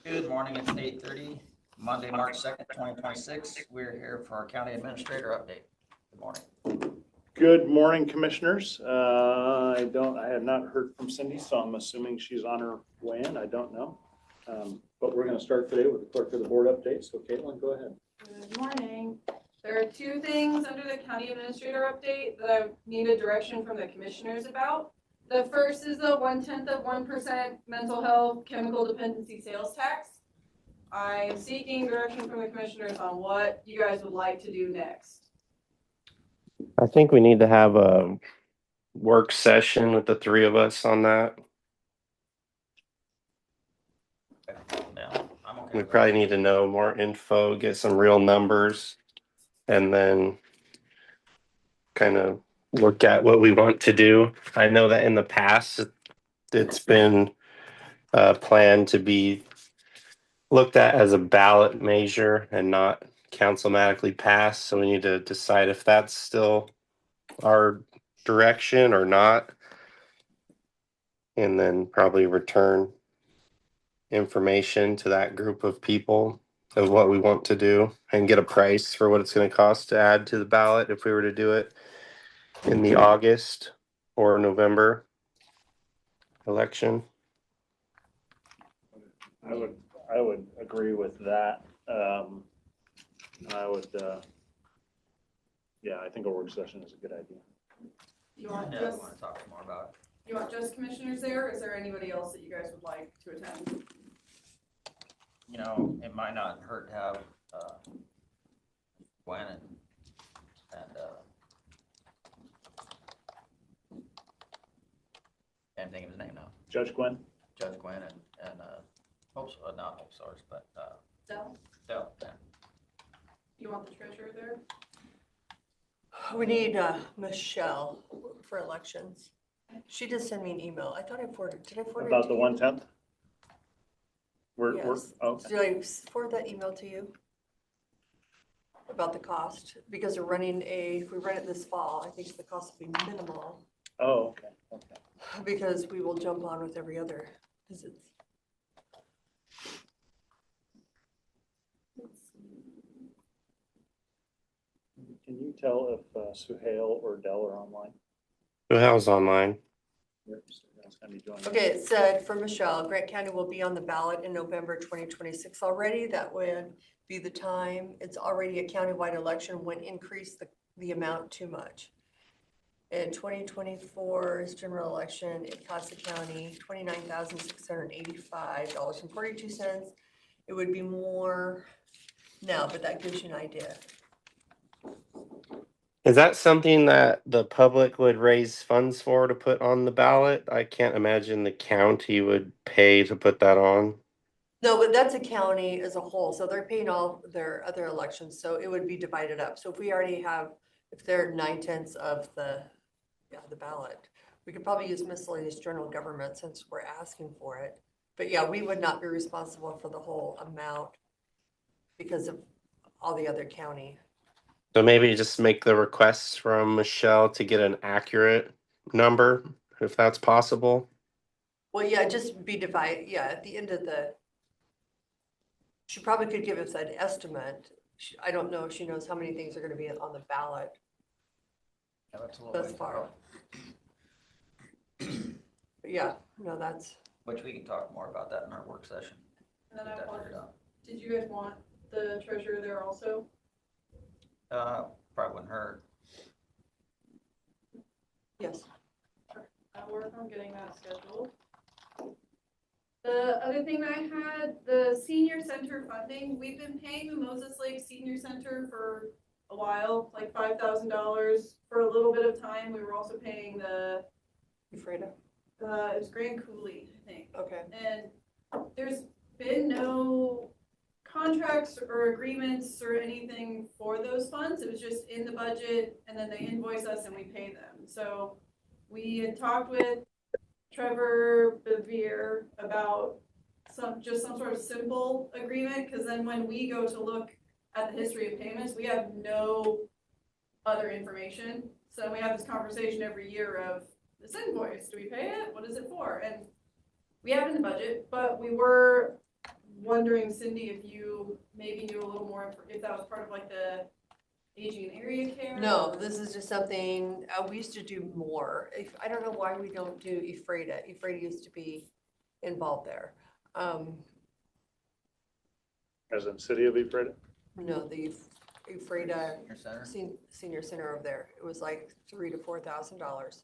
Good morning, it's 8:30, Monday, March 2nd, 2026. We're here for our county administrator update. Good morning. Good morning, commissioners. I have not heard from Cindy, so I'm assuming she's on her way in. I don't know. But we're going to start today with the clerk of the board update. So Caitlin, go ahead. Good morning. There are two things under the county administrator update that I needed direction from the commissioners about. The first is the 0.1% mental health chemical dependency sales tax. I'm seeking direction from the commissioners on what you guys would like to do next. I think we need to have a work session with the three of us on that. Yeah, I'm okay We with probably need to know more info, get some real numbers, and then kind of look at what we want to do. I know that in the past, it's been planned to be looked at as a ballot measure and not councilmatically passed. So we need to decide if that's still our direction or not, and then probably return information to that group of people of what we want to do and get a price for what it's going to cost to add to the ballot if we were to do it in the August or November election. I would agree with that. I think a work session is a good idea. You want Yeah, just, I want to talk more about it. you want just commissioners there, or is there anybody else that you guys would like to attend? You know, it might not hurt to have Gwen and can't think of his name now. Judge Gwen? Judge Gwen and not Hope Source, but Del, Del. Yeah. you want the treasurer there? We need Michelle for elections. She just sent me an email. I thought I forwarded. Did I forward About it the to 1/10? Yes. Okay. Did I forward that email to you? About the cost, because we're running if we run it this fall, I think the cost will be minimal Oh, okay. because we will jump on with every other visits. Can you tell if Suhail or Dell are online? Who else online? Okay, it said for Michelle, Grant County will be on the ballot in November 2026 already. That would be the time. It's already a countywide election, wouldn't increase the amount too much. In 2024's general election, it cost the county $29,685.42. It would be more now, but that gives you an idea. Is that something that the public would raise funds for to put on the ballot? I can't imagine the county would pay to put that on. No, but that's a county as a whole, so they're paying all their other elections, so it would be divided up. So if we already have, if they're 9/10 of the ballot, we could probably use miscellaneous general government since we're asking for it. But yeah, we would not be responsible for the whole amount because of all the other county. So maybe just make the requests from Michelle to get an accurate number, if that's possible. Well, yeah, just be divided, yeah, at the end of she probably could give us an estimate. I don't know if she knows how many things are gonna be on the ballot Yeah, that's a little thus way far. But yeah, no, that's, which we can talk more about that in our work session. And then Get I that want, figured out. did you guys want the treasurer there also? Probably wouldn't hurt. yes. I'll work on getting that scheduled. The other thing I had, the senior center funding, we've been paying the Moses Lake Senior Center for a while, like $5,000 for a little bit of time. We were also paying the, Freda? it was Grand Coulee, I think. Okay. And there's been no contracts or agreements or anything for those funds. It was just in the budget and then they invoice us and we pay them. So we had talked with Trevor Bevere about some sort of simple agreement, because then when we go to look at the history of payments, we have no other information. So we have this conversation every year of this invoice, do we pay it? What is it for? And we have it in the budget, but we were wondering, Cindy, if you maybe knew a little more, if that was part of like the aging in area care? No, this is just something, we used to do more. I don't know why we don't do Ephrata. Ephrata used to be involved there. As in city of Ephrata? No, the Ephrata Senior Center? senior center over there. It was like $3,000 to $4,000.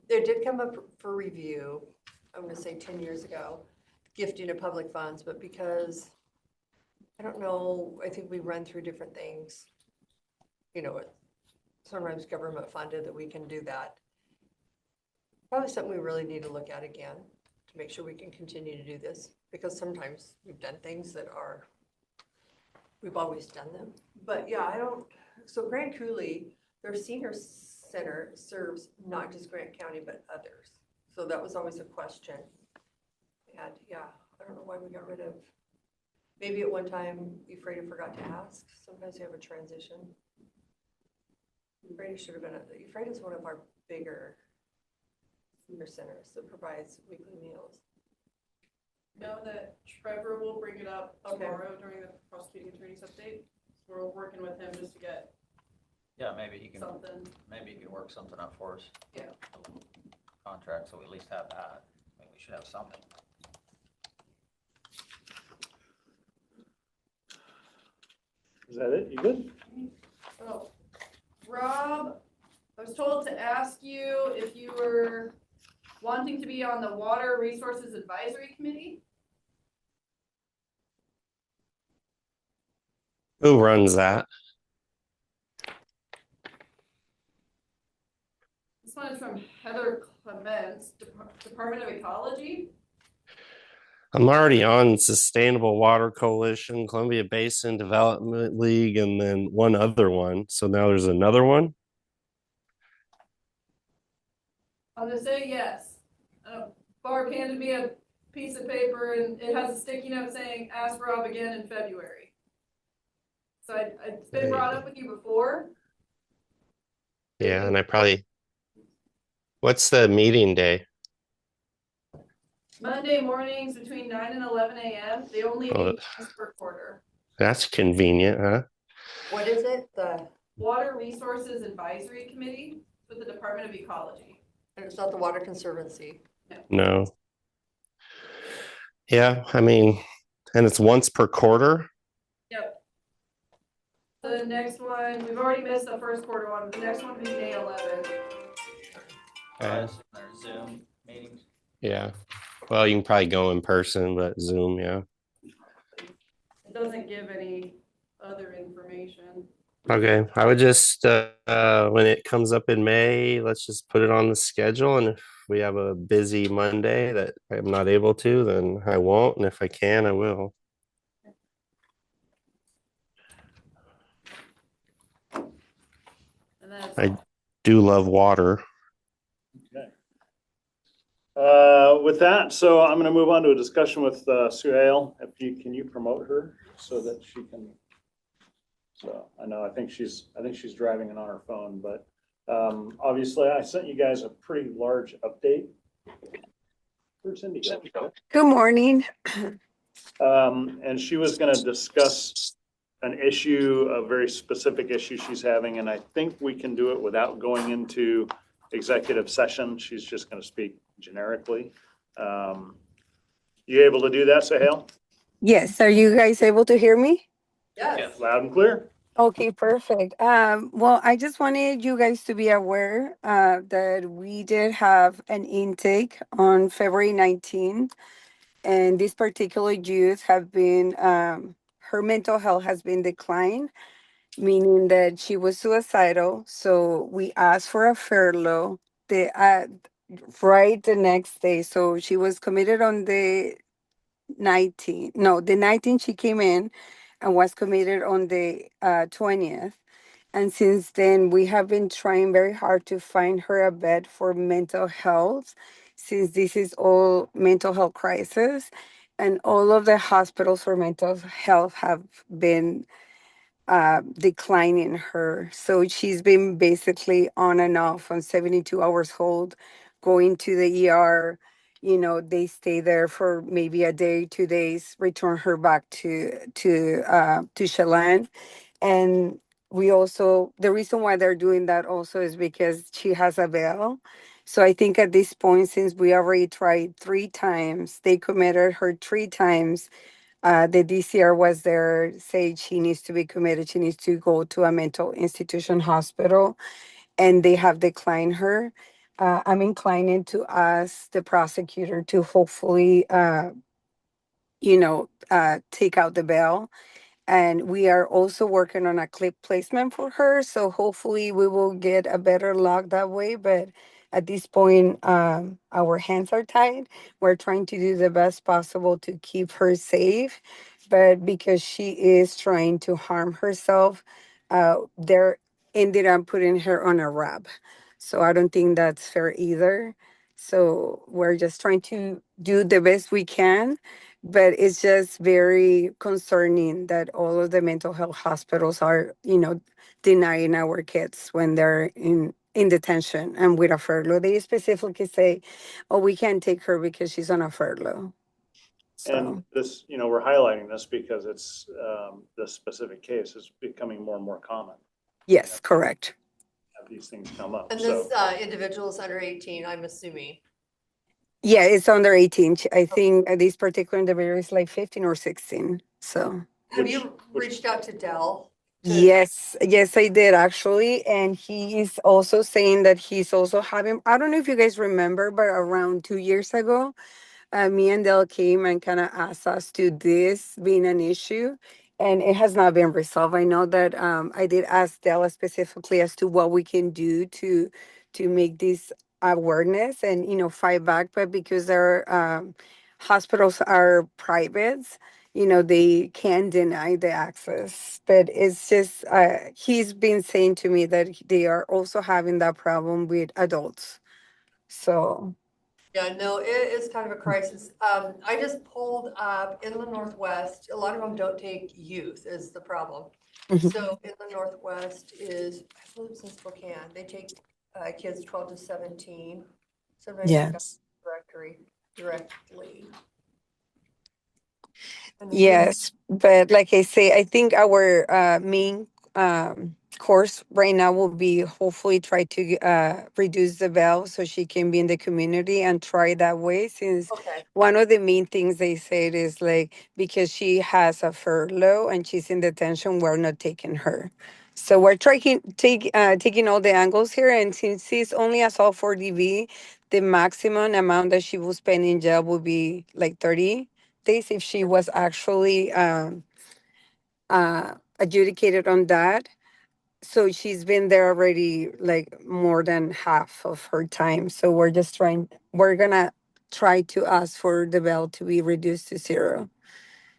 It did come up for review, I'm gonna say 10 years ago, gifting of public funds, but because, I don't know, I think we run through different things. You know, sometimes government funded that we can do that. Probably something we really need to look at again to make sure we can continue to do this, because sometimes we've done things that are, we've always done them. But yeah, I don't, so Grand Coulee, their senior center serves not just Grant County, but others. So that was always a question. And yeah, I don't know why we got rid of, maybe at one time Ephrata forgot to ask. Sometimes you have a transition. Ephrata should have been, Ephrata is one of our bigger senior centers that provides weekly meals. Know that Trevor will bring it up Okay. tomorrow during the prosecuting attorney's update. We're working with him just to get Yeah, maybe you can, something. maybe you can work something up for us. Yeah. Contract, so we at least have that. I mean, we should have something. Is that it? You good? Oh, Rob, I was told to ask you if you were wanting to be on the Water Resources Advisory Committee. Who runs that? This one is from Heather Clements, Department of Ecology. I'm already on Sustainable Water Coalition, Columbia Basin Development League, and then one other one. So now there's another one. I'm gonna say yes. Barb handed me a piece of paper and it has a sticky note saying, ask Rob again in February. So it's been brought up with you before. Yeah, and I probably. What's the meeting day? Monday mornings between 9 and 11 a.m. They only Oh, meet once per quarter. that's convenient, huh? What is it? The, Water Resources Advisory Committee with the Department of Ecology. and it's not the Water Conservancy. No. Yeah, I mean, and it's once per quarter. Yep. The next one, we've already missed the first quarter one. The next one will be May 11th. There's Zoom meetings. Yeah. Well, you can probably go in person, but Zoom, yeah. It doesn't give any other information. Okay. I would just when it comes up in May, let's just put it on the schedule. And if we have a busy Monday that I'm not able to, then I won't. And if I can, I will. And that's I do love water. With that, so I'm going to move on to a discussion with Sue Hale. Can you promote her so that she can? So I know, I think she's driving and on her phone, but obviously I sent you guys a pretty large update. Where's Cindy? Good morning. And she was going to discuss an issue, a very specific issue she's having, and I think we can do it without going into executive session. She's just going to speak generically. You able to do that, Sahel? Yes, are you guys able to hear me? Yes. Loud and clear? Okay, perfect. Well, I just wanted you guys to be aware that we did have an intake on February 19th, and this particular youth have been, her mental health has been declined, meaning that she was suicidal. So we asked for a furlough right the next day. So she was committed on the 19th. No, the 19th she came in and was committed on the 20th. And since then, we have been trying very hard to find her a bed for mental health, since this is all mental health crisis. And all of the hospitals for mental health have been declining her. So she's been basically on and off on 72 hours hold, going to the ER, they stay there for maybe a day, 2 days, return her back to Chelan. And we also, the reason why they're doing that also is because she has a bail. So I think at this point, since we already tried 3 times, they committed her 3 times. The DCR was there, said she needs to be committed. She needs to go to a mental institution hospital, and they have declined her. I'm inclining to ask the prosecutor to hopefully, take out the bail, and we are also working on a clip placement for her, so hopefully we will get a better luck that way. But at this point, our hands are tied. We're trying to do the best possible to keep her safe, but because she is trying to harm herself, they're ended up putting her on a wrap. So I don't think that's fair either. So we're just trying to do the best we can, but it's just very concerning that all of the mental health hospitals are, denying our kids when they're in detention and with a furlough. They specifically say, oh, we can't take her because she's on a furlough. And So this, we're highlighting this because it's, this specific case is becoming more and more common. yes, correct. Have these things come up. And So, this individual is under 18, I'm assuming. Yeah, it's under 18. I think this particular individual is like 15 or 16. So Have which- you which- reached out to Dell? yes, I did actually. And he is also saying that he's also having, I don't know if you guys remember, but around 2 years ago, me and Dell came and kind of asked us to this being an issue, and it has not been resolved. I know that I did ask Dell specifically as to what we can do to make this awareness and fight back, but because our hospitals are privates, they can deny the access. But it's just he's been saying to me that they are also having that problem with adults. So Yeah, no, it is kind of a crisis. I just pulled up in the Northwest, a lot of them don't take youth is the problem. Mhm. So in the Northwest is, I believe it's in Spokane, they take kids 12 to 17. Sometimes check out yes. the directory directly. And then Yes, but like I say, I think our main course right now will be hopefully try to reduce the bail so she can be in the community and try that way. Since okay, one of the main things they said is like because she has a furlough and she's in detention, we're not taking her. So we're taking all the angles here, and since she's only assault for DV, the maximum amount that she will spend in jail will be like 30 days if she was actually adjudicated on that. So she's been there already like more than half of her time. So we're gonna try to ask for the bail to be reduced to 0.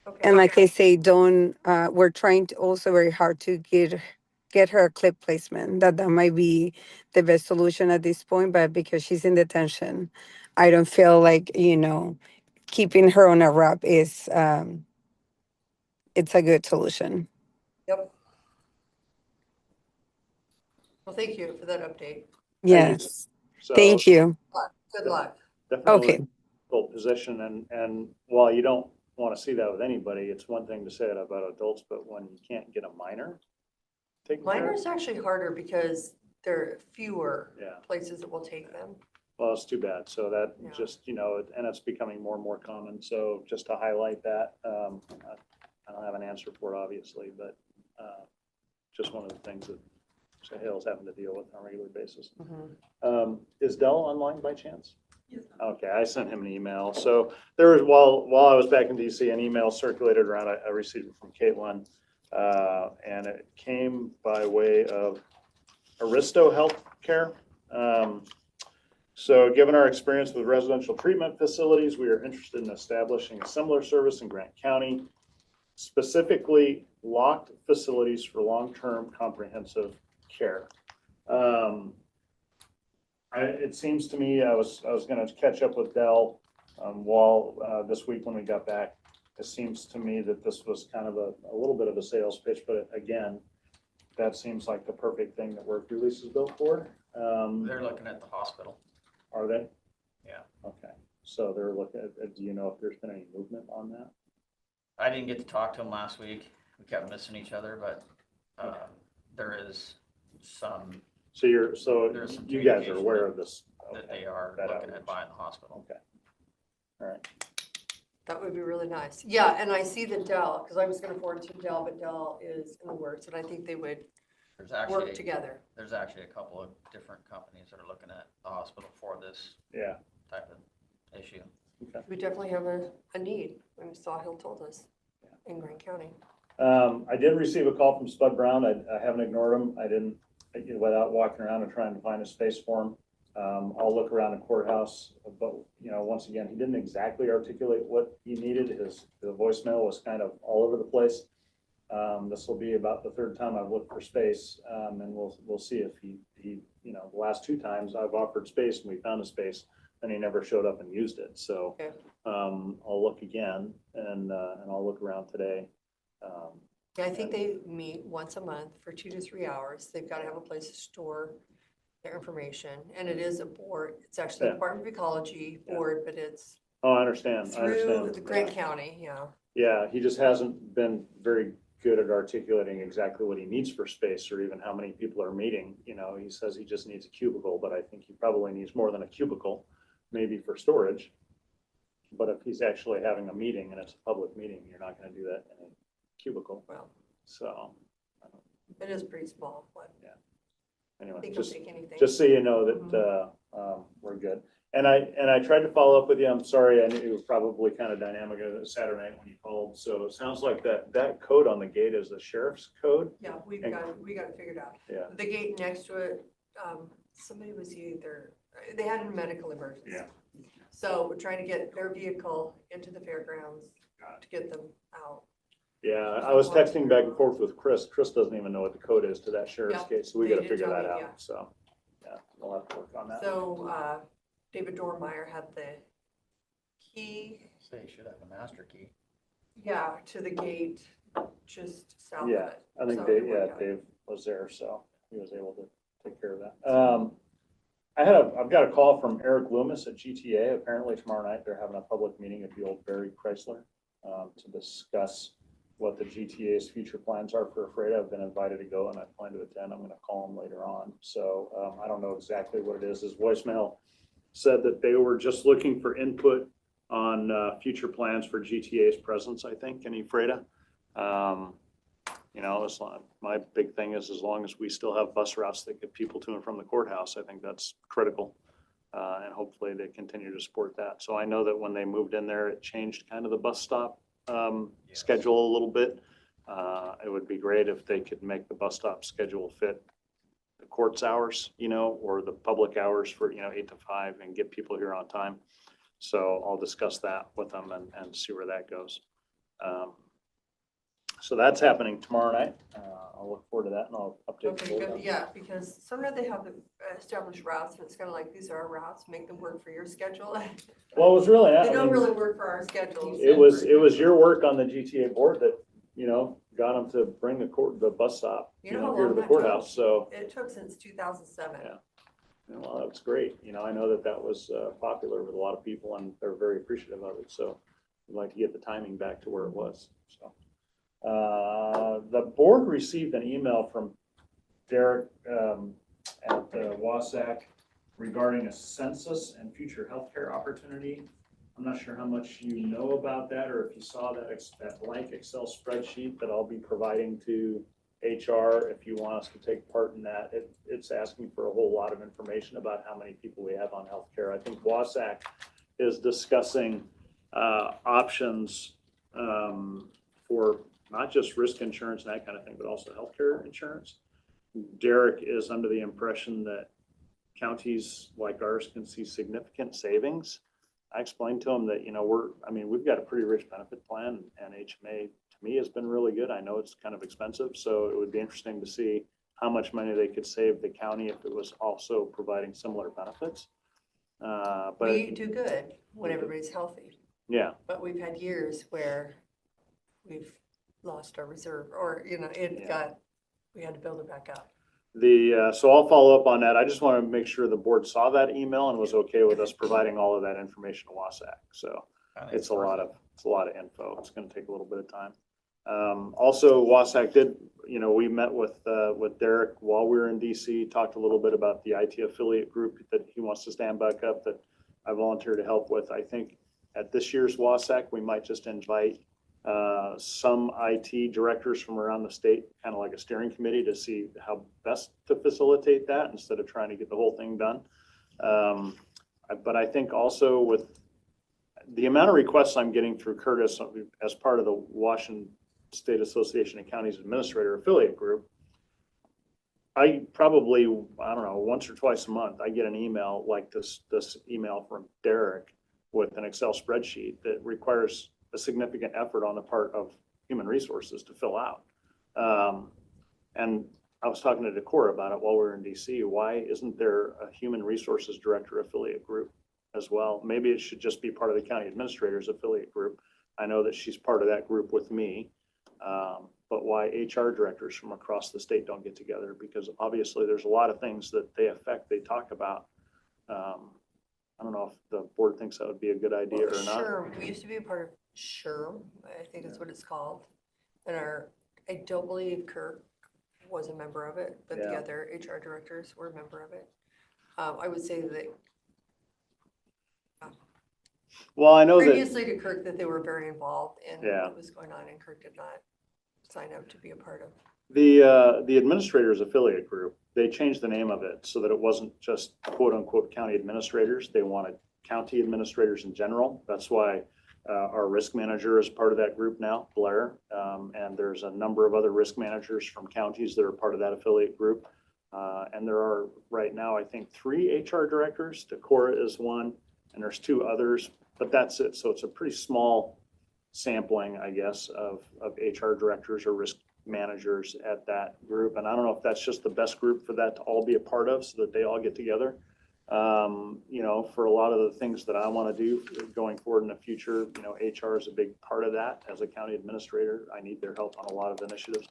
okay. And like I say, don't, we're trying to also very hard to get her a clip placement. That might be the best solution at this point, but because she's in detention, I don't feel like, keeping her on a wrap is, it's a good solution. Yep. Well, thank you for that update. Yes. so Thank you. Good luck. definitely Okay. a difficult position. And while you don't want to see that with anybody, it's one thing to say it about adults, but when you can't get a minor taken care of. Minor's actually harder because there are fewer Yeah. places that will take them. Well, it's too bad. So that Yeah. just, and it's becoming more and more common. So just to highlight that, I don't have an answer for it, obviously, but just one of the things that Sahel's having to deal with on a regular basis. Is Dell online by chance? Yes. Okay, I sent him an email. So there was, while I was back in DC, an email circulated around. I received it from Caitlin, and it came by way of Aristo Healthcare. So given our experience with residential treatment facilities, we are interested in establishing a similar service in Grant County, specifically locked facilities for long-term comprehensive care. It seems to me, I was going to catch up with Dell while this week when we got back. It seems to me that this was kind of a little bit of a sales pitch, but again, that seems like the perfect thing that work release is built for. They're looking at the hospital. Are they? Yeah. Okay. So they're looking at, do you know if there's been any movement on that? I didn't get to talk to him last week. We kept missing each other, but there is some So There's some you guys are communication aware of this? that Okay. they are That looking outreach. at buying the hospital. Okay. All right. That would be really nice. Yeah, and I see that Dell, because I was gonna forward to Dell, but Dell is in the works, and I think they would There's work actually, together. there's actually a couple of different companies that are looking at the hospital for this Yeah. type of issue. We definitely have a need, and Sawhill told us in Grant County. I did receive a call from Spud Brown. I haven't ignored him. I didn't, without walking around and trying to find a space for him. I'll look around the courthouse, but, once again, he didn't exactly articulate what he needed. The voicemail was kind of all over the place. This will be about the third time I've looked for space, and we'll see if he, the last two times I've offered space and we found a space, and he never showed up and used it. So, Okay. I'll look again and I'll look around today. Yeah, I think they meet once a month for 2 to 3 hours. They've got to have a place to store their information, and it is a board. It's actually the Yeah. Department of Ecology board, but it's Oh, I understand. I through understand. the Grant County, yeah. Yeah, he just hasn't been very good at articulating exactly what he needs for space or even how many people are meeting. He says he just needs a cubicle, but I think he probably needs more than a cubicle, maybe for storage. But if he's actually having a meeting and it's a public meeting, you're not gonna do that in a cubicle. Well, So, it is pretty small, but I anyway, think he'll just take anything. so you know that, we're good. And I tried to follow up with you. I'm sorry, I knew it was probably kind of dynamic Saturday night when you called. So it sounds like that code on the gate is the sheriff's code. Yeah, we got it figured out. Yeah. The gate next to it, somebody was they had a medical emergency. Yeah. So we're trying to get their vehicle into the fairgrounds to get them out. Yeah, I was texting back and forth with Chris. Chris doesn't even know what the code is to that sheriff's Yeah, gate, so we they gotta didn't figure tell that me, yeah. out. So, yeah, we'll have to work on that. So, David Dormeyer had the key, So you should have a master key. yeah, to the gate just south of Yeah, it. I think So Dave, it yeah, worked out. Dave was there, so he was able to take care of that. I've got a call from Eric Loomis at GTA. Apparently tomorrow night, they're having a public meeting at the old Berry Chrysler, to discuss what the GTA's future plans are for Freda. I've been invited to go and I plan to attend. I'm gonna call him later on. So, I don't know exactly what it is. His voicemail said that they were just looking for input on, future plans for GTA's presence, I think, in Freda. My big thing is as long as we still have bus routes that get people to and from the courthouse, I think that's critical. And hopefully they continue to support that. So I know that when they moved in there, it changed kind of the bus stop Yes. schedule a little bit. It would be great if they could make the bus stop schedule fit the court's hours, or the public hours for, 8 to 5 and get people here on time. So I'll discuss that with them and see where that goes. So that's happening tomorrow night. I'll look forward to that and I'll update. the Okay, board good, on it. yeah, because sometimes they have the established routes, and it's kind of like, these are our routes, make them work for your schedule. Well, it was really, They don't really work for our schedules. it was your work on the GTA board that, got them to bring the bus stop, You know how here to long the that courthouse. took? So, It took since 2007. Yeah. Well, that was great. I know that was popular with a lot of people and they're very appreciative of it. So we'd like to get the timing back to where it was. So, the board received an email from Derek at Wasac regarding a census and future healthcare opportunity. I'm not sure how much you know about that or if you saw that blank Excel spreadsheet that I'll be providing to HR if you want us to take part in that. It's asking for a whole lot of information about how many people we have on healthcare. I think Wasac is discussing options for not just risk insurance and that kind of thing, but also healthcare insurance. Derek is under the impression that counties like ours can see significant savings. I explained to him that, we've got a pretty rich benefit plan and HMA to me has been really good. I know it's kind of expensive, so it would be interesting to see how much money they could save the county if it was also providing similar benefits. But We do good when everybody's healthy, yeah, but we've had years where we've lost our reserve, or, Yeah. we had to build it back up. So I'll follow up on that. I just want to make sure the board saw that email and was okay with us providing all of that information to Wasac. So I think it's a lot perfect. of info. It's going to take a little bit of time. Also, Wasac did, we met with Derek while we were in DC, talked a little bit about the IT affiliate group that he wants to stand back up that I volunteered to help with. I think at this year's Wasac, we might just invite some IT directors from around the state, kind of like a steering committee, to see how best to facilitate that instead of trying to get the whole thing done. But I think also with the amount of requests I'm getting through Curtis as part of the Washington State Association of Counties Administrator Affiliate Group, I probably, I don't know, once or twice a month, I get an email like this email from Derek with an Excel spreadsheet that requires a significant effort on the part of human resources to fill out. And I was talking to Decorah about it while we were in DC. Why isn't there a human resources director affiliate group as well? Maybe it should just be part of the county administrators affiliate group. I know that she's part of that group with me. But why HR directors from across the state don't get together? Because obviously there's a lot of things that they talk about. I don't know if the board thinks that would be a good idea or not. Sure, we used to be a part of SHRM, I think that's what it's called. And I don't believe Kirk was a member of it, but the Yeah. other HR directors were a member of it. I would say that Well, I know that, previously to Kirk, that they were very involved in Yeah. what was going on, and Kirk did not sign up to be a part of. the administrators affiliate group, they changed the name of it so that it wasn't just quote unquote county administrators. They wanted county administrators in general. That's why our risk manager is part of that group now, Blair. And there's a number of other risk managers from counties that are part of that affiliate group. And there are right now, I think, 3 HR directors. Decorah is one, and there's 2 others, but that's it. So it's a pretty small sampling, I guess, of HR directors or risk managers at that group. And I don't know if that's just the best group for that to all be a part of so that they all get together. For a lot of the things that I want to do going forward in the future, HR is a big part of that. As a county administrator, I need their help on a lot of initiatives.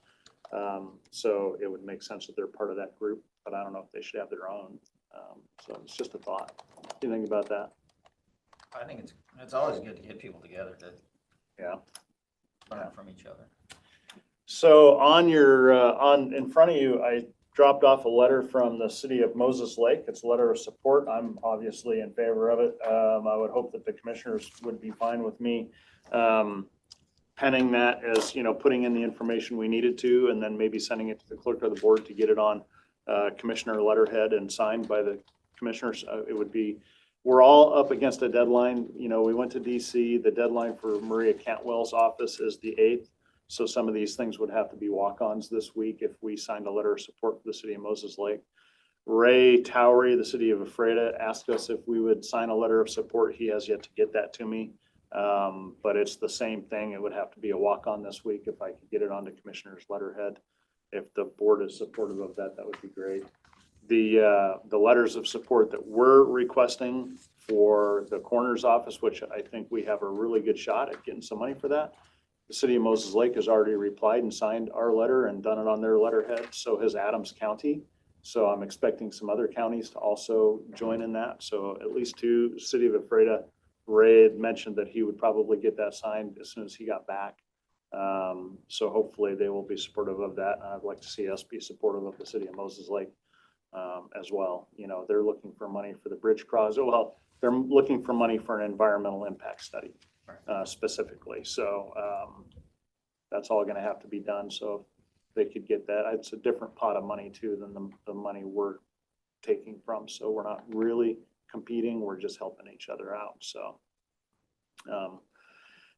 So it would make sense that they're part of that group, but I don't know if they should have their own. So it's just a thought. What do you think about that? I think it's always good to get people together to Yeah. learn from each other. So in front of you, I dropped off a letter from the city of Moses Lake. It's a letter of support. I'm obviously in favor of it. I would hope that the commissioners would be fine with me penning that as, putting in the information we needed to, and then maybe sending it to the clerk of the board to get it on commissioner letterhead and signed by the commissioners. We're all up against a deadline. We went to DC. The deadline for Maria Cantwell's office is the 8th. So some of these things would have to be walk-ons this week if we signed a letter of support for the city of Moses Lake. Ray Towery, the city of Ephrata, asked us if we would sign a letter of support. He has yet to get that to me. But it's the same thing. It would have to be a walk-on this week if I could get it onto commissioner's letterhead. If the board is supportive of that, that would be great. The letters of support that we're requesting for the coroner's office, which I think we have a really good shot at getting some money for that. The city of Moses Lake has already replied and signed our letter and done it on their letterhead. So has Adams County. So I'm expecting some other counties to also join in that. So at least 2. City of Ephrata, Ray had mentioned that he would probably get that signed as soon as he got back. So hopefully they will be supportive of that. And I'd like to see us be supportive of the city of Moses Lake as well. They're looking for money for the bridge cross. Well, they're looking for money for an environmental impact study specifically. So that's all going to have to be done. So if they could get that, it's a different pot of money too than the money we're taking from. So we're not really competing. We're just helping each other out.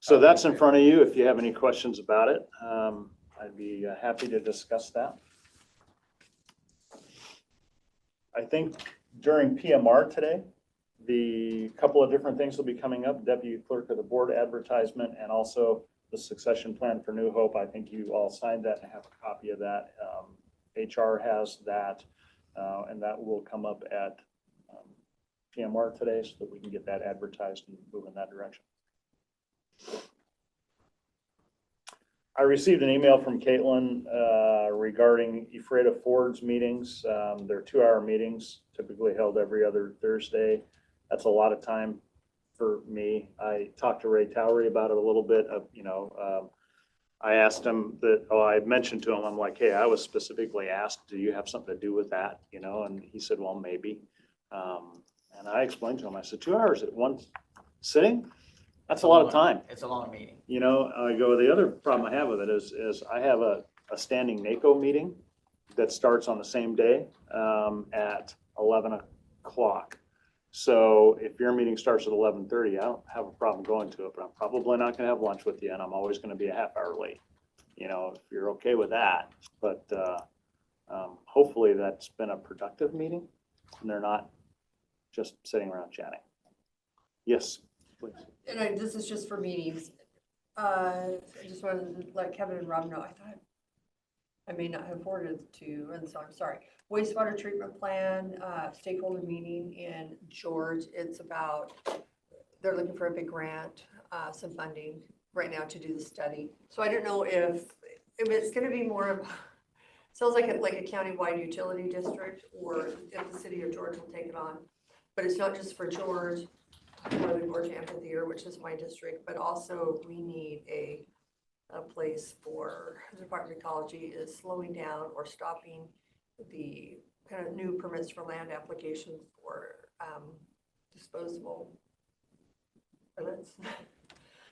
So that's in front of you. If you have any questions about it, I'd be happy to discuss that. I think during PMR today, the couple of different things will be coming up: deputy clerk of the board advertisement, and also the succession plan for New Hope. I think you all signed that and have a copy of that. HR has that, and that will come up at PMR today so that we can get that advertised and move in that direction. I received an email from Caitlin regarding Ephrata Ford's meetings. They're 2-hour meetings, typically held every other Thursday. That's a lot of time for me. I talked to Ray Towery about it a little bit. I asked him that, I mentioned to him, I'm like, hey, I was specifically asked, do you have something to do with that? And he said, well, maybe. And I explained to him, I said, 2 hours at one sitting? That's a lot of time. It's a long meeting. I go, the other problem I have with it is I have a standing NACO meeting that starts on the same day at 11 o'clock. So if your meeting starts at 11:30, I don't have a problem going to it, but I'm probably not going to have lunch with you, and I'm always going to be a half hour late. If you're okay with that. But hopefully that's been a productive meeting, and they're not just sitting around chatting. Yes, please. And this is just for meetings. I just wanted to let Kevin and Rob know, I thought I may not have forwarded it to you, and so I'm sorry. Wastewater treatment plan, stakeholder meeting in George. It's about, they're looking for a big grant, some funding right now to do the study. So I don't know if it's gonna be more of, sounds like a countywide utility district, or if the city of George will take it on. But it's not just for George, or the George Amphitheater, which is my district, but also we need a place for, the Department of Ecology is slowing down or stopping the kind of new permits for land applications for disposable toilets.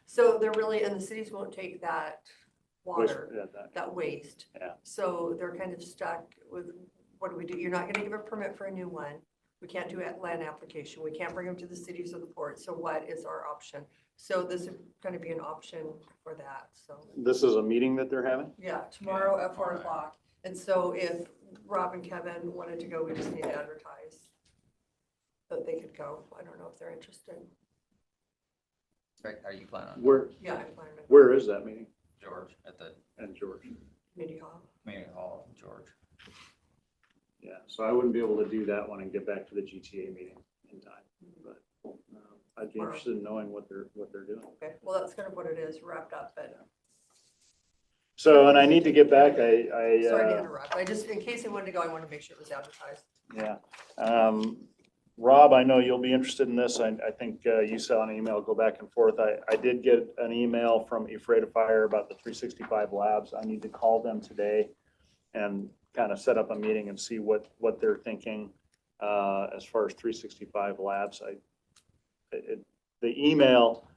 So they're really, and the cities won't take that water, that waste. Yeah. So they're kind of stuck with, what do we do? You're not gonna give a permit for a new one. We can't do a land application. We can't bring them to the cities or the port. So what is our option? So this is gonna be an option for that, so. This is a meeting that they're having? Yeah, tomorrow at 4 o'clock. And so if Rob and Kevin wanted to go, we just need to advertise that they could go. I don't know if they're interested. Are you planning on Yeah, I'm planning to go. Where is that meeting? George at the And George. Community hall. community hall in George? Yeah, so I wouldn't be able to do that one and get back to the GTA meeting in time, but I'd be interested in knowing what they're doing. Okay, well, that's kind of what it is, wrapped up, but So, and I need to get back, sorry to interrupt. I just, in case they wanted to go, I wanted to make sure it was advertised. yeah. Rob, I know you'll be interested in this. I think you saw an email go back and forth. I did get an email from Ephrata Fire about the 365 labs. I need to call them today and kind of set up a meeting and see what they're thinking as far as 365 labs. The email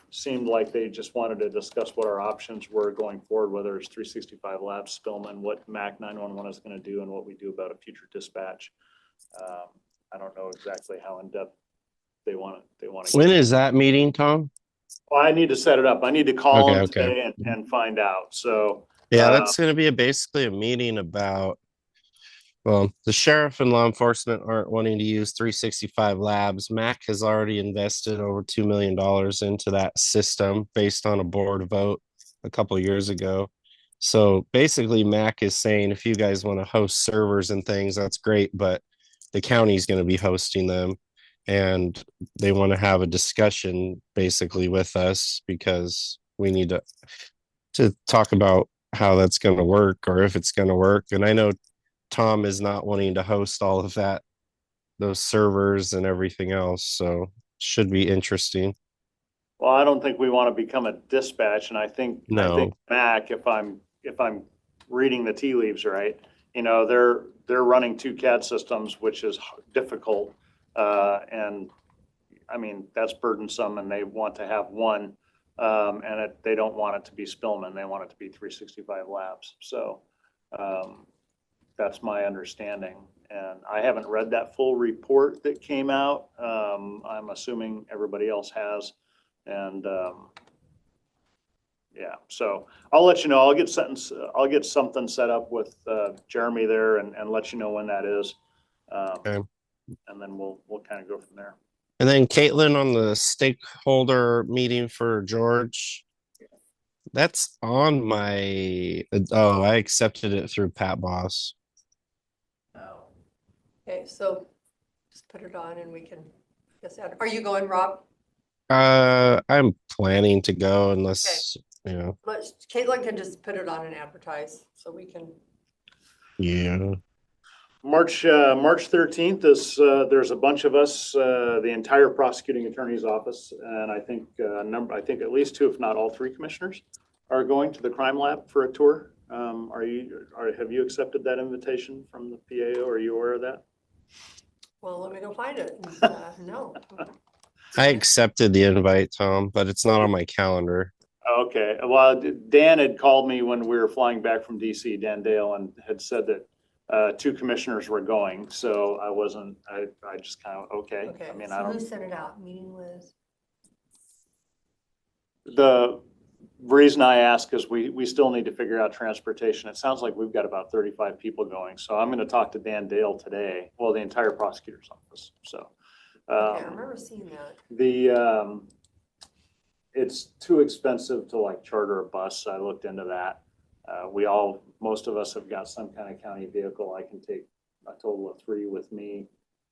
seemed like they just wanted to discuss what our options were going forward, whether it's 365 labs, Spillman, what MAC 911 is going to do, and what we do about a future dispatch. I don't know exactly how in depth they want to. When is that meeting, Tom? Well, I need to set it up. I need to call them Okay. today and find out. So Yeah, that's going to be basically a meeting about, well, the sheriff and law enforcement aren't wanting to use 365 labs. MAC has already invested over $2 million into that system based on a board vote a couple of years ago. So basically, MAC is saying if you guys want to host servers and things, that's great, but the county's going to be hosting them. And they want to have a discussion basically with us because we need to talk about how that's going to work or if it's going to work. And I know Tom is not wanting to host all of that, those servers and everything else. So should be interesting. well, I don't think we want to become a dispatch, and I think MAC, if I'm reading the tea leaves right, they're running 2 CAD systems, which is difficult, and I mean that's burdensome, and they want to have one, and they don't want it to be Spillman, they want it to be 365 labs. So that's my understanding, and I haven't read that full report that came out. I'm assuming everybody else has. And yeah, so I'll let you know. I'll get something set up with Jeremy there and let you know when that is. Okay. And then we'll kind of go from there. And then Caitlin on the stakeholder meeting for George. That's on my, I accepted it through Pat Boss. No. Okay, so just put it on and we can, are you going, Rob? I'm planning to go unless Yeah. But Caitlin can just put it on and advertise, so we can, Yeah. March 13th is, there's a bunch of us, the entire prosecuting attorney's office, and I think at least two, if not all three commissioners are going to the crime lab for a tour. Have you accepted that invitation from the PAO? Are you aware of that? well, let me go find it. No. I accepted the invite, Tom, but it's not on my calendar. Okay, well, Dan had called me when we were flying back from DC, Dan Dale, and had said that two commissioners were going, so I just kind of, okay. Okay, I mean, so who sent it out? Meeting with? the reason I ask is we still need to figure out transportation. It sounds like we've got about 35 people going, so I'm gonna talk to Dan Dale today, well, the entire prosecutor's office, so. Okay, I remember seeing that. It's too expensive to like charter a bus. I looked into that. Most of us have got some kind of county vehicle. I can take a total of 3 with me.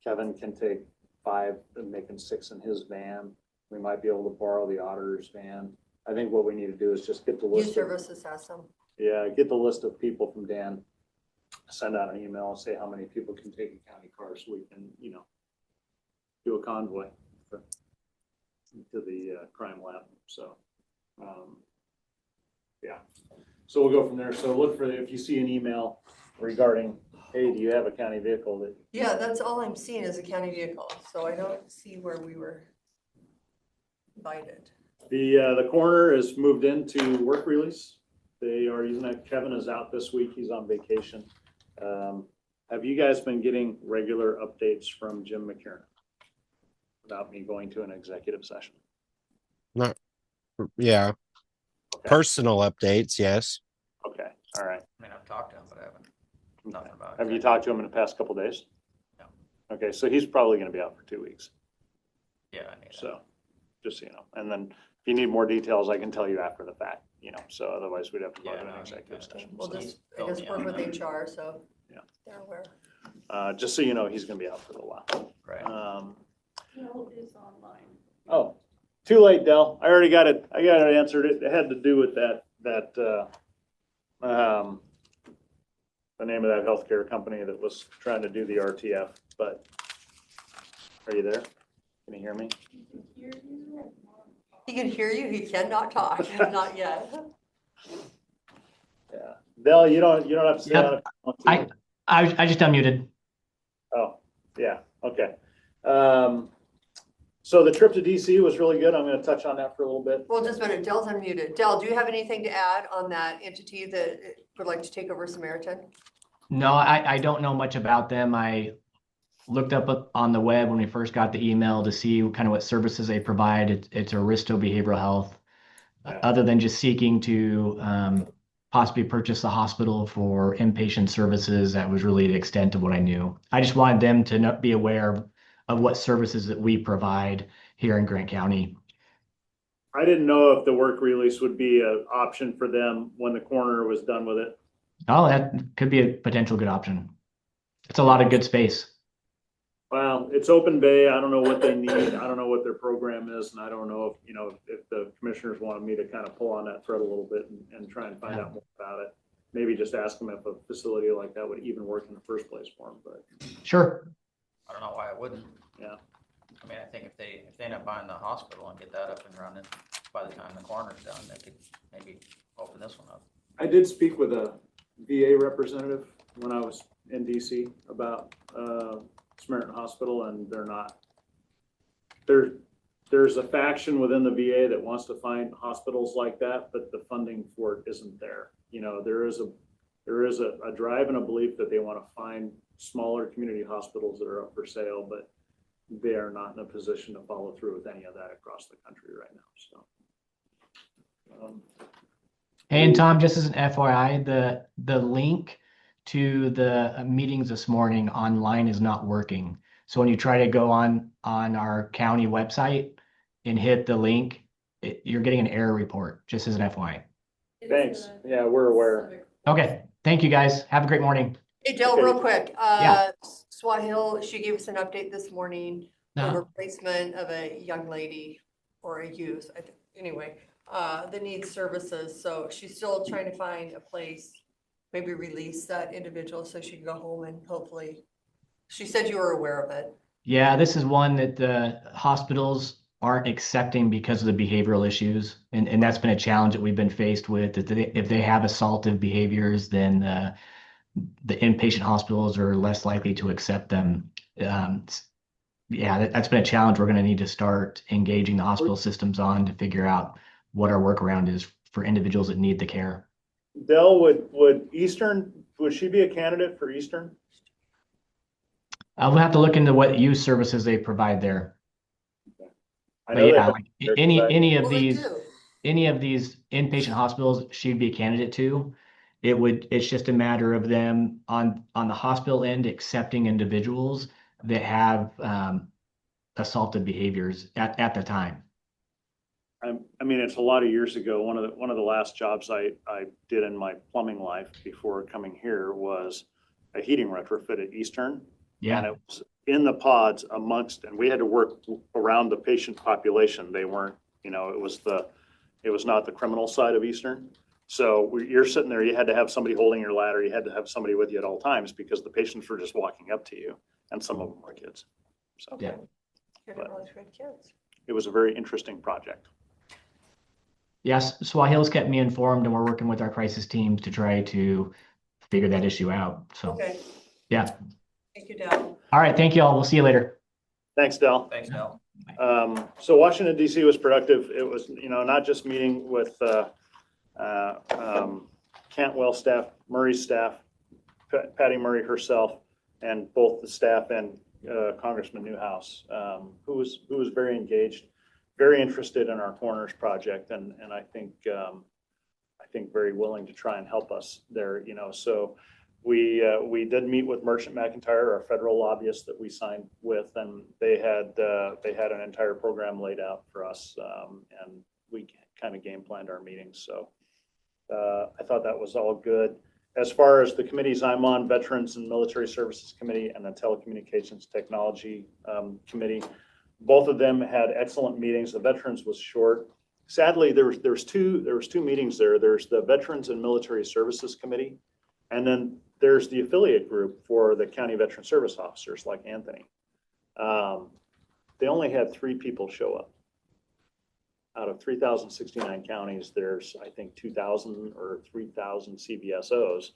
Kevin can take 5, and making 6 in his van. We might be able to borrow the auditor's van. I think what we need to do is just get the Youth list. Services has some. Yeah, get the list of people from Dan, send out an email and say how many people can take a county car so we can, do a convoy to the crime lab. So, yeah. So we'll go from there. So look for, if you see an email regarding, hey, do you have a county vehicle that? Yeah, that's all I'm seeing is a county vehicle, so I don't see where we were invited. The coroner has moved into work release. They are using that. Kevin is out this week. He's on vacation. Have you guys been getting regular updates from Jim McKiernan without me going to an executive session? Yeah. Okay. Personal updates, yes. Okay. All right. I mean, I've talked to him, but I haven't, nothing about it. Have you talked to him in the past couple of days? No. Okay, so he's probably going to be out for 2 weeks. Yeah, I need that. So, just so you know. And then if you need more details, I can tell you after the fact, so otherwise we'd have to go to Yeah, an no, executive okay. session. We'll So, just, I guess, work with HR, so. Yeah. They're aware. just so you know, he's going to be out for a little while. Right. No, it's online. Oh, too late, Dell. I already got it. I got it answered. It had to do with the name of that healthcare company that was trying to do the RTF. But are you there? Can you hear me? He can hear you, he cannot talk, not yet. Yeah. Dell, you don't have to stay Yep. on it. I just unmuted. Oh, yeah. Okay. So the trip to DC was really good. I'm going to touch on that for a little bit. Well, just a minute, Dell's unmuted. Dell, do you have anything to add on that entity that would like to take over Samaritan? No, I don't know much about them. I looked up on the web when we first got the email to see kind of what services they provide. It's Aristo Behavioral Health. Yeah. Other than just seeking to possibly purchase the hospital for inpatient services, that was really the extent of what I knew. I just wanted them to not be aware of what services that we provide here in Grant County. I didn't know if the work release would be an option for them when the coroner was done with it. Oh, that could be a potential good option. It's a lot of good space. Well, it's open bay. I don't know what they need. I don't know what their program is, and I don't know if the commissioners wanted me to kind of pull on that thread a little bit and try and find out more about it. Maybe just ask them if a facility like that would even work in the first place for them. But Sure. I don't know why it wouldn't. yeah, I mean, I think if they end up buying the hospital and get that up and running, by the time the coroner's done, they could maybe open this one up. I did speak with a VA representative when I was in DC about Samaritan Hospital, and they're not. There's a faction within the VA that wants to find hospitals like that, but the funding for it isn't there. There is a drive and a belief that they want to find smaller community hospitals that are up for sale, but they are not in a position to follow through with any of that across the country right now. So, And Tom, just as an FYI, the link to the meetings this morning online is not working. So when you try to go on our county website and hit the link, you're getting an error report, just as an FYI. thanks. Yeah, we're aware. Okay, thank you guys. Have a great morning. Hey, Dell, Okay. real quick, Yeah. Swahil, she gave us an update this morning, the Uh-huh. replacement of a young lady or a youth, anyway. that needs services. So she's still trying to find a place, maybe release that individual so she can go home and hopefully, she said you were aware of it. Yeah, this is one that the hospitals aren't accepting because of the behavioral issues. And that's been a challenge that we've been faced with. That if they have assaultive behaviors, then the inpatient hospitals are less likely to accept them. Yeah, that's been a challenge we're going to need to start engaging the hospital systems on to figure out what our workaround is for individuals that need the care. Dell, would Eastern, would she be a candidate for Eastern? We'll have to look into what youth services they provide there. I But know they yeah, have. like any of Well, they these do. inpatient hospitals she'd be a candidate to. It's just a matter of them on the hospital end accepting individuals that have assaultive behaviors at the time. I mean, it's a lot of years ago. One of the last jobs I did in my plumbing life before coming here was a heating retrofit at Eastern. And Yeah, it was in the pods amongst, and we had to work around the patient population. They weren't, you know, it was not the criminal side of Eastern. So you're sitting there, you had to have somebody holding your ladder. You had to have somebody with you at all times because the patients were just walking up to you, and some of them were kids. So yeah. You're gonna always read kids. it was a very interesting project. Yes, Swahil's kept me informed, and we're working with our crisis teams to try to figure that issue out. So, Okay, yeah. thank you, Dal. All right, thank you all. We'll see you later. Thanks, Del. Thanks, Dell. So Washington DC was productive. It was, you know, not just meeting with Cantwell staff, Murray's staff, Patty Murray herself, and both the staff and Congressman Newhouse, who was very engaged, very interested in our corners project, and I think very willing to try and help us there. You know, so we did meet with Merchant McIntyre, our federal lobbyist that we signed with, and they had an entire program laid out for us, and we kind of game planned our meetings. So I thought that was all good. As far as the committees I'm on, Veterans and Military Services Committee and the Telecommunications Technology Committee, both of them had excellent meetings. The Veterans was short. Sadly, there was two meetings there. There's the Veterans and Military Services Committee, and then there's the affiliate group for the county veteran service officers like Anthony. They only had 3 people show up. Out of 3,069 counties, there's, I think, 2,000 or 3,000 CVSOs,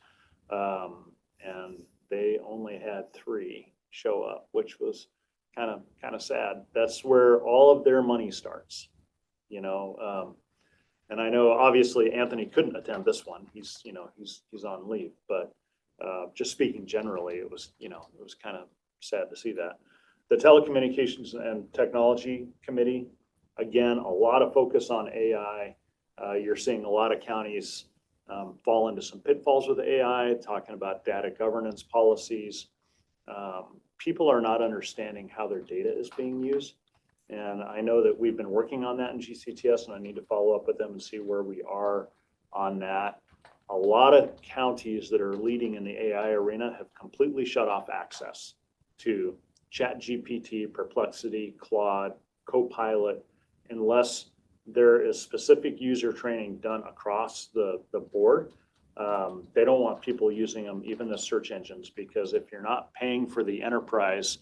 and they only had 3 show up, which was kind of sad. That's where all of their money starts, you know. And I know obviously Anthony couldn't attend this one. He's on leave, but just speaking generally, it was kind of sad to see that. The Telecommunications and Technology Committee, again, a lot of focus on AI. You're seeing a lot of counties fall into some pitfalls with AI, talking about data governance policies. People are not understanding how their data is being used. And I know that we've been working on that in GCTS, and I need to follow up with them and see where we are on that. A lot of counties that are leading in the AI arena have completely shut off access to ChatGPT, Perplexity, Claude, Copilot, unless there is specific user training done across the board. They don't want people using them, even the search engines, because if you're not paying for the enterprise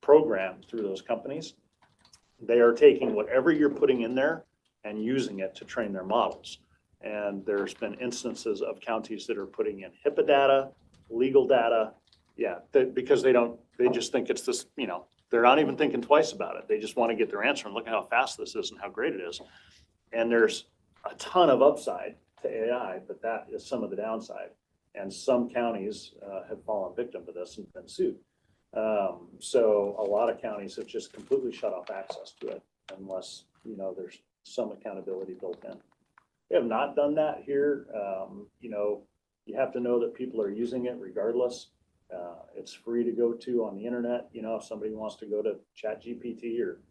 program through those companies, they are taking whatever you're putting in there and using it to train their models. And there's been instances of counties that are putting in HIPAA data, legal data, because they just think it's this, you know, they're not even thinking twice about it. They just want to get their answer and look at how fast this is and how great it is. And there's a ton of upside to AI, but that is some of the downside. And some counties have fallen victim to this and been sued. So a lot of counties have just completely shut off access to it unless, you know, there's some accountability built in. We have not done that here. You know, you have to know that people are using it regardless. It's free to go to on the internet. You know, if somebody wants to go to ChatGPT or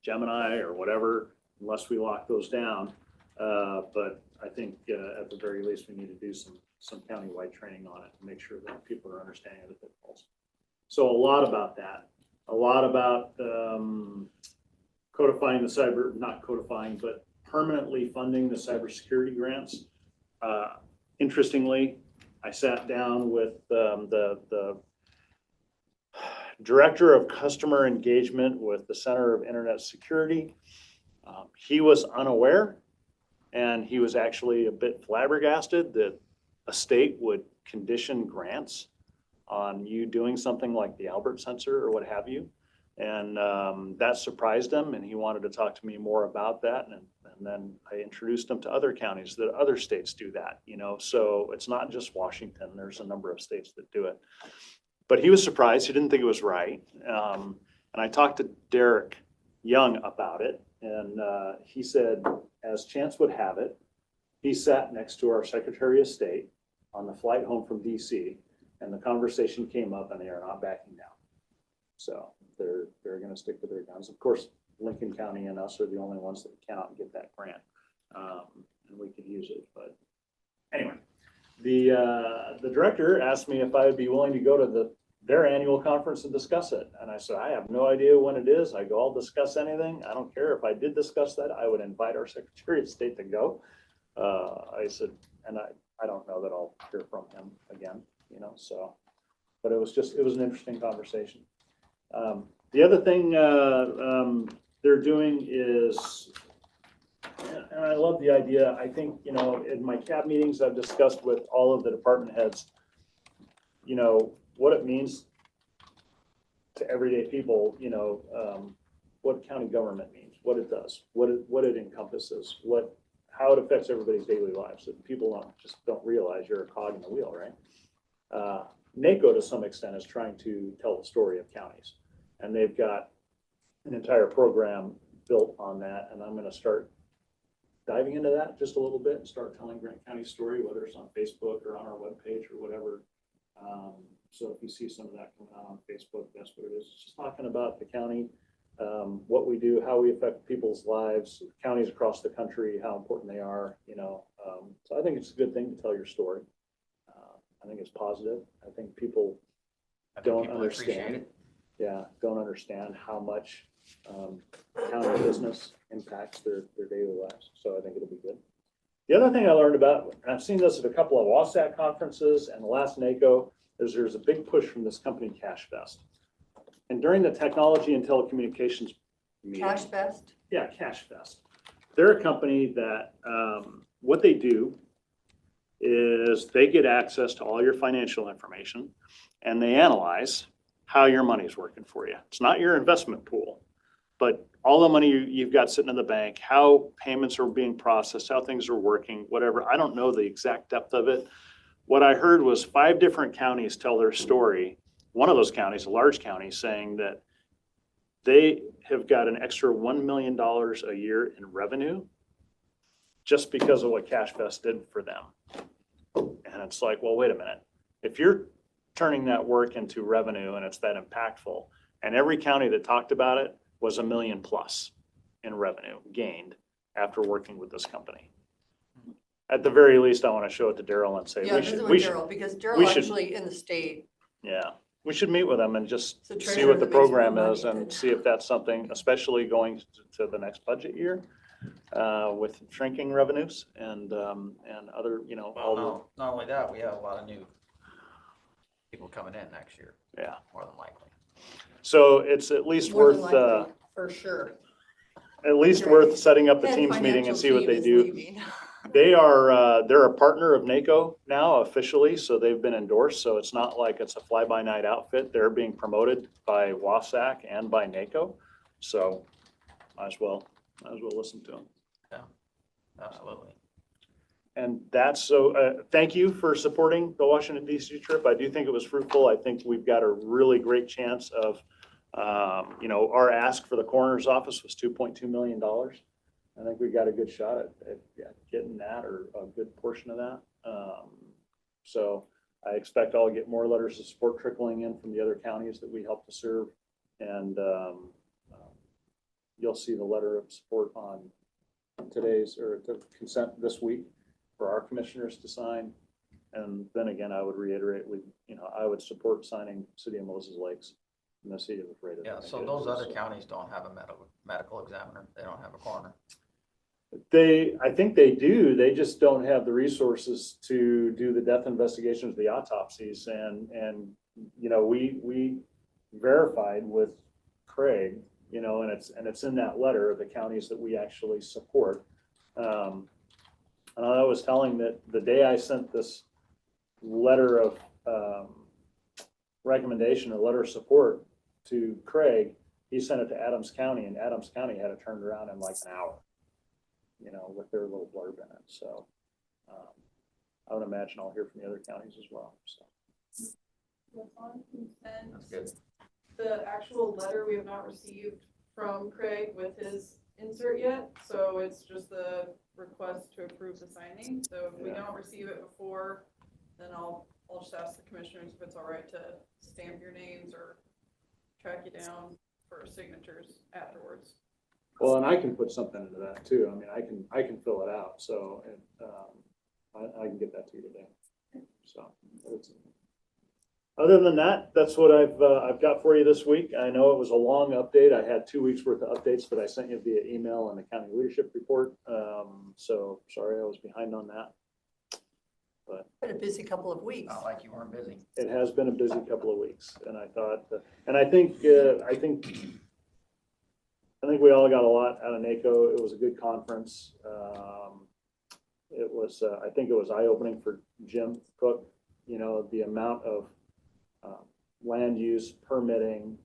Gemini or whatever, unless we lock those down. But I think at the very least, we need to do some countywide training on it to make sure that people are understanding the pitfalls. So a lot about that, a lot about codifying the cyber, not codifying, but permanently funding the cybersecurity grants. Interestingly, I sat down with the Director of Customer Engagement with the Center of Internet Security. He was unaware, and he was actually a bit flabbergasted that a state would condition grants on you doing something like the Albert sensor or what have you. And that surprised him, and he wanted to talk to me more about that. And then I introduced him to other counties that other states do that, you know. So it's not just Washington. There's a number of states that do it. But he was surprised. He didn't think it was right. And I talked to Derek Young about it. And he said, as chance would have it, he sat next to our Secretary of State on the flight home from DC, and the conversation came up, and they are not backing down. So they're going to stick to their guns. Of course, Lincoln County and us are the only ones that cannot get that grant, and we could use it. But anyway, the director asked me if I would be willing to go to their annual conference and discuss it. And I said, I have no idea when it is. I go, I'll discuss anything. I don't care. If I did discuss that, I would invite our Secretary of State to go. I said, and I don't know that I'll hear from him again, you know, so, but it was an interesting conversation. The other thing they're doing is, and I love the idea, I think, you know, in my CAB meetings, I've discussed with all of the department heads, you know, what it means to everyday people, you know, what county government means, what it does, what it encompasses, how it affects everybody's daily lives. That people don't realize you're a cog in the wheel, right? NACO, to some extent, is trying to tell the story of counties, and they've got an entire program built on that. And I'm going to start diving into that just a little bit and start telling Grant County's story, whether it's on Facebook or on our webpage or whatever. So if you see some of that coming out on Facebook, that's what it is. It's just talking about the county, what we do, how we affect people's lives, counties across the country, how important they are, you know. So I think it's a good thing to tell your story. I think it's positive. I think people don't understand. It. Yeah, don't understand how much county business impacts their daily lives. So I think it'll be good. The other thing I learned about, and I've seen this at a couple of WASAC conferences and the last NACO, is there's a big push from this company, CashFest. And during the technology and telecommunications meeting. CashFest? Yeah, CashFest. They're a company that what they do is they get access to all your financial information and they analyze how your money's working for you. It's not your investment pool, but all the money you've got sitting in the bank, how payments are being processed, how things are working, whatever. I don't know the exact depth of it. What I heard was 5 different counties tell their story. One of those counties, a large county, saying that they have got an extra $1 million a year in revenue just because of what CashFest did for them. And it's like, well, wait a minute. If you're turning that work into revenue and it's that impactful, and every county that talked about it was $1 million plus in revenue gained after working with this company. At the very least, I want to show it to Daryl and say, Yeah, visit with Daryl, because Daryl actually in the state. Yeah, we should meet with them and just So see what the program money, is and see if that's something, especially going to the next budget year with shrinking revenues and other, you know, Well, no, not only that, we have a lot of new people coming in next year. Yeah, more than likely. So it's at least More than worth likely, for sure. at least worth setting up a Teams meeting and see what they do. They're a partner of NACO now officially, so they've been endorsed. So it's not like it's a fly-by-night outfit. They're being promoted by WASAC and by NACO. So might as well listen to them. Yeah, absolutely. And that's so. Thank you for supporting the Washington DC trip. I do think it was fruitful. I think we've got a really great chance of, you know, our ask for the coroner's office was $2.2 million. I think we got a good shot at getting that, or a good portion of that. So I expect I'll get more letters of support trickling in from the other counties that we help to serve. And you'll see the letter of support on today's, or the consent this week for our commissioners to sign. And then again, I would reiterate, I would support signing City of Moses Lakes in the city of Ephrata. Yeah, so those other counties don't have a medical examiner. They don't have a coroner. I think they do. They just don't have the resources to do the death investigations, the autopsies, and we verified with Craig, and it's in that letter of the counties that we actually support. And I was telling that the day I sent this letter of recommendation, a letter of support to Craig, he sent it to Adams County, and Adams County had it turned around in like an hour, with their little blurb in it. So I would imagine I'll hear from the other counties as well. So That's good. The actual letter we have not received from Craig with his insert yet, so it's just the request to approve the signing. So if we don't receive it before, then I'll just ask the commissioners if it's all right to stamp your names or track you down for signatures afterwards. well, and I can put something into that too. I mean, I can fill it out. So I can get that to you today. So other than that, that's what I've got for you this week. I know it was a long update. I had 2 weeks worth of updates that I sent you via email and the county leadership report. So sorry I was behind on that. But Been a busy couple of weeks. Not like you weren't busy. it has been a busy couple of weeks, and I thought, and I think we all got a lot out of NACO. It was a good conference. It was, I think it was eye-opening for Jim Cook. The amount of land use, permitting,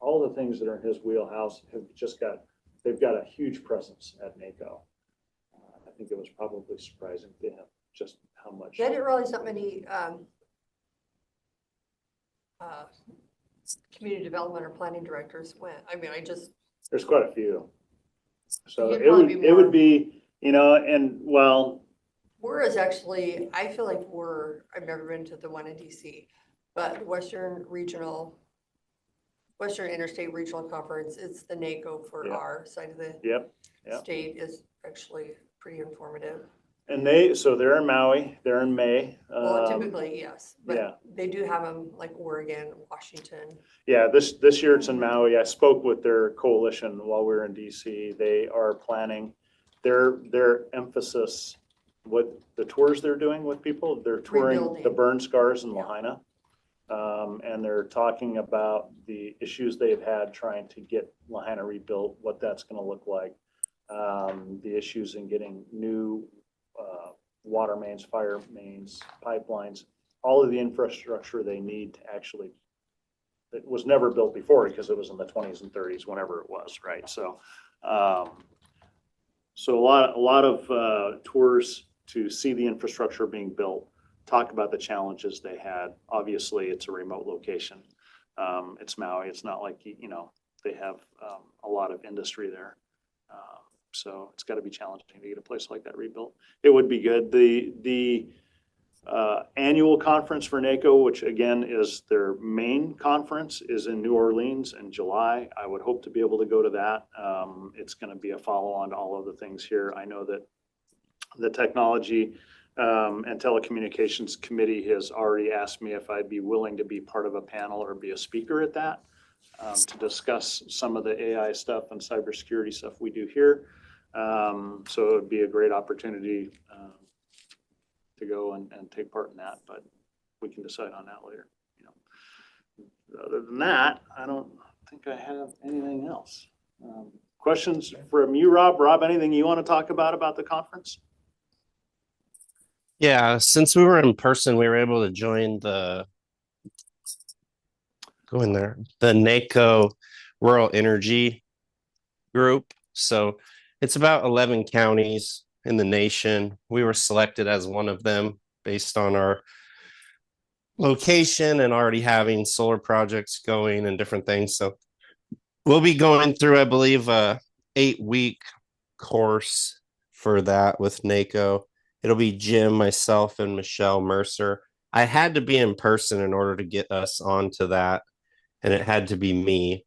all the things that are in his wheelhouse they've got a huge presence at NACO. I think it was probably surprising to him just how much. Yeah, I didn't realize that many community development or planning directors went. I mean, There's quite a few. So You'd it probably would, be it would more. be, and well, I feel like I've never been to the one in DC, but Western Interstate Regional Conference, it's the NACO for Yeah. our side of the yep. state, is actually pretty informative. And so they're in Maui, they're in May. Well, typically, yes, yeah. but they do have them like Oregon, Washington. Yeah, this year it's in Maui. I spoke with their coalition while we were in DC. They are planning their emphasis, what the tours they're doing with people, they're touring Rebuilding. the burn scars in Yeah. Lahaina. And they're talking about the issues they've had trying to get Lahaina rebuilt, what that's going to look like. The issues in getting new water mains, fire mains, pipelines, all of the infrastructure they need to actually, it was never built before because it was in the 20s and 30s, whenever it was, right? So so a lot of tours to see the infrastructure being built, talk about the challenges they had. Obviously, it's a remote location. It's Maui. It's not like, they have a lot of industry there. So it's got to be challenging to get a place like that rebuilt. It would be good. The annual conference for NACO, which again is their main conference, is in New Orleans in July. I would hope to be able to go to that. It's going to be a follow-on to all of the things here. I know that the Technology and Telecommunications Committee has already asked me if I'd be willing to be part of a panel or be a speaker at that to discuss some of the AI stuff and cybersecurity stuff we do here. So it would be a great opportunity to go and take part in that, but we can decide on that later. Other than that, I don't think I have anything else. Questions from you, Rob? Rob, anything you want to talk about the conference? Yeah, since we were in person, we were able to join the NACO Rural Energy Group. So it's about 11 counties in the nation. We were selected as one of them based on our location and already having solar projects going and different things. So we'll be going through, I believe, a 8-week course for that with NACO. It'll be Jim, myself, and Michelle Mercer. I had to be in person in order to get us onto that, and it had to be me.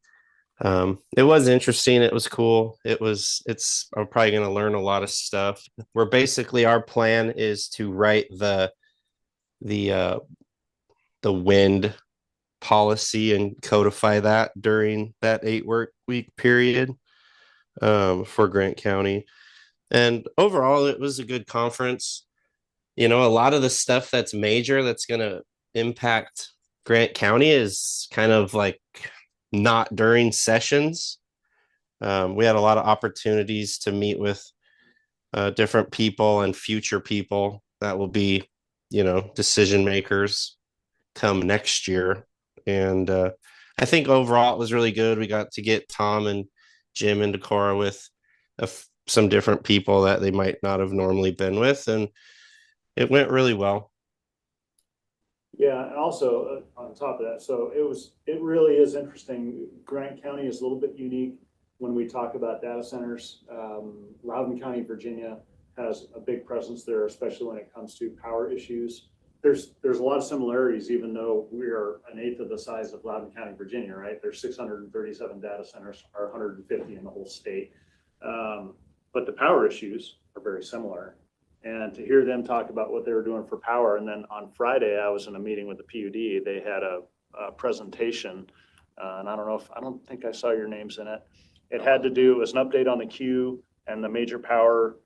It was interesting. It was cool. I'm probably going to learn a lot of stuff. Our plan is to write the wind policy and codify that during that 8-week period. for Grant County. And overall, it was a good conference. You know, a lot of the stuff that's major that's going to impact Grant County is kind of like not during sessions. We had a lot of opportunities to meet with different people and future people that will be, you know, decision makers come next year. And I think overall it was really good. We got to get Tom and Jim and Decorah with some different people that they might not have normally been with. And it went really well. Yeah, and also on top of that, so it really is interesting. Grant County is a little bit unique when we talk about data centers. Loudoun County, Virginia has a big presence there, especially when it comes to power issues. There's a lot of similarities, even though we are an eighth of the size of Loudoun County, Virginia, right? There's 637 data centers, or 150 in the whole state. But the power issues are very similar. And to hear them talk about what they were doing for power. And then on Friday, I was in a meeting with the PUD. They had a presentation, and I don't think I saw your names in it. It had to do, it was an update on the queue and the major power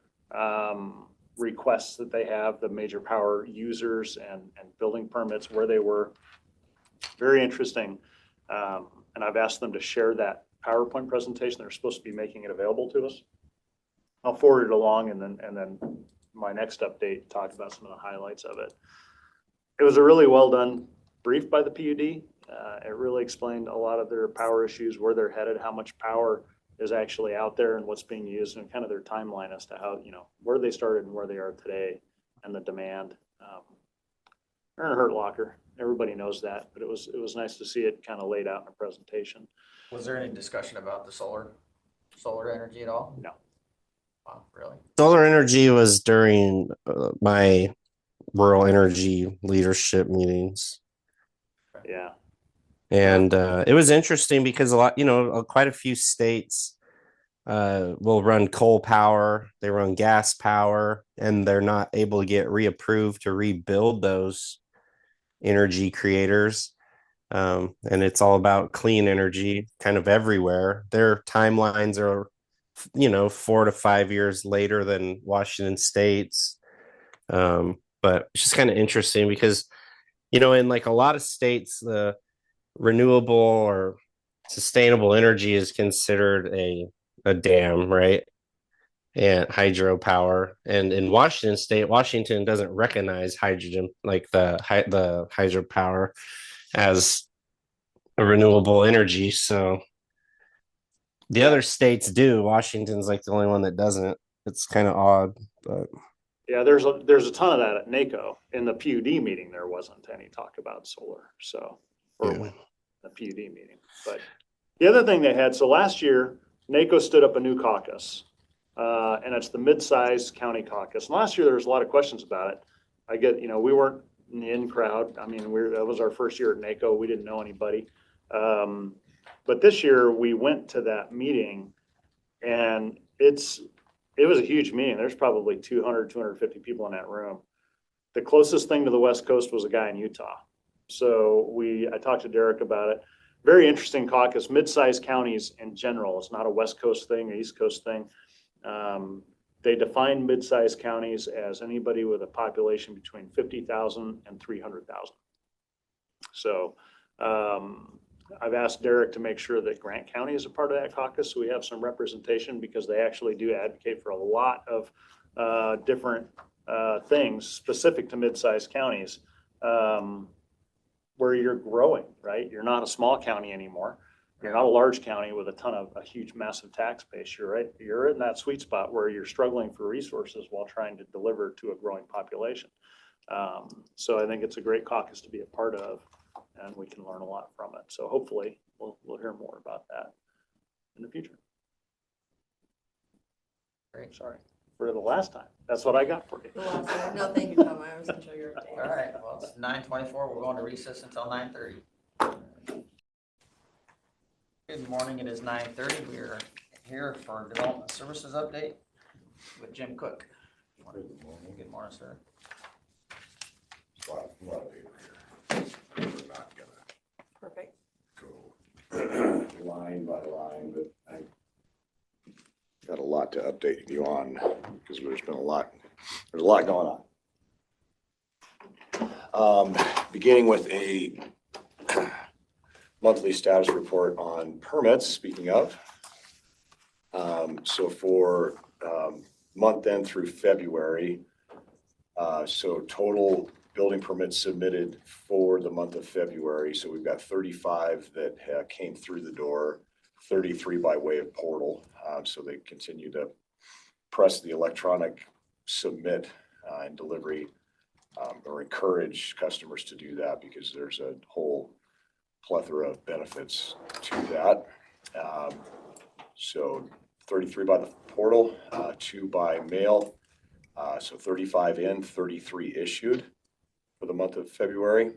requests that they have, the major power users and building permits, where they were. Very interesting. And I've asked them to share that PowerPoint presentation. They're supposed to be making it available to us. I'll forward it along, and then my next update talk about some of the highlights of it. It was a really well done brief by the PUD. It really explained a lot of their power issues, where they're headed, how much power is actually out there and what's being used, and kind of their timeline as to how, you know, where they started and where they are today and the demand. They're in a hurt locker. Everybody knows that, but it was nice to see it kind of laid out in a presentation. Was there any discussion about the solar energy at all? No. Wow, really? Solar energy was during my rural energy leadership meetings. Yeah. And it was interesting because quite a few states will run coal power, they run gas power, and they're not able to get reapproved to rebuild those energy creators. And it's all about clean energy kind of everywhere. Their timelines are, 4 to 5 years later than Washington State's. But it's just kind of interesting because, in like a lot of states, the renewable or sustainable energy is considered a dam, right? And hydropower. And in Washington State, Washington doesn't recognize hydrogen, like the hydropower, as a renewable energy. So the other states do. Washington's like the only one that doesn't. It's kind of odd, but yeah, there's a ton of that at NACO. In the PUD meeting, there wasn't any talk about solar. So, or yeah. when the PUD meeting. But the other thing they had, so last year, NACO stood up a new caucus, and it's the mid-sized county caucus. And last year, there was a lot of questions about it. I get, we weren't in the in crowd. I mean, that was our first year at NACO. We didn't know anybody. But this year, we went to that meeting, and it was a huge meeting. There's probably 200, 250 people in that room. The closest thing to the West Coast was a guy in Utah. So I talked to Derek about it. Very interesting caucus. Mid-sized counties in general. It's not a West Coast thing, or East Coast thing. They define mid-sized counties as anybody with a population between 50,000 and 300,000. So I've asked Derek to make sure that Grant County is a part of that caucus, so we have some representation, because they actually do advocate for a lot of different things specific to mid-sized counties, where you're growing, right? You're not a small county anymore. You're not a large county with a huge, massive tax base. You're in that sweet spot where you're struggling for resources while trying to deliver to a growing population. So I think it's a great caucus to be a part of, and we can learn a lot from it. So hopefully we'll hear more about that in the future. Great. Sorry for the last time. That's what I got for you. The last one. No, thank you, Tom. I was enjoy your update. All right, well, it's 9:24. We're going to recess until 9:30. Good morning. It is 9:30. We are here for Development Services Update with Jim Cook. Good morning. Good morning, sir. Well, we're not gonna Perfect. go line by line, but got a lot to update you on because there's a lot going on. Beginning with a monthly status report on permits, speaking of. So for month end through February, so total building permits submitted for the month of February. So we've got 35 that came through the door, 33 by way of portal. So they continue to press the electronic submit and delivery, or encourage customers to do that because there's a whole plethora of benefits to that. So 33 by the portal, 2 by mail. So 35 in, 33 issued for the month of February.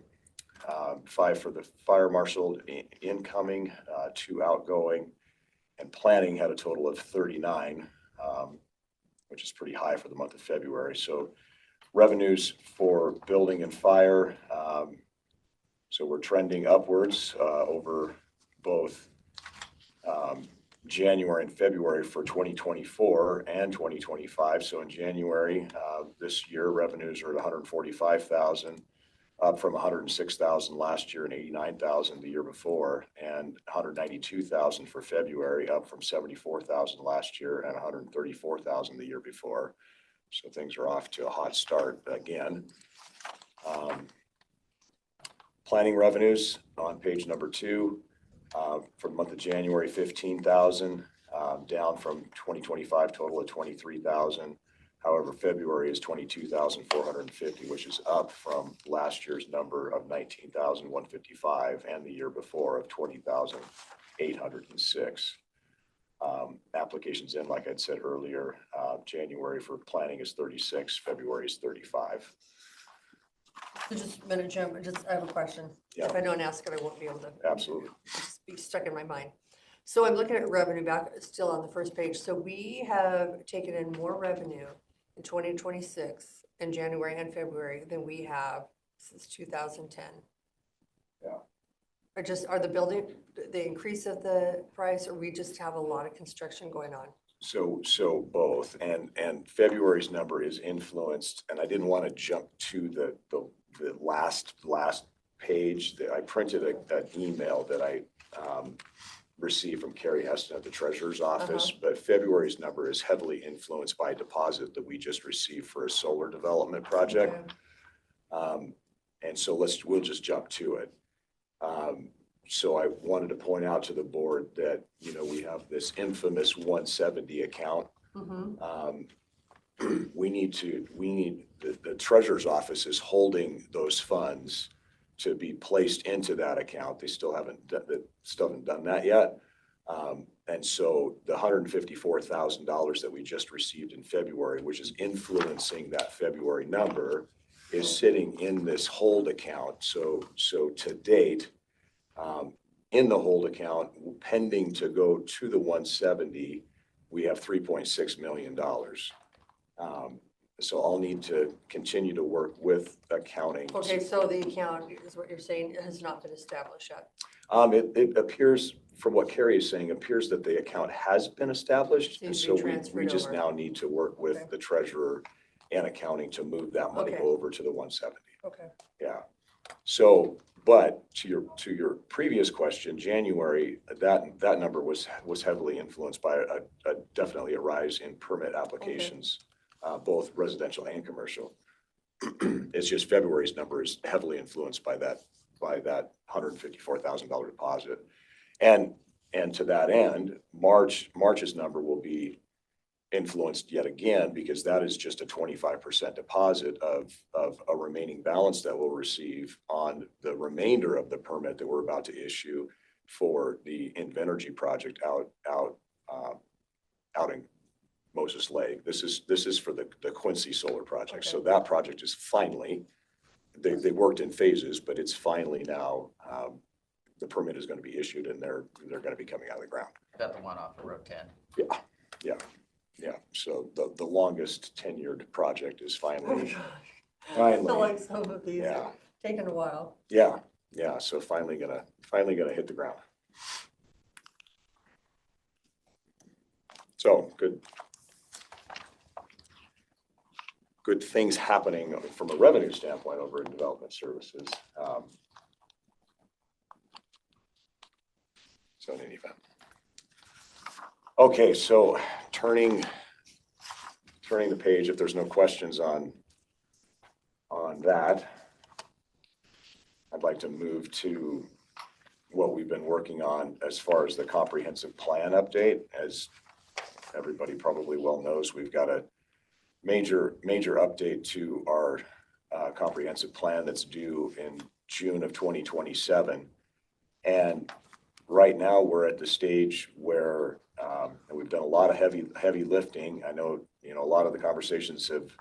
5 for the fire marshal incoming, 2 outgoing, and planning had a total of 39, which is pretty high for the month of February. So revenues for building and fire, so we're trending upwards over both January and February for 2024 and 2025. So in January this year, revenues are at 145,000, up from 106,000 last year and 89,000 the year before, and 192,000 for February, up from 74,000 last year and 134,000 the year before. So things are off to a hot start again. Planning revenues on page number 2 for the month of January, 15,000, down from 2025 total of 23,000. However, February is 22,450, which is up from last year's number of 19,155 and the year before of 20,806. Applications in, like I'd said earlier, January for planning is 36, February is 35. So just a minute, Jim, I have a question. Yeah. If I don't ask it, I won't be able to. Absolutely. Just be stuck in my mind. So I'm looking at revenue back, still on the first page. So we have taken in more revenue in 2026 in January and February than we have since 2010. Yeah. Are the increase of the price, or we just have a lot of construction going on? So both, and February's number is influenced, and I didn't want to jump to the last page. I printed an email that I received from Carrie Heston at the treasurer's office, but February's number is heavily influenced by a deposit that we just received for a solar development project. Okay. And so we'll just jump to it. So I wanted to point out to the board that, we have this infamous 170 account. We need the treasurer's office is holding those funds to be placed into that account. They still haven't done that yet. And so the $154,000 that we just received in February, which is influencing that February number, is sitting in this hold account. So to date, in the hold account, pending to go to the 170, we have $3.6 million. So I'll need to continue to work with accounting. Okay, so the account is what you're saying has not been established yet. It appears, from what Carrie is saying, appears that the account has been established. And Needs to so be we transferred just over. now need to work with Okay. the treasurer and accounting to move that money Okay. over to the 170. Okay. Yeah. So, but to your previous question, January, that number was heavily influenced by definitely a rise in permit applications, both residential and commercial. It's just February's number is heavily influenced by that $154,000 deposit. And to that end, March's number will be influenced yet again, because that is just a 25% deposit of a remaining balance that we'll receive on the remainder of the permit that we're about to issue for the Invenergy project out in Moses Lake. This is for the Quincy Solar project. Okay. So that project is finally, they worked in phases, but it's finally now, the permit is going to be issued and they're going to be coming out of the ground. Got the one off of Road 10. Yeah. So the longest tenured project is Oh, finally, gosh. I feel finally, like some of these yeah. are taking a while. Yeah. So finally gonna hit the ground. So good things happening from a revenue standpoint over in development services. So in any event. Okay, so turning the page, if there's no questions on that, I'd like to move to what we've been working on as far as the comprehensive plan update. As everybody probably well knows, we've got a major update to our comprehensive plan that's due in June of 2027. And right now we're at the stage where we've done a lot of heavy lifting. I know, a lot of the conversations have,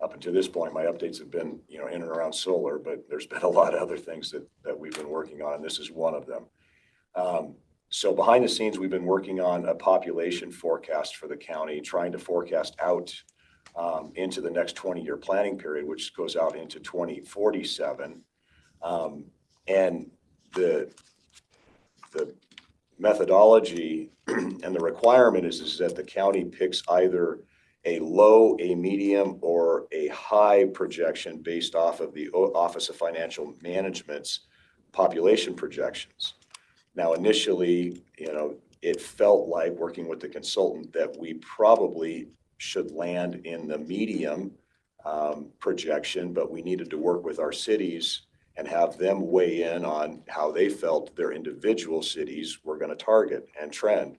up until this point, my updates have been, in and around solar, but there's been a lot of other things that we've been working on, and this is one of them. So behind the scenes, we've been working on a population forecast for the county, trying to forecast out into the next 20-year planning period, which goes out into 2047. And the methodology and the requirement is that the county picks either a low, a medium, or a high projection based off of the Office of Financial Management's population projections. Now, initially, it felt like, working with the consultant, that we probably should land in the medium projection, but we needed to work with our cities and have them weigh in on how they felt their individual cities were going to target and trend.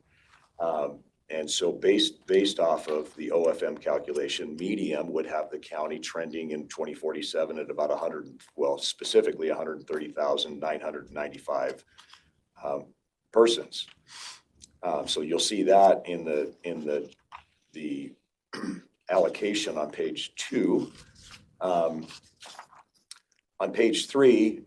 And so based off of the OFM calculation, medium would have the county trending in 2047 at about specifically 130,995 persons. So you'll see that in the allocation on page 2. On page 3,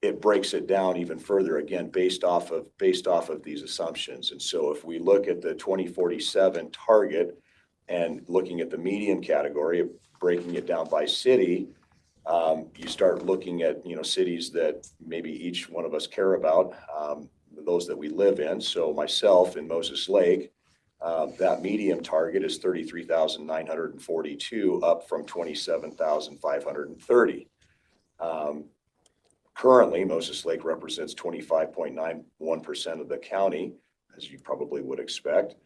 it breaks it down even further, again, based off of these assumptions. And so if we look at the 2047 target and looking at the medium category, breaking it down by city, you start looking at, cities that maybe each one of us care about, those that we live in. So myself in Moses Lake, that medium target is 33,942, up from 27,530. Currently, Moses Lake represents 25.91% of the county, as you probably would expect.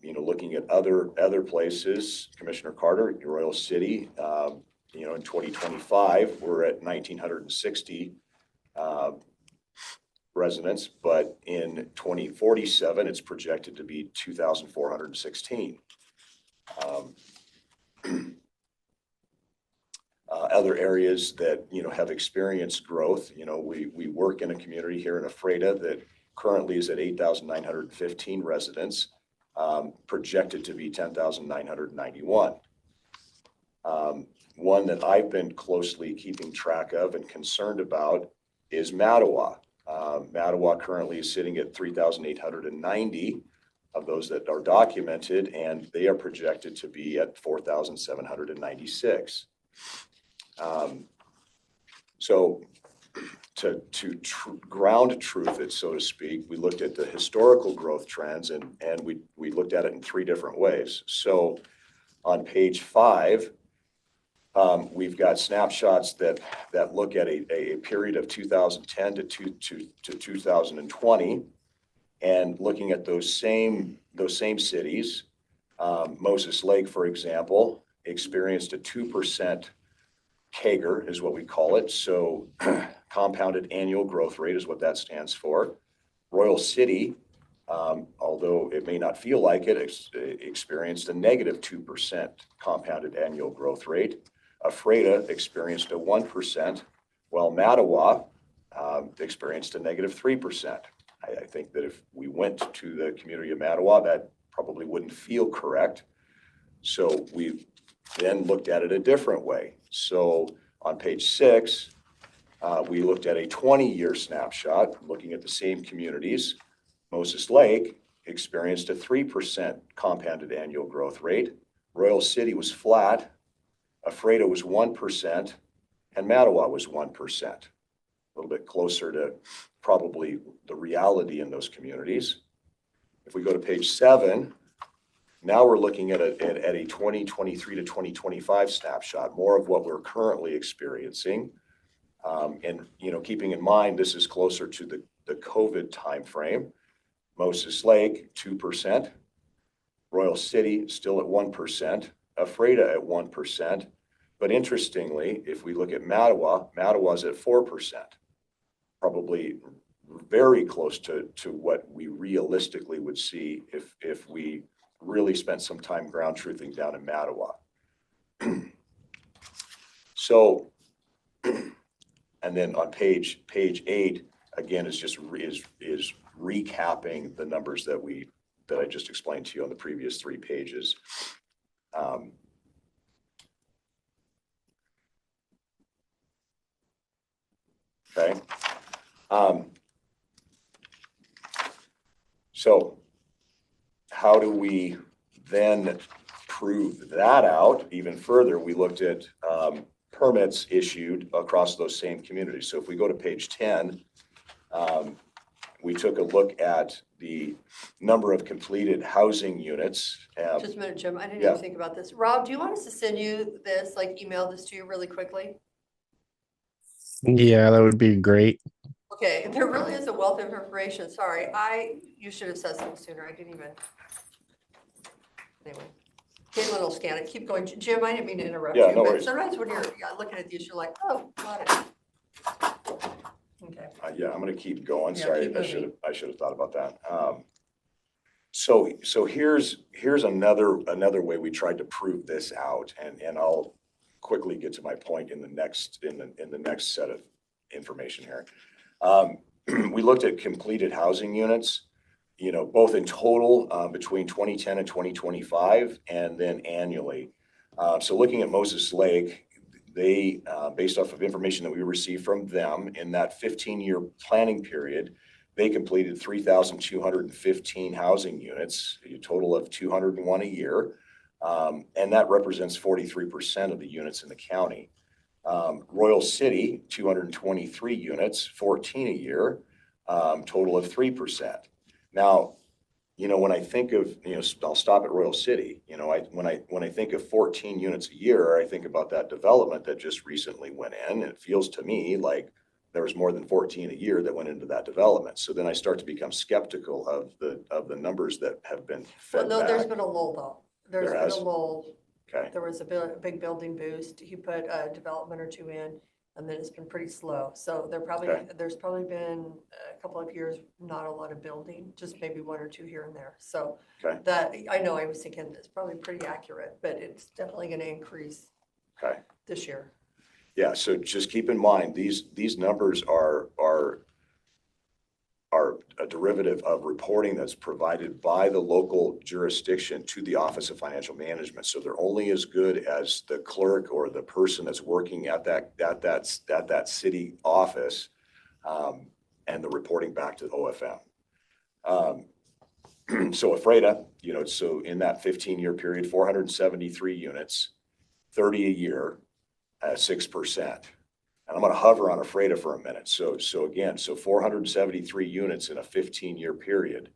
Looking at other places, Commissioner Carter, Royal City, in 2025, we're at 1,960 residents, but in 2047, it's projected to be 2,416. Other areas that, have experienced growth, we work in a community here in Ephrata that currently is at 8,915 residents, projected to be 10,991. One that I've been closely keeping track of and concerned about is Mattawa. Mattawa currently is sitting at 3,890 of those that are documented, and they are projected to be at 4,796. So to ground truth it, so to speak, we looked at the historical growth trends and we looked at it in 3 different ways. So on page 5, we've got snapshots that look at a period of 2010 to 2020, and looking at those same cities. Moses Lake, for example, experienced a 2% CAGR, is what we call it. So compounded annual growth rate is what that stands for. Royal City, although it may not feel like it, experienced a negative 2% compounded annual growth rate. Ephrata experienced a 1%, while Mattawa experienced a negative 3%. I think that if we went to the community of Mattawa, that probably wouldn't feel correct. So we then looked at it a different way. So on page 6, we looked at a 20-year snapshot, looking at the same communities. Moses Lake experienced a 3% compounded annual growth rate. Royal City was flat. Ephrata was 1%, and Mattawa was 1%. A little bit closer to probably the reality in those communities. If we go to page 7, Now we're looking at a 2023 to 2025 snapshot, more of what we're currently experiencing. And, you know, keeping in mind, this is closer to the COVID timeframe. Moses Lake, 2%. Royal City, still at 1%. Ephrata at 1%. But interestingly, if we look at Mattawa, Mattawa's at 4%. Probably very close to what we realistically would see if we really spent some time ground truthing down in Mattawa. So, and then on page 8, again, is just is recapping the numbers that I just explained to you on the previous 3 pages. Okay. So how do we then prove that out even further? We looked at permits issued across those same communities. So if we go to page 10, we took a look at the number of completed housing units. Just a minute, Jim. I didn't Yeah. even think about this. Rob, do you want us to send you this, like email this to you really quickly? Yeah, that would be great. Okay, there really is a wealth of information. Sorry, you should have said something sooner. I didn't even. Anyway, Caitlin will scan it. Keep going. Jim, I didn't mean to interrupt Yeah, you, no but worries. sometimes when you're looking at these, you're like, oh, got it. Okay. Yeah, I'm going to keep going. Yeah, Sorry, keep moving. I should have thought about that. So here's another way we tried to prove this out, and I'll quickly get to my point in the next set of information here. We looked at completed housing units, you know, both in total between 2010 and 2025, and then annually. So looking at Moses Lake, they, based off of information that we received from them in that 15-year planning period, they completed 3,215 housing units, a total of 201 a year. And that represents 43% of the units in the county. Royal City, 223 units, 14 a year, total of 3%. Now, you know, when I think of, you know, I'll stop at Royal City. You know, when I think of 14 units a year, I think about that development that just recently went in. And it feels to me like there was more than 14 a year that went into that development. So then I start to become skeptical of the numbers that have been fed Well, no, there's back. been a lull though. There's There been a has? lull. Okay. There was a big building boost. He put a development or 2 in, and then it's been pretty slow. So Okay. there's probably been a couple of years, not a lot of building, just maybe 1 or 2 here and there. So Okay. that, I know, I was thinking it's probably pretty accurate, but it's definitely going to increase Okay. this year. Yeah, so just keep in mind, these numbers are a derivative of reporting that's provided by the local jurisdiction to the Office of Financial Management. So they're only as good as the clerk or the person that's working at that city office, and the reporting back to OFM. So Ephrata, you know, so in that 15-year period, 473 units, 30 a year, 6%. And I'm going to hover on Ephrata for a minute. So again, 473 units in a 15-year period.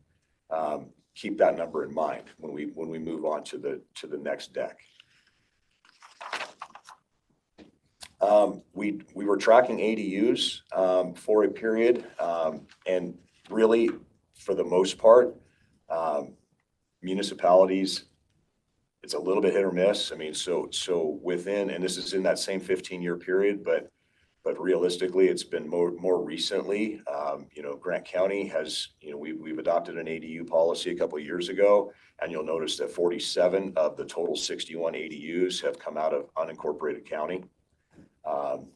Keep that number in mind when we move on to the next deck. We were tracking ADUs for a period, and really, for the most part, municipalities, it's a little bit hit or miss. I mean, so within, and this is in that same 15-year period, but realistically, it's been more recently. You know, Grant County has, you know, we've adopted an ADU policy a couple of years ago, and you'll notice that 47 of the total 61 ADUs have come out of unincorporated county.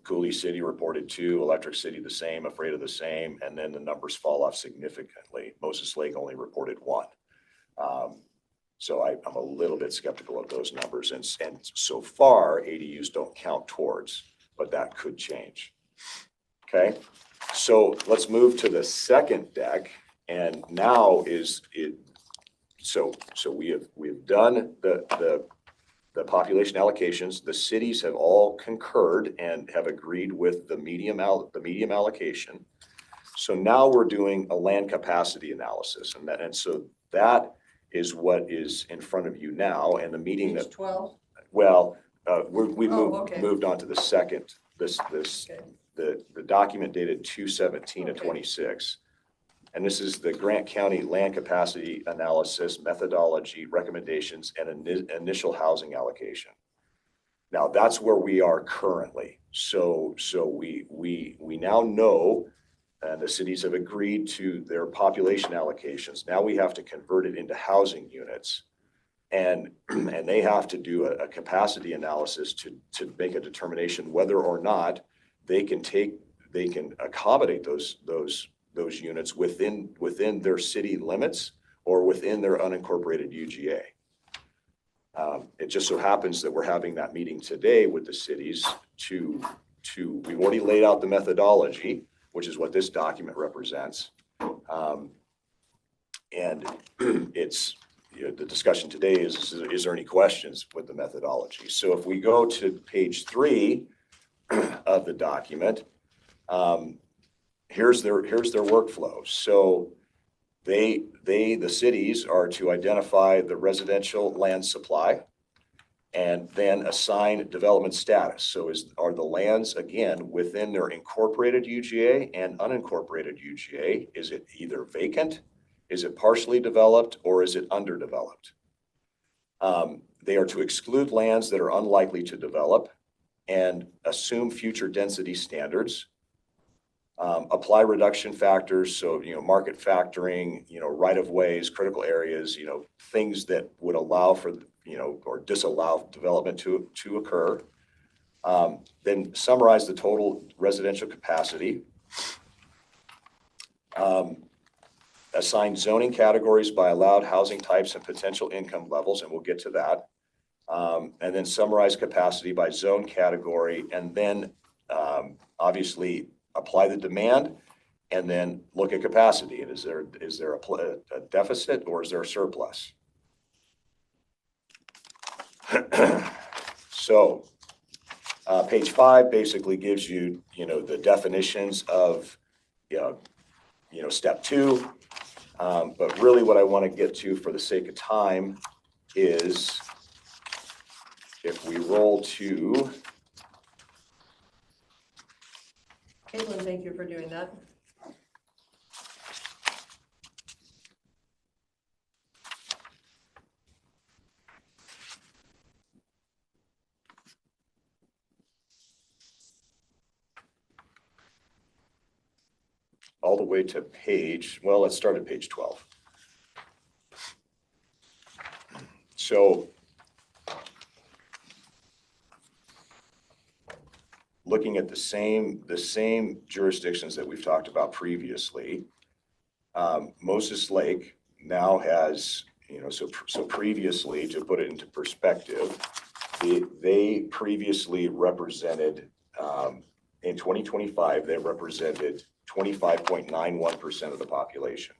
Cooley City reported 2, Electric City the same, Ephrata the same, and then the numbers fall off significantly. Moses Lake only reported 1. So I'm a little bit skeptical of those numbers, and so far ADUs don't count towards, but that could change. Okay, so let's move to the second deck, and now is it. So we have done the population allocations. The cities have all concurred and have agreed with the medium allocation. So now we're doing a land capacity analysis, and so that is what is in front of you now, and the meeting Page that, 12, well, we Oh, moved, okay. moved on to the second, okay. the document dated 2/17 of Okay. 26. And this is the Grant County Land Capacity Analysis Methodology Recommendations and Initial Housing Allocation. Now, that's where we are currently. So we now know, and the cities have agreed to their population allocations. Now we have to convert it into housing units. And they have to do a capacity analysis to make a determination whether or not they can accommodate those units within their city limits or within their unincorporated UGA. It just so happens that we're having that meeting today with the cities we've already laid out the methodology, which is what this document represents. And it's, the discussion today is there any questions with the methodology? So if we go to page 3 of the document, here's their workflow. So the cities are to identify the residential land supply and then assign development status. So are the lands, again, within their incorporated UGA and unincorporated UGA? Is it either vacant? Is it partially developed, or is it underdeveloped? They are to exclude lands that are unlikely to develop and assume future density standards. Apply reduction factors, so, market factoring, right-of-ways, critical areas, things that would allow for, or disallow development to occur. Then summarize the total residential capacity. Assign zoning categories by allowed housing types and potential income levels, and we'll get to that. And then summarize capacity by zone category, and then obviously apply the demand, and then look at capacity. And is there a deficit, or is there a surplus? So page 5 basically gives you, the definitions of, step 2. But really what I want to get to for the sake of time is if we roll to, Caitlin, thank you for doing that. all the way to let's start at page 12. So looking at the same jurisdictions that we've talked about previously, Moses Lake now has, so previously, to put it into perspective, they previously represented, in 2025, they represented 25.91% of the population.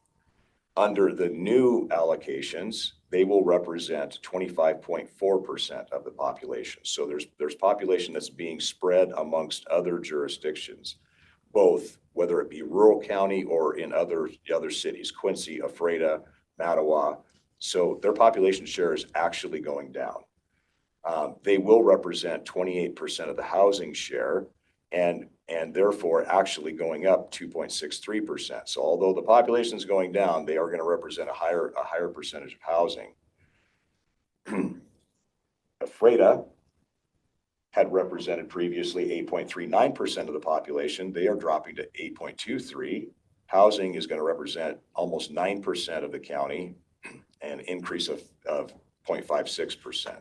Under the new allocations, they will represent 25.4% of the population. So there's population that's being spread amongst other jurisdictions, both whether it be rural county or in other cities, Quincy, Ephrata, Mattawa. So their population share is actually going down. They will represent 28% of the housing share, and therefore actually going up 2.63%. So although the population is going down, they are going to represent a higher percentage of housing. Ephrata had represented previously 8.39% of the population. They are dropping to 8.23. Housing is going to represent almost 9% of the county, an increase of 0.56%.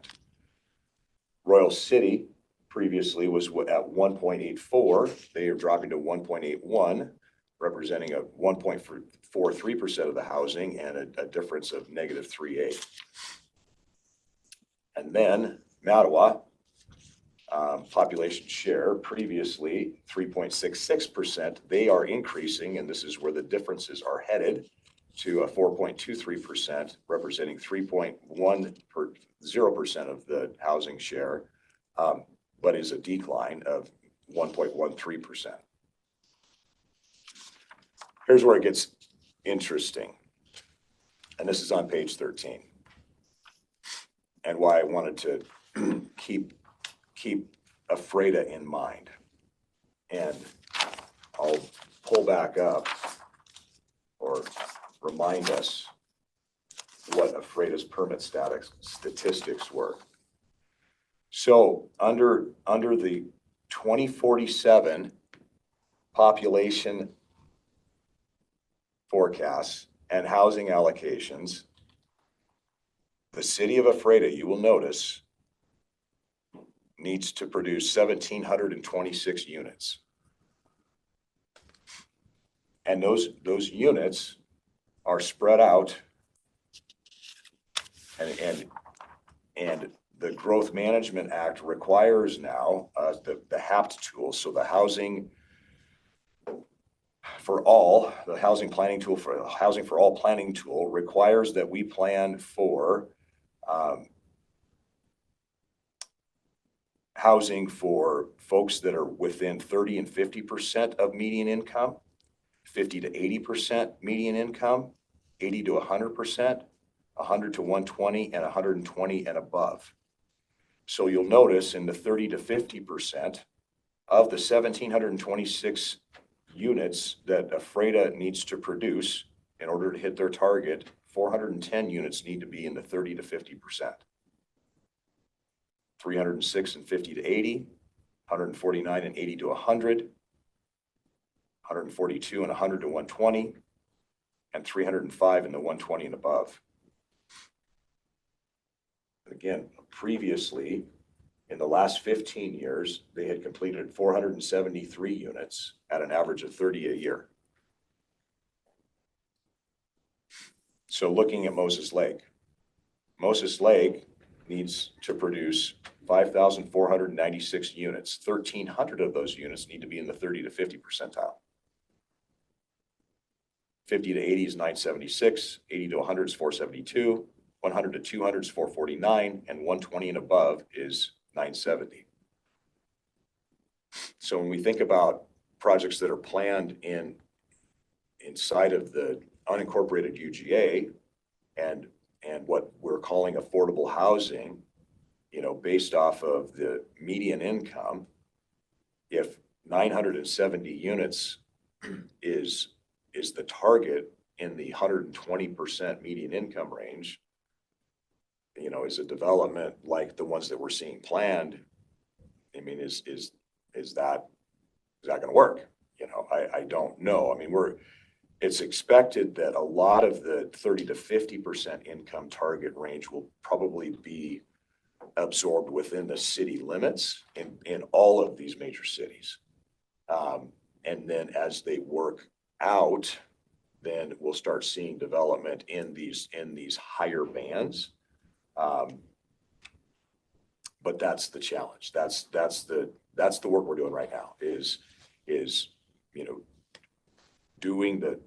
Royal City previously was at 1.84. They are dropping to 1.81, representing a 1.43% of the housing and a difference of -3.8. And then Mattawa, population share previously 3.66%. They are increasing, and this is where the differences are headed, to a 4.23%, representing 3.10% of the housing share, but is a decline of 1.13%. Here's where it gets interesting. And this is on page 13. And why I wanted to keep AFREDA in mind. And I'll pull back up or remind us what AFREDA's permit statistics were. So under the 2047 population forecasts and housing allocations, the city of AFREDA, you will notice, needs to produce 1,726 units. And those units are spread out, and the Growth Management Act requires now the HAPT tool, so the Housing for All, the Housing Planning Tool for Housing for All planning tool requires that we plan for housing for folks that are within 30 and 50% of median income, 50 to 80% median income, 80 to 100%, 100 to 120, and 120 and above. So you'll notice in the 30 to 50% of the 1,726 units that AFREDA needs to produce in order to hit their target, 410 units need to be in the 30 to 50%. 306 and 50 to 80, 149 and 80 to 100, 142 and 100 to 120, and 305 in the 120 and above. Again, previously, in the last 15 years, they had completed 473 units at an average of 30 a year. So looking at Moses Lake needs to produce 5,496 units. 1,300 of those units need to be in the 30 to 50 percentile. 50 to 80 is 976, 80 to 100 is 472, 100 to 200 is 449, and 120 and above is 970. So when we think about projects that are planned inside of the unincorporated UGA and what we're calling affordable housing, based off of the median income, if 970 units is the target in the 120% median income range, is a development like the ones that we're seeing planned, I mean, is that going to work? I don't know. I mean, it's expected that a lot of the 30 to 50% income target range will probably be absorbed within the city limits in all of these major cities. And then as they work out, then we'll start seeing development in these higher bands. But that's the challenge. That's the work we're doing right now is doing the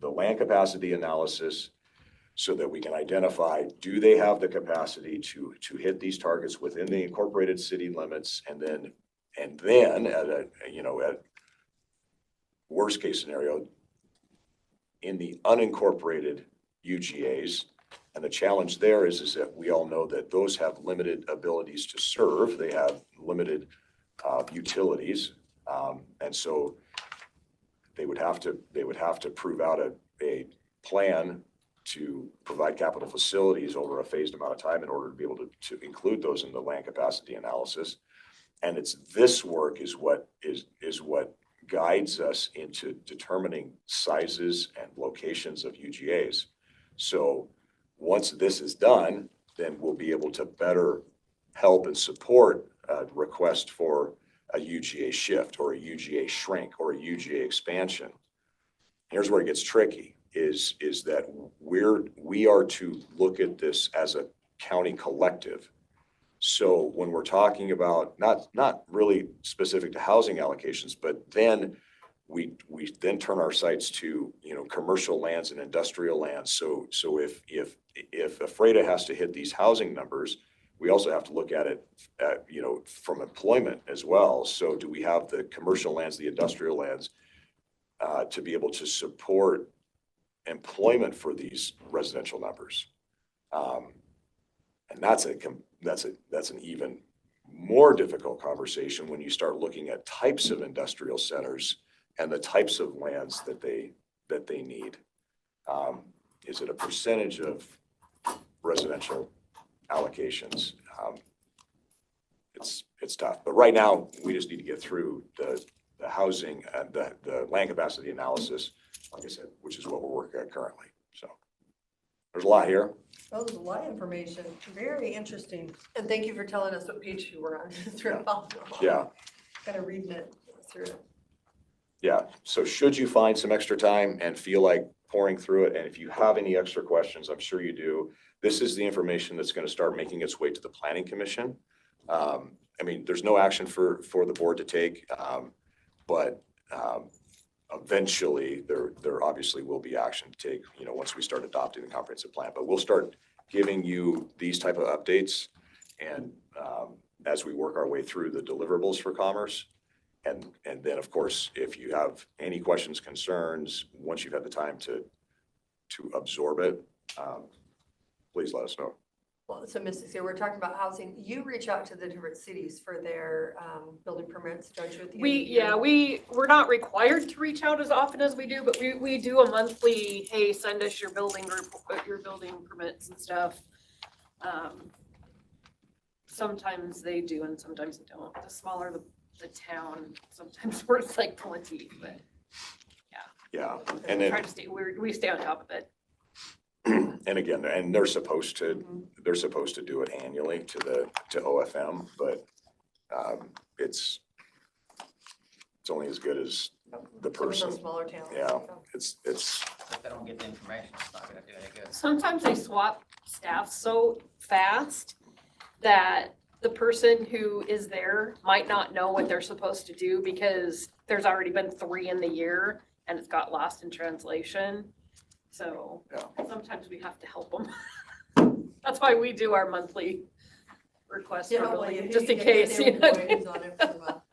land capacity analysis so that we can identify, do they have the capacity to hit these targets within the incorporated city limits, and then at worst case scenario in the unincorporated UGAs. And the challenge there is that we all know that those have limited abilities to serve. They have limited utilities, and so they would have to prove out a plan to provide capital facilities over a phased amount of time in order to be able to include those in the land capacity analysis. And it's this work is what guides us into determining sizes and locations of UGAs. So once this is done, then we'll be able to better help and support a request for a UGA shift or a UGA shrink or a UGA expansion. Here's where it gets tricky, is that we are to look at this as a county collective. So when we're talking about not really specific to housing allocations, but then we then turn our sights to commercial lands and industrial lands. So if AFREDA has to hit these housing numbers, we also have to look at it from employment as well. So do we have the commercial lands, the industrial lands to be able to support employment for these residential numbers. And that's an even more difficult conversation when you start looking at types of industrial centers and the types of lands that they need. Is it a percentage of residential allocations? It's tough, but right now we just need to get through the housing and the land capacity analysis, like I said, which is what we're working on currently. So there's a lot here. That was a lot of information. Very interesting. And thank you for telling us what page you were on throughout. Yeah. Kind of reading it through. Yeah, so should you find some extra time and feel like pouring through it, and if you have any extra questions, I'm sure you do, this is the information that's going to start making its way to the Planning Commission. I mean, there's no action for the board to take, but eventually there obviously will be action to take, you know, once we start adopting the comprehensive plan. But we'll start giving you these type of updates, and as we work our way through the deliverables for commerce. And then, of course, if you have any questions, concerns, once you've had the time to absorb it, please let us know. Well, so Mrs. here, we're talking about housing. You reach out to the different cities for their building permits, don't you? At the end of the year? We're not required to reach out as often as we do, but we do a monthly, hey, send us your building permits and stuff. Sometimes they do and sometimes they don't. The smaller the town, sometimes we're like pulling teeth, but Yeah, we and then, try to we stay on top of it. and again, and they're supposed to do it annually to OFM, but it's only as good as the Some of person. those smaller towns. Yeah, it's If they don't get the information, it's not gonna do any good. Sometimes they swap staff so fast that the person who is there might not know what they're supposed to do because there's already been 3 in the year and it's got lost in translation. So Yeah. sometimes we have to help them. That's why we do our monthly request, Yeah, for well, building, you just in get case. the You know? employees on it for the month.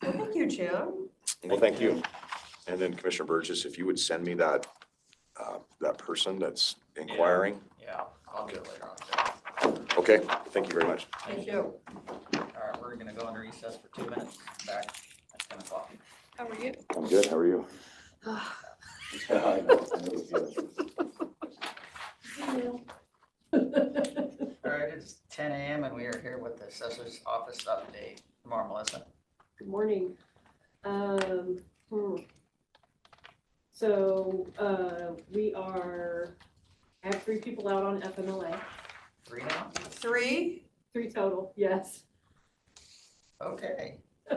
Well, thank you, Jim. Well, thank you. And then Commissioner Burgess, if you would send me that person that's inquiring. Yeah, I'll do it later on. Okay, thank you very much. Thank you. All right, we're gonna go into recess for 2 minutes, back at 10 o'clock. How are you? I'm good, how are you? All right, it's 10 a.m. and we are here with the assessor's office update. Good morning, Melissa. Good morning. So, I have 3 people out on FMLA, 3 now? 3? 3 total, yes. Okay. I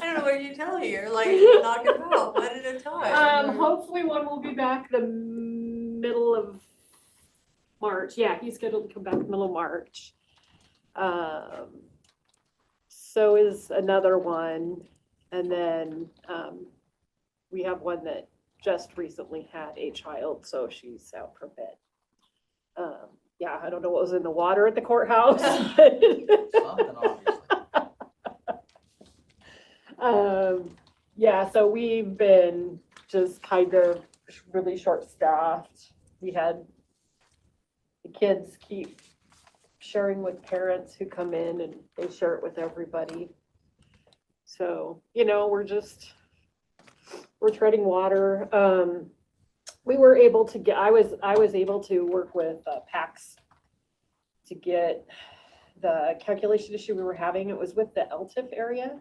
don't know what you tell you. You're like knocking them out one at a time. Hopefully one will be back the middle of March. Yeah, he's scheduled to come back the middle of March. So is another one. And then, we have one that just recently had a child, so she's out for a bit. Yeah, I don't know what was in the water at the courthouse. Something, obviously. Yeah, so we've been just kind of really short-staffed. We had the kids keep sharing with parents who come in and they share it with everybody. So, you know, we're treading water. We were able to get, I was able to work with PACS to get the calculation issue we were having. It was with the LTIF area.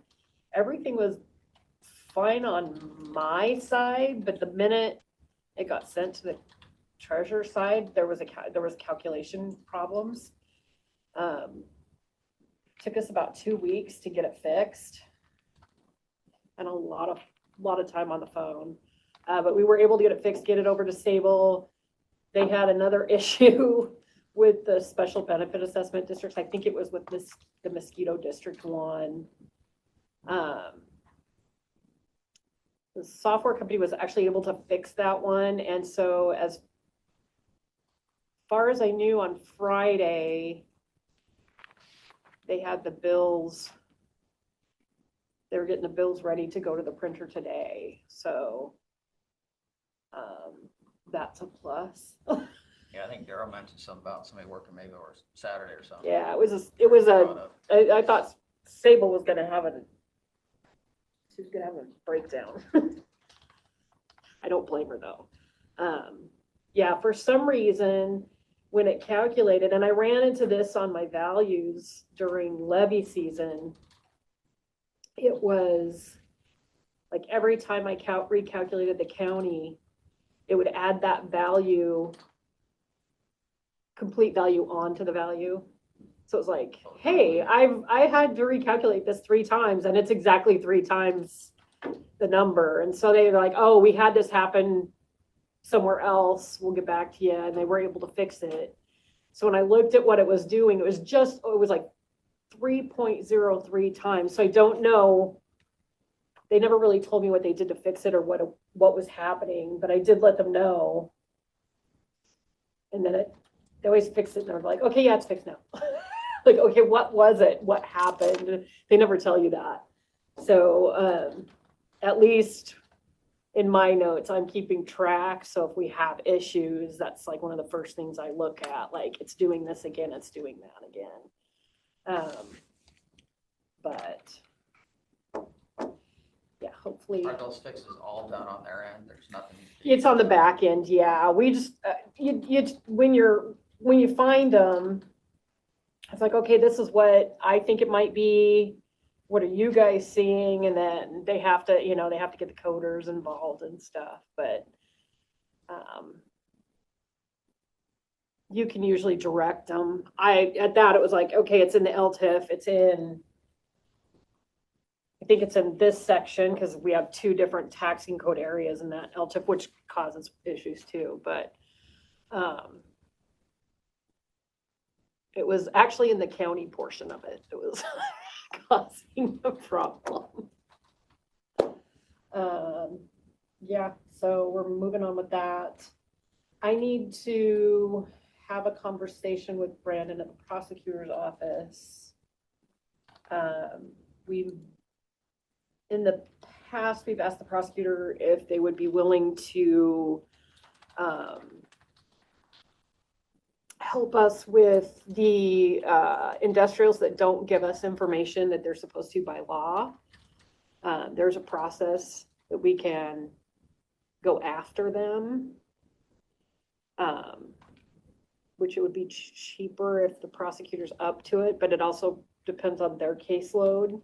Everything was fine on my side, but the minute it got sent to the treasurer side, there was calculation problems. Took us about 2 weeks to get it fixed, and a lot of time on the phone. But we were able to get it fixed, get it over to Sable. They had another issue with the special benefit assessment districts. I think it was with the Mosquito District 1. The software company was actually able to fix that one. And so as far as I knew on Friday, they had the bills they were getting the bills ready to go to the printer today, so that's a plus. Yeah, I think Daryl mentioned something about somebody working maybe or Saturday or something. Yeah, it was Brought up. I thought Sable was gonna have she was gonna have a breakdown. I don't blame her though. Yeah, for some reason, when it calculated, and I ran into this on my values during levy season, it was like every time I recalculated the county, it would add that value, complete value onto the value. So it was like, hey, I had to recalculate this 3 times and it's exactly 3 times the number. And so they were like, oh, we had this happen somewhere else. We'll get back to you. And they were able to fix it. So when I looked at what it was doing, it was like 3.03 times. So I don't know. They never really told me what they did to fix it or what was happening, but I did let them know. And then they always fix it and they're like, okay, yeah, it's fixed now. Like, okay, what was it? What happened? They never tell you that. So at least in my notes, I'm keeping track. So if we have issues, that's like one of the first things I look at. Like, it's doing this again, it's doing that again. But yeah, hopefully. Are those fixes all done on their end? There's nothing. It's on the back end, yeah. We just when you find them, it's like, okay, this is what I think it might be. What are you guys seeing? And then they have to get the coders involved and stuff. But you can usually direct them. At that it was like, okay, it's in the LTIF. I think it's in this section because we have 2 different taxing code areas in that LTIF, which causes issues too. But it was actually in the county portion of it. It was causing a problem. Yeah, so we're moving on with that. I need to have a conversation with Brandon at the prosecutor's office. In the past, we've asked the prosecutor if they would be willing to help us with the industrials that don't give us information that they're supposed to by law. There's a process that we can go after them, which it would be cheaper if the prosecutor's up to it, but it also depends on their caseload.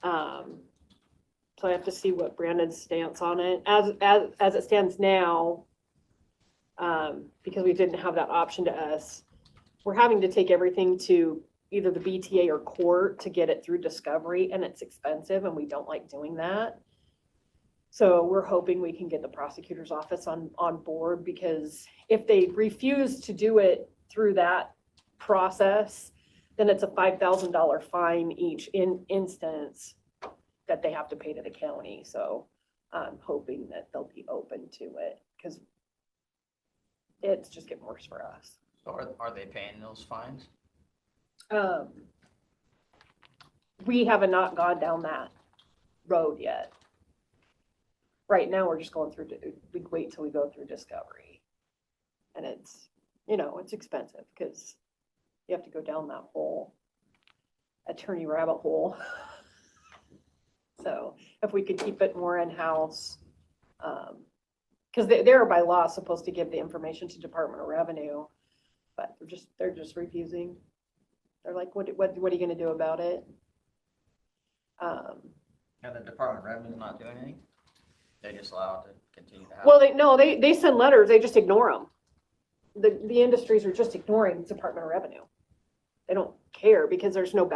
So I have to see what Brandon's stance on it. As it stands now, because we didn't have that option to us, we're having to take everything to either the BTA or court to get it through discovery, and it's expensive, and we don't like doing that. So we're hoping we can get the prosecutor's office on board, because if they refuse to do it through that process, then it's a $5,000 fine each instance that they have to pay to the county. So I'm hoping that they'll be open to it, because it's just getting worse for us. So are they paying those fines? We haven't not gone down that road yet. Right now, we're just going through, we wait till we go through discovery. And it's, it's expensive because you have to go down that whole attorney rabbit hole. So if we could keep it more in-house, because they're by law supposed to give the information to Department of Revenue, but they're just refusing. They're like, what are you going to do about it? And the Department of Revenue's not doing anything? They just allow it to continue to happen? Well, they send letters, they just ignore them. The industries are just ignoring Department of Revenue. They don't care because there's no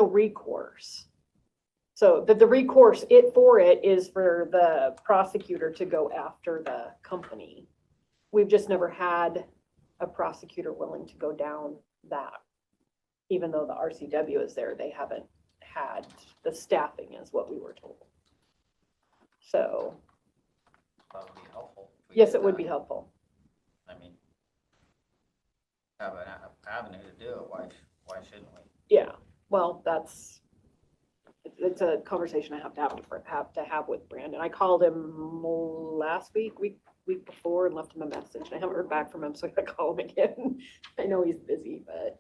recourse. So the recourse for it is for the prosecutor to go after the company. We've just never had a prosecutor willing to go down that. Even though the RCW is there, they haven't had the staffing, is what we were told. So. That would be helpful. Yes, it would be helpful. I mean, have an avenue to do it. Why shouldn't we? Yeah, well, it's a conversation I have to have with Brandon. I called him last week before, and left him a message. I haven't heard back from him, so I gotta call him again. I know he's busy, but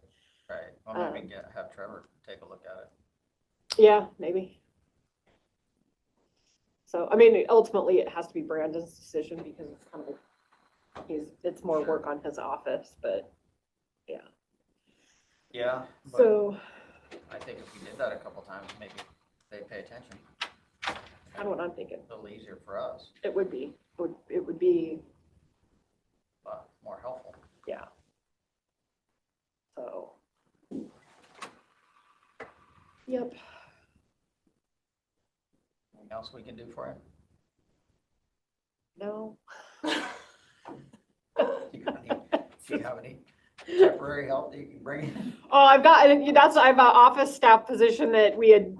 Right, well, maybe have Trevor take a look at it. yeah, maybe. So, I mean, ultimately, it has to be Brandon's decision because it's kind of, it's more work on his office, but Yeah, but so, I think if we did that a couple times, maybe they'd pay attention. kind of what I'm thinking. A little easier for us, It would be, it would be, but more helpful. yeah. So. Yep. Anything else we can do for No. you? Do you have any temporary help that you can bring in? Oh, I have an office staff position that we had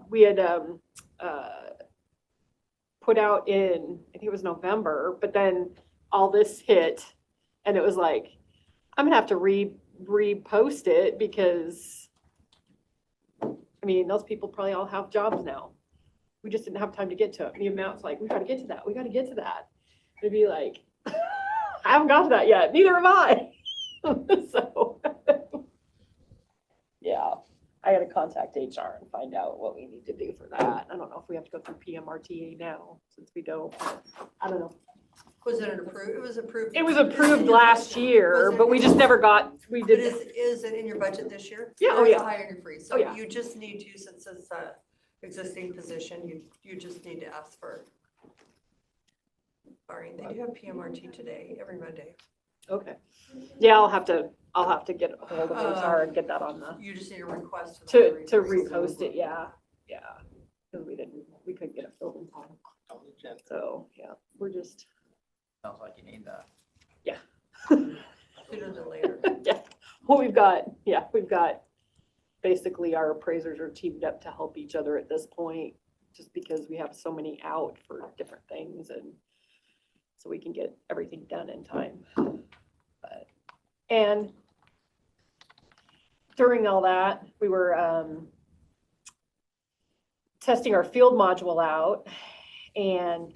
put out in, I think it was November, but then all this hit and it was like, I'm gonna have to repost it because, I mean, those people probably all have jobs now. We just didn't have time to get to it. The amount's like, we gotta get to that. We gotta get to that. It'd be like, I haven't got to that yet. Neither have I. So, yeah, I gotta contact HR and find out what we need to do for that. I don't know if we have to go through PMRTA now, since we don't. I don't know. Was it approved? It was approved. It was approved last year, but we just never got, we But did. is it in your budget this year? Yeah, oh, Or is it yeah. higher and free? So Oh, yeah. you just need to, since it's a existing position, you just need to ask for. Sorry, they do have PMRT today, every Monday. Okay. Yeah, I'll have to get a hold of HR and get that on the, You just need a request. to repost it, yeah, yeah. Because we couldn't get it filled in time. So, yeah, we're just, Sounds like you need that. Sooner than later. yeah. Well, we've got, basically our appraisers are teamed up to help each other at this point, just because we have so many out for different things and so we can get everything done in time. But, and during all that, we were testing our field module out, and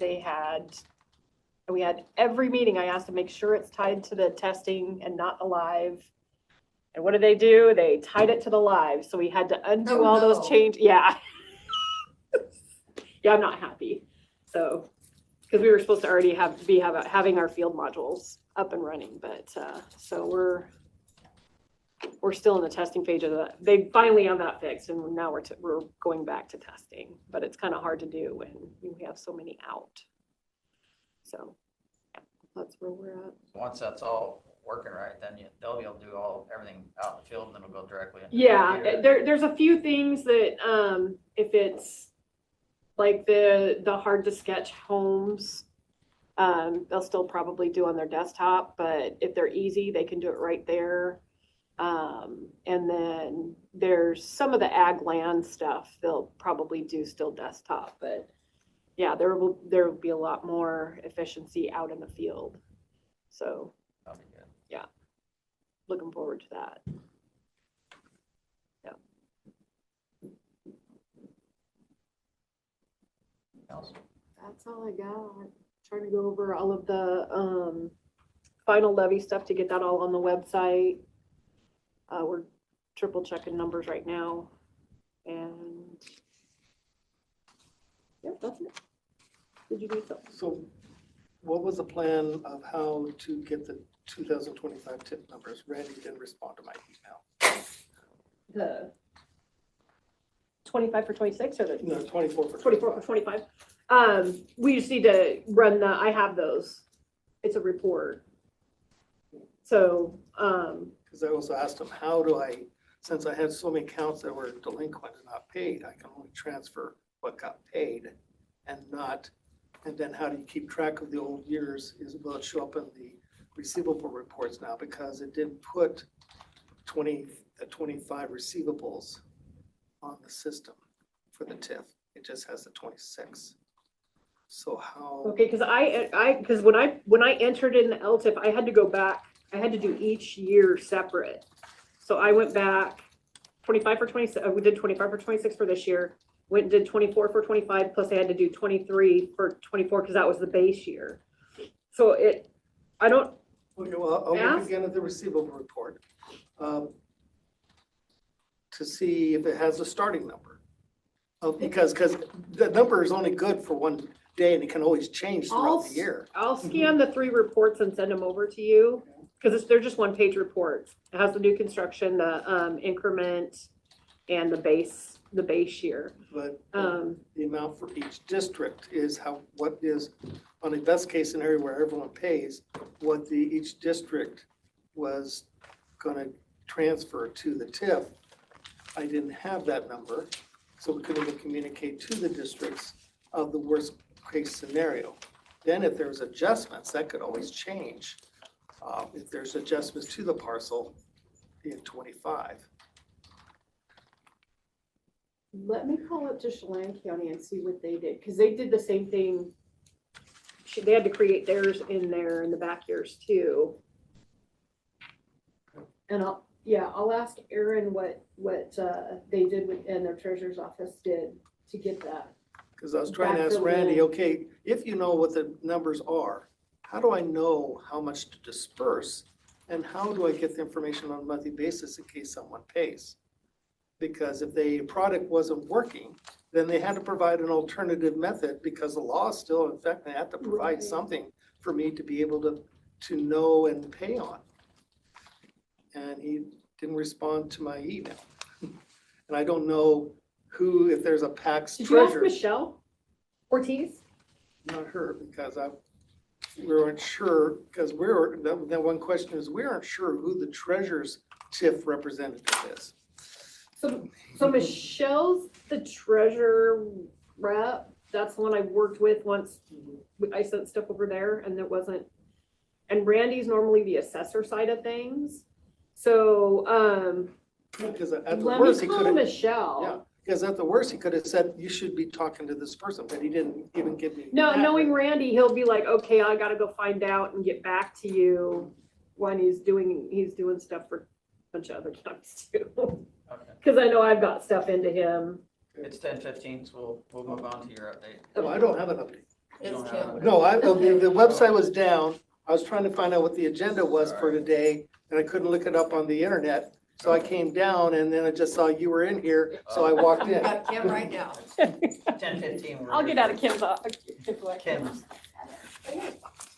we had every meeting, I asked to make sure it's tied to the testing and not the live. And what did they do? They tied it to the live, so we had to undo all those changes. Yeah. Yeah, I'm not happy. So, because we were supposed to already having our field modules up and running, but so we're still in the testing phase of that. They finally have that fixed, and now we're going back to testing. But it's kind of hard to do when we have so many out. So yeah, that's where we're at. Once that's all working right, then they'll be able to do everything out in the field, and then it'll go directly into the Yeah, computer. there's a few things that if it's like the hard to sketch homes, they'll still probably do on their desktop, but if they're easy, they can do it right there. And then there's some of the ag land stuff they'll probably do still desktop, but yeah, there will be a lot more efficiency out in the field. So That'll be good. looking forward to that. Else? That's all I got. Trying to go over all of the final levy stuff to get that all on the website. We're triple checking numbers right now. And yeah, that's it. Did you do something? So what was the plan of how to get the 2025 tip numbers? Randy didn't respond to my email. The 25 for 26 or the No, 24 for 24 for 25? We just need to run I have those. It's a report. So, Because I also asked him, how do I, since I had so many accounts that were delinquent and not paid, I can only transfer what got paid and not, and then how do you keep track of the old years? Will it show up in the receivable reports now? Because it did put 25 receivables on the system for the TIF. It just has the 26. So how? okay, because when I entered in the LTIF, I had to go back. I had to do each year separate. So I went back 25 for 26, we did 25 for 26 for this year. Went and did 24 for 25, plus I had to do 23 for 24 because that was the base year. So I don't, Okay, well, I'll Ask? look again at the receivable report. To see if it has a starting number. Because the number is only good for one day and it can always change throughout the year. I'll scan the 3 reports and send them over to you, because they're just 1-page reports. It has the new construction, the increment, and the base year. But Um, the amount for each district is what is, on a best case scenario where everyone pays, what each district was gonna transfer to the TIF. I didn't have that number, so we couldn't even communicate to the districts of the worst case scenario. Then if there's adjustments, that could always change. If there's adjustments to the parcel in 25. Let me call up to Chelan County and see what they did, because they did the same thing. They had to create theirs in there in the back years too. And I'll ask Aaron what they did and their treasurer's office did to get that. Because I was trying to ask Backfill Randy, in. okay, if you know what the numbers are, how do I know how much to disperse? And how do I get the information on a monthly basis in case someone pays? Because if the product wasn't working, then they had to provide an alternative method because the law is still in effect. They had to provide Right. something for me to be able to know and pay on. And he didn't respond to my email. And I don't know if there's a PAX Did you ask treasurer. Michelle Ortiz? Not her, because we weren't sure, because that one question is, we aren't sure who the treasurer's TIF representative is. So Michelle's the treasurer rep. That's the one I worked with once. I sent stuff over there and it wasn't, and Randy's normally the assessor side of things. So, Because at the let worst, me he call could have, Michelle. yeah, because at the worst, he could have said, you should be talking to this person, but he didn't even give me. No, that. knowing Randy, he'll be like, okay, I gotta go find out and get back to you when he's doing stuff for a bunch of other times too. Okay. Cause I know I've got stuff into him. It's 10:15, so we'll move on to your update. No, I don't have an update. You It's don't have Kim. it? No, the website was down. I was trying to find out what the agenda was for today, and I couldn't look it up on the internet. So I came down and then I just saw you were in here, so I walked We in. got Kim right now. 10:15. we're I'll here get out of for Kim's office. Kim's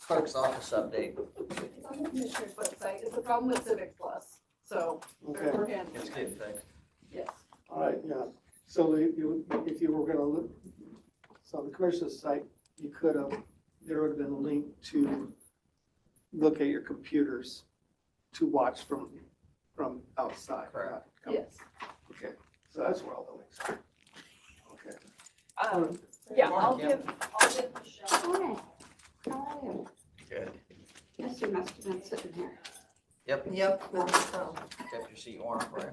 clerk's office update. It's on the commissioner's website. It's the problem with Civic Plus. So Okay. we're handling It's it. good fixed. Yes. All right, yeah. So if you were gonna look, so the commercial's site, you could have, there would have been a link to look at your computers to watch from outside. Correct. Yes. Okay, so that's where all the links are. Okay. Yeah, Morning, Kim. I'll give Michelle. Hi, how are you? Good. Yes, you must have been sitting here. Yep. Yep. with Michelle. Kept your seat warm for you.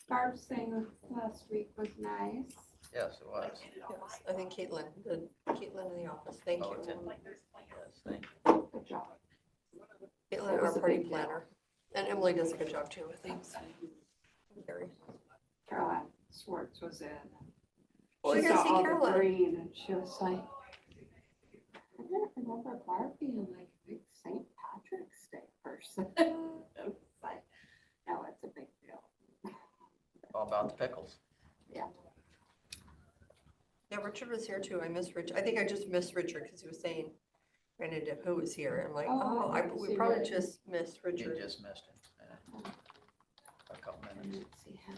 Barb's thing last week was nice. Yes, it was. Yes, I think Caitlin in the office. Thank Oh, you. it's in. Yes, thank you. Good job. Caitlin, It was our a party big deal. planner. And Emily does a good job too, I think. Very. Caroline Swartz was in. Oh, She you're gonna saw see all the Caroline. green and she was like, I don't remember Barb being like a big St. Patrick's Day person. It's like, no, it's a big deal. All about the pickles. Yeah, Richard was here too. I miss Richard. I think I just missed Richard because he was saying, ran into who was here. I'm like, Oh, oh, I didn't we see probably Richard. just missed You Richard. just missed it. Yeah. A couple I minutes. didn't see him.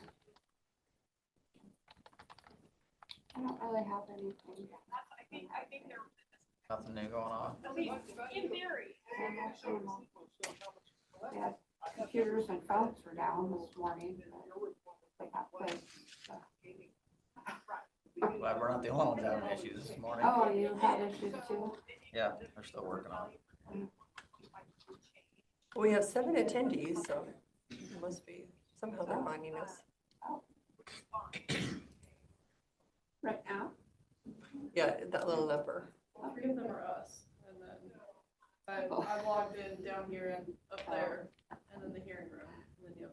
I don't really have anything. Nothing new going on. I'm actually not- Yeah, computers and phones were down this morning. But they got fixed, so. Glad we're not the only ones having issues this morning. Oh, you had issues too? Yeah, they're still working on it. We have 7 attendees, so it must be, somehow they're finding us. Right now? Yeah, that little number. 3 of them are us, and then I logged in down here and up there, and then the hearing room, and then you have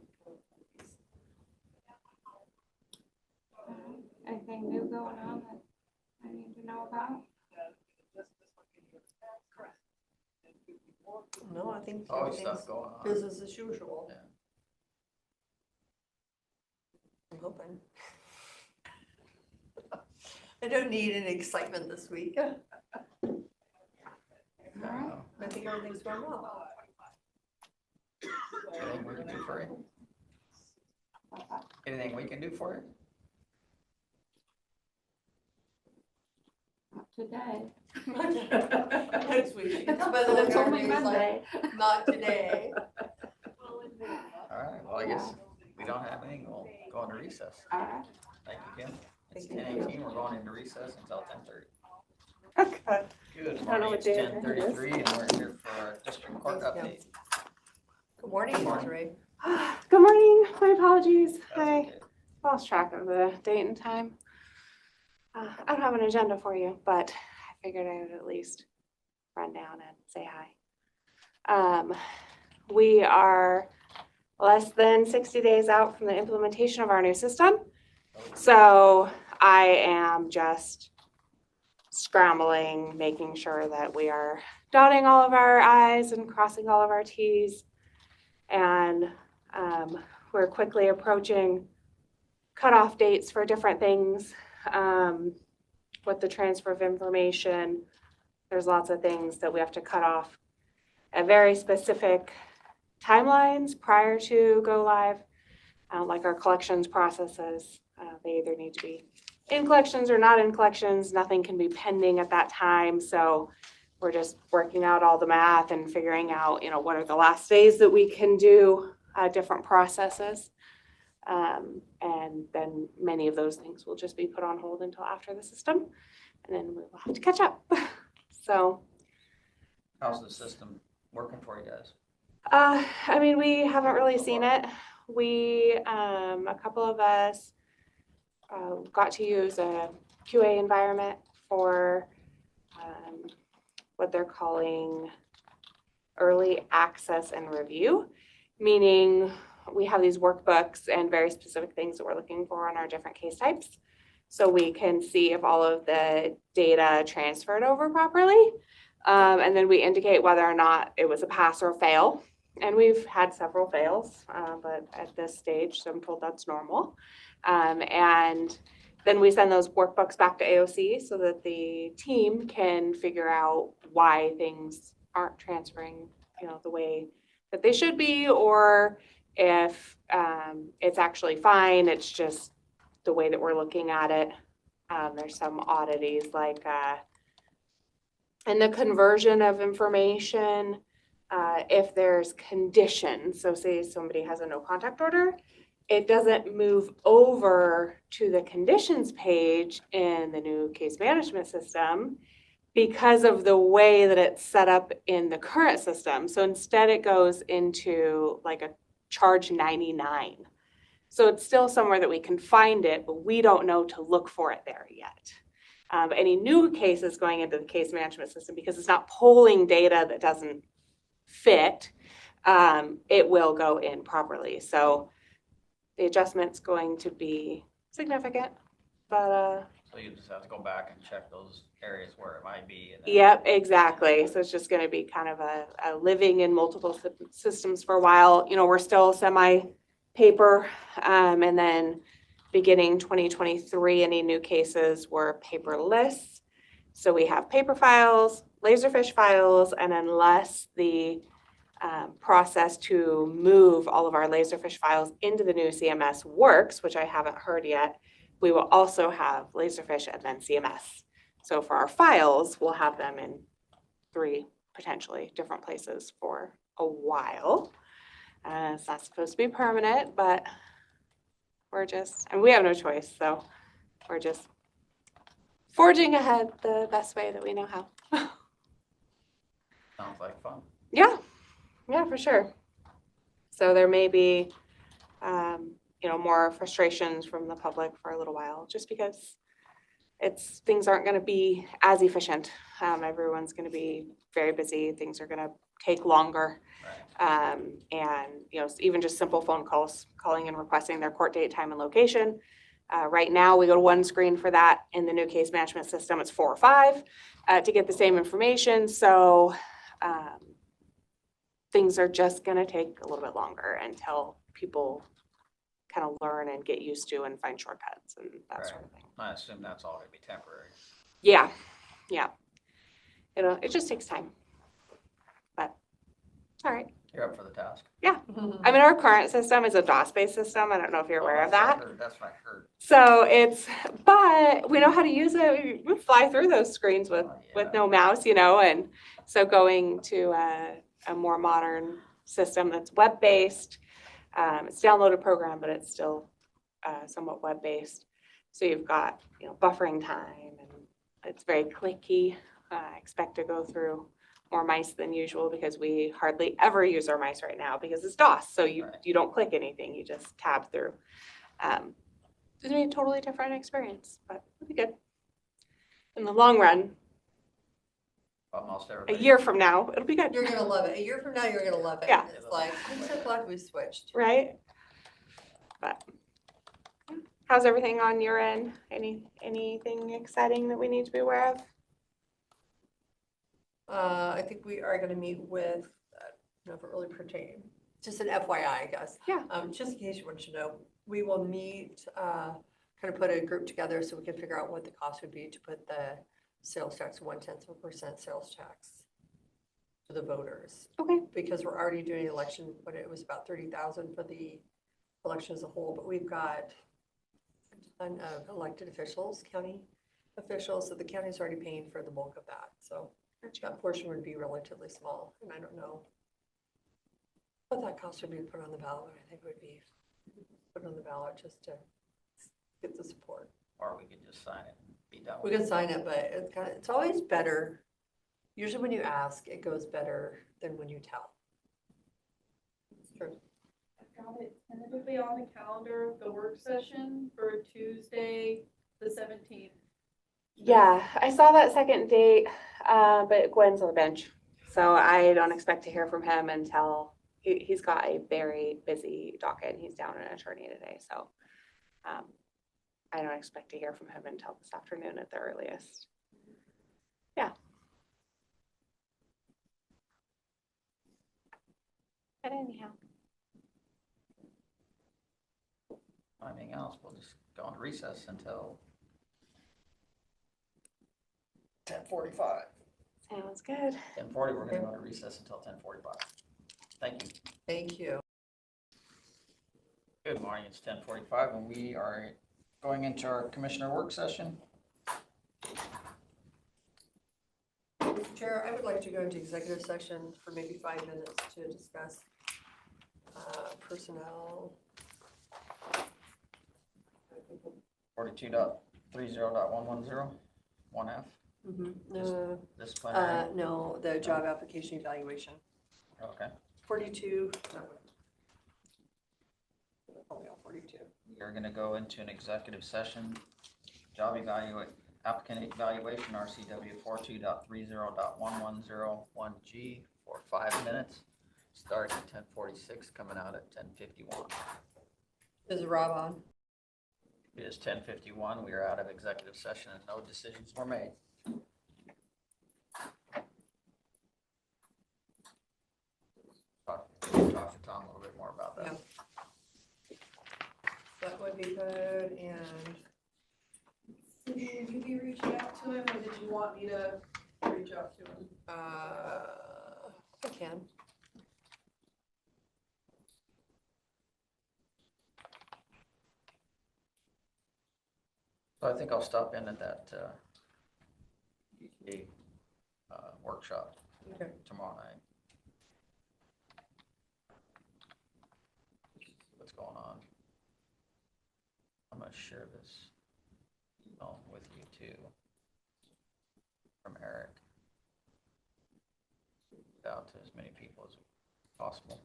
anything new going on that I need to know about? No, I think Always everything's stuff going on. business as usual. Yeah. I'm hoping. I don't need any excitement this week. All right. I think everything's going well. Anything we can do for you? Anything we can do for you? Not today. Next week. But it's only Monday. Not today. All right, well, I guess we don't have anything, we'll go into recess. All right. Thank you, Kim. It's Thank 10:18, we're going into recess until 10:30. Okay. Good know morning, what it's day it is. 10:33 and we're here for our district court Thanks, Kim. update. Good morning, Good morning. Desiree. Good morning. My apologies. That's I okay. lost track of the date and time. I don't have an agenda for you, but I figured I would at least run down and say hi. We are less than 60 days out from the implementation of our new system. So I am just scrambling, making sure that we are dotting all of our I's and crossing all of our T's. And we're quickly approaching cutoff dates for different things with the transfer of information. There's lots of things that we have to cut off at very specific timelines prior to go live, like our collections processes. They either need to be in collections or not in collections. Nothing can be pending at that time. So we're just working out all the math and figuring out, what are the last days that we can do different processes. And then many of those things will just be put on hold until after the system, and then we'll have to catch up. So, How's the system working for you guys? we haven't really seen it. We, a couple of us got to use a QA environment for what they're calling early access and review, meaning we have these workbooks and very specific things that we're looking for on our different case types. So we can see if all of the data transferred over properly. And then we indicate whether or not it was a pass or fail. And we've had several fails, but at this stage, so I'm told that's normal. And then we send those workbooks back to AOC so that the team can figure out why things aren't transferring, the way that they should be, or if it's actually fine, it's just the way that we're looking at it. There's some oddities like in the conversion of information, if there's conditions, so say somebody has a no contact order, it doesn't move over to the conditions page in the new case management system because of the way that it's set up in the current system. So instead it goes into like a charge 99. So it's still somewhere that we can find it, but we don't know to look for it there yet. Any new cases going into the case management system, because it's not pulling data that doesn't fit, it will go in properly. So the adjustment's going to be significant, but So you just have to go back and check those areas where it might be. And then- yep, exactly. So it's just going to be kind of a living in multiple systems for a while. We're still semi-paper, and then beginning 2023, any new cases were paperless. So we have paper files, Laserfish files, and unless the process to move all of our Laserfish files into the new CMS works, which I haven't heard yet, we will also have Laserfish and then CMS. So for our files, we'll have them in 3 potentially different places for a while. It's not supposed to be permanent, but we have no choice. So we're just forging ahead the best way that we know how. Sounds like fun. Yeah, for sure. So there may be, more frustrations from the public for a little while, just because things aren't going to be as efficient. Everyone's going to be very busy. Things are going to take longer. Right. And, even just simple phone calls, calling and requesting their court date, time, and location. Right now, we go to one screen for that. In the new case management system, it's 4 or 5 to get the same information. So things are just going to take a little bit longer until people kind of learn and get used to and find shortcuts and that sort of thing. I assume that's all gonna be temporary. Yeah, it just takes time. But all right. You're up for the task. I mean, our current system is a DOS-based system. I don't know if you're aware of that. That's what I heard. So but we know how to use it. We fly through those screens with no mouse, and so going to a more modern system that's web-based. It's a downloaded program, but it's still somewhat web-based. So you've got, buffering time, and it's very clicky. I expect to go through more mice than usual because we hardly ever use our mice right now because it's DOS. So you don't click anything, you just tab through. It's gonna be a totally different experience, but it'll be good. In the long run, Almost a everybody. year from now, it'll be good. You're gonna love it. A year from now, you're gonna love it. Yeah. It's like, I'm so glad we switched. Right? But how's everything on your end? Anything exciting that we need to be aware of? I think we are gonna meet with, if it really pertain, just an FYI, I guess. Yeah. Just in case you want to know, we will meet, kind of put a group together so we can figure out what the cost would be to put the sales tax, 0.1% sales tax to the voters. Okay. Because we're already doing an election, but it was about 30,000 for the election as a whole, but we've got a ton of elected officials, county officials, so the county's already paying for the bulk of that, so that portion would be relatively small, and I don't know what that cost would be to put on the ballot, but I think it would be put on the ballot just to get the support. Or we could just sign it and be done We with can sign it, but it's always better. Usually when you ask, it goes better than when you tell. It's true. I've got it tentatively on the calendar, the work session for Tuesday, the 17th. Yeah, I saw that second date, but Gwen's on the bench. So I don't expect to hear from him until he's got a very busy docket and he's down an attorney today. So I don't expect to hear from him until this afternoon at the earliest. Yeah. But anyhow. anything else. We'll just go into recess until 10:45. Sounds good. 10:40, we're gonna go into recess until 10:45. Thank you. Thank you. Good morning, it's 10:45 and we are going into our commissioner work session. Mr. Chair, I would like to go into executive session for maybe 5 minutes to discuss personnel. 42.30.110, 1F, disciplinary. No, the job application evaluation. Okay, 42. Oh, yeah, 42. we're gonna go into an executive session, applicant evaluation, RCW 42.30.110.1G for 5 minutes, starting at 10:46, coming out at 10:51. Is Rob on? It is 10:51, we are out of executive session and no decisions were made. Talk to Tom a little bit more about that. Yeah. That would be good, and Will you be reaching out to him, or did you want me to reach out to him? I can. So I think I'll stop in at that EPA workshop Okay. tomorrow night. What's going on? I'm gonna share this email with you too, from Eric, out to as many people as possible.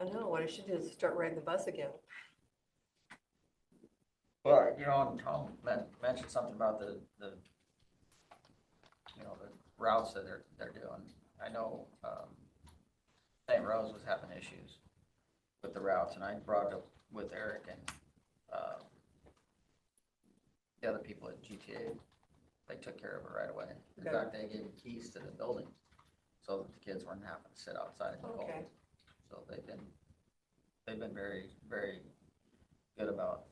I know, what I should do is start riding the bus again. Well, Tom mentioned something about the you know, the routes that they're doing. I know, St. Rose was having issues with the routes, and I brought it up with Eric and, the other people at GTA. They took care of it right away. In Okay. fact, they gave them keys to the building so that the kids weren't having to sit outside in the cold. Okay. So they've been very, very good about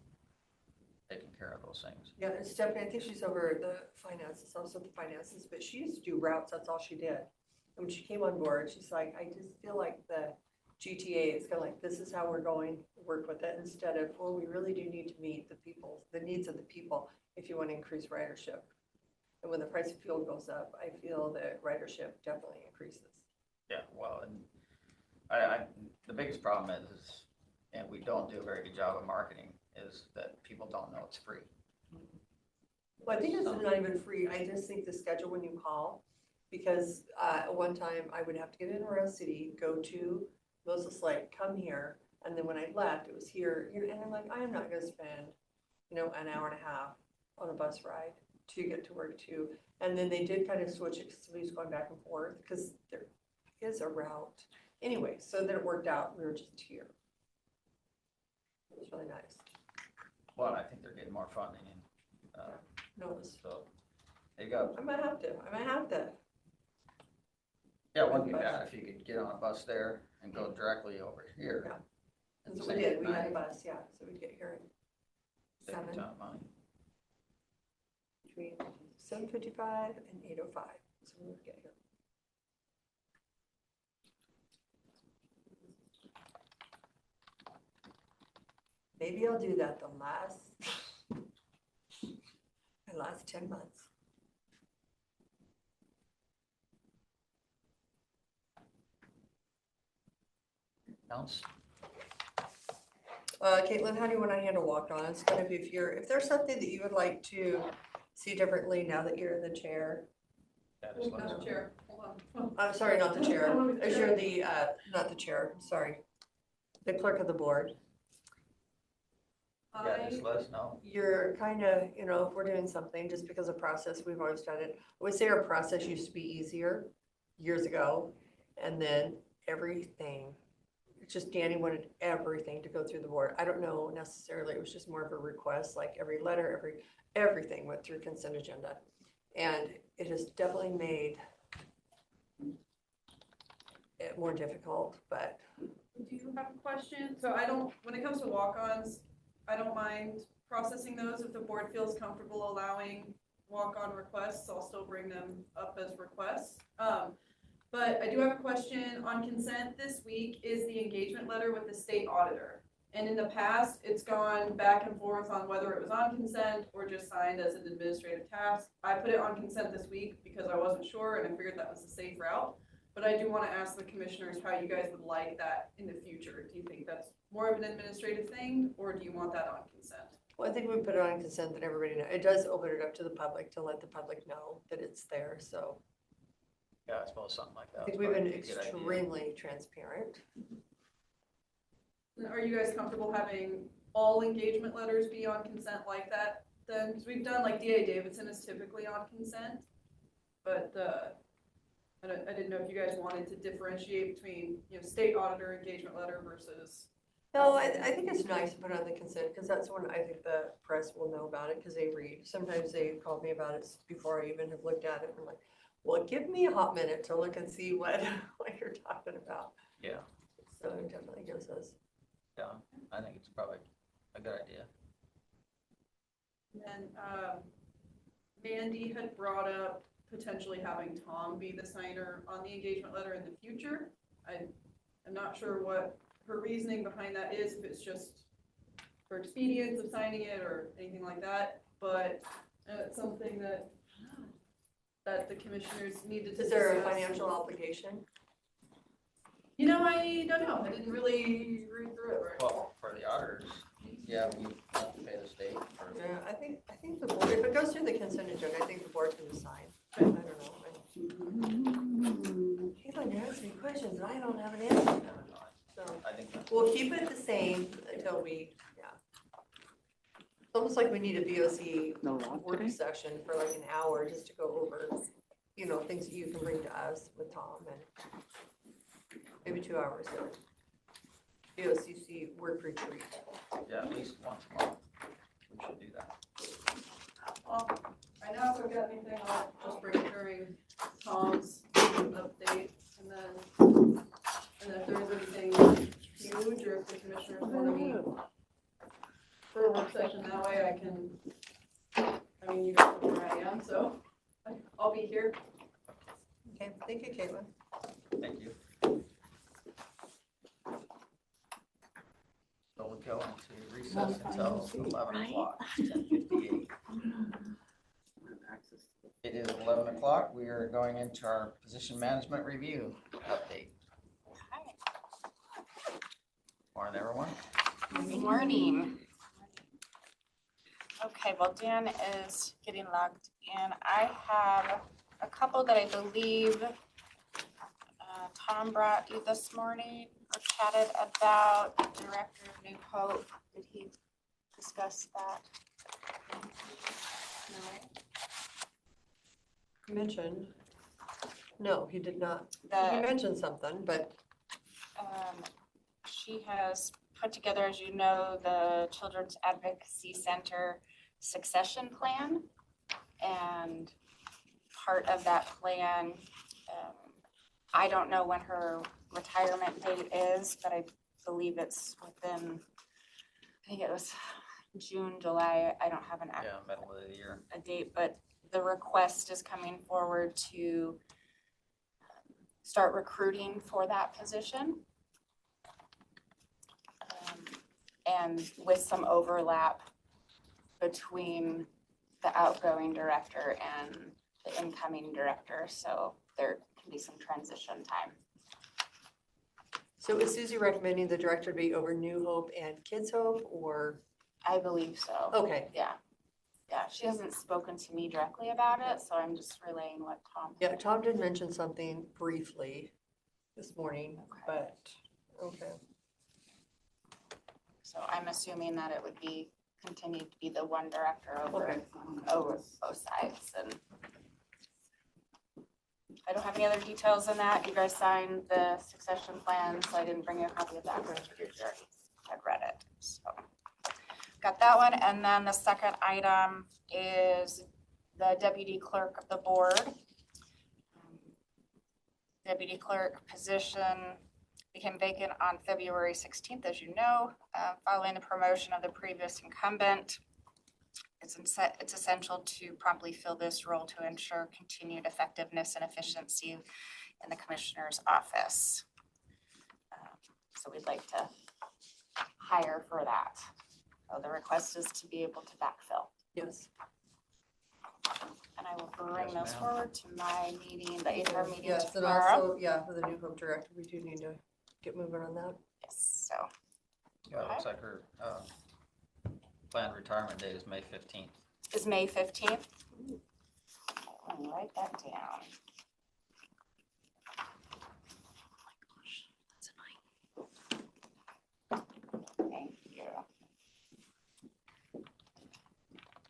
taking care of those things. Yeah, and Stephanie, I think she's over the finances, also the finances, but she used to do routes, that's all she did. And when she came on board, she's like, I just feel like the GTA is kind of like, this is how we're going, work with it, instead of, well, we really do need to meet the needs of the people if you want to increase ridership. And when the price of fuel goes up, I feel that ridership definitely increases. Yeah, well, and I the biggest problem is, and we don't do a very good job of marketing, is that people don't know it's free. Well, I think it's not even free. I just think the schedule when you call, because one time I would have to get in Royal City, go to Moses Lake, come here, and then when I left, it was here, and I'm like, I am not gonna spend, an hour and a half on a bus ride to get to work too. And then they did kind of switch it, because somebody's going back and forth, because there is a route. Anyway, so then it worked out. We were just here. It was really nice. Well, I think they're getting more funding, and No, it was, so there you go. I might have to. Yeah, it wouldn't be bad if you could get on a bus there and go directly over here. Yeah. and That's what save we did. We had a money, bus, yeah. So we'd get here at save a ton of money. between 7:55 and 8:05. So we would get here. Maybe I'll do that the last 10 months. Else? Caitlin, how do you want to handle walk-ons? Kind of if there's something that you would like to see differently now that you're in the chair. Yeah, just let us Madam know. Chair, hold on. I'm sorry, not the chair. As you're the, not the chair, sorry. The clerk of the board. Yeah, just let us know. You're kind of, if we're doing something, just because of process, we've always done it. I would say our process used to be easier years ago. And then everything, it's just Danny wanted everything to go through the board. I don't know necessarily, it was just more of a request, like every letter, everything went through consent agenda. And it has definitely made it more difficult, but. Do you have a question? So when it comes to walk-ons, I don't mind processing those if the board feels comfortable allowing walk-on requests. I'll still bring them up as requests. But I do have a question on consent this week is the engagement letter with the state auditor. And in the past, it's gone back and forth on whether it was on consent or just signed as an administrative task. I put it on consent this week because I wasn't sure and I figured that was the safe route. But I do want to ask the commissioners how you guys would like that in the future. Do you think that's more of an administrative thing, or do you want that on consent? Well, I think we put it on consent that everybody knows. It does open it up to the public to let the public know that it's there, so. Yeah, I suppose something like that. I think would we've been probably be a good idea. extremely transparent. Are you guys comfortable having all engagement letters be on consent like that then? Because we've done like DA Davidson is typically on consent, but I didn't know if you guys wanted to differentiate between, state auditor engagement letter versus. No, I think it's nice to put on the consent because that's when I think the press will know about it because they read. Sometimes they call me about it before I even have looked at it. I'm like, well, give me a hot minute to look and see what you're talking about. Yeah, So it definitely gives us. yeah, I think it's probably a good idea. And Mandy had brought up potentially having Tom be the signer on the engagement letter in the future. I'm not sure what her reasoning behind that is, if it's just for expedience of signing it or anything like that, but it's something that the commissioners needed to Is there a discuss. financial obligation? I don't know. I didn't really read through it right. Well, for the auditors, yeah, we have to pay the state for. Yeah, I think the board, if it goes through the consent agenda, I think the board can decide. I don't know. Caitlin, you're asking me questions and I don't have an answer. So I think that's. we'll keep it the same until yeah. It's almost like we need a BOC work session for like an hour just to go over things that you can bring to us with Tom and maybe 2 hours of BOCC work retreat. Yeah, at least once a month. We should do that. Well, I know if I've got anything, I'll just bring it during Tom's update, and then if there's anything huge, or if the commissioners want to meet for a work session, that way I can, I mean, you guys know where I am, so I'll be here. Okay, thank you, Caitlin. Thank you. So we'll go into recess until 11 o'clock, 10:58. It is 11 o'clock. We are going into our position management review update. Morning, everyone. Good morning. Okay, while Dan is getting logged in, I have a couple that I believe Tom brought you this morning or chatted about. Director of New Hope, did he discuss that? No. Mentioned. No, he did not. He The, mentioned something, but she has put together, as you know, the Children's Advocacy Center succession plan. And part of that plan, I don't know when her retirement date is, but I believe it's within, I think it was June, July. I don't have an Yeah, middle of the year. a date, but the request is coming forward to start recruiting for that position. And with some overlap between the outgoing director and the incoming director, so there can be some transition time. so is Susie recommending the director be over New Hope and Kids Hope, or? I believe so. Okay, Yeah, she hasn't spoken to me directly about it, so I'm just relaying what Tom. yeah, Tom did mention something briefly this morning, but, okay. So I'm assuming that it would be, continue to be the one director over both sides, and I don't have any other details on that. You guys signed the succession plan, so I didn't bring you a copy of that, but you had read it, so. Got that one, and then the second item is the deputy clerk of the board. Deputy clerk position became vacant on February 16th, as you know, following the promotion of the previous incumbent. It's essential to promptly fill this role to ensure continued effectiveness and efficiency in the commissioner's office. So we'd like to hire for that. So the request is to be able to backfill. Yes. And I will bring Yes, those ma'am. forward to my meeting, the HR meeting Yes, and tomorrow. also, yeah, for the New Hope director, we do need to get moving on that. Yes, so. Yeah, it looks like her planned retirement date is May 15th. Is May 15th. Let me write that down. Thank you.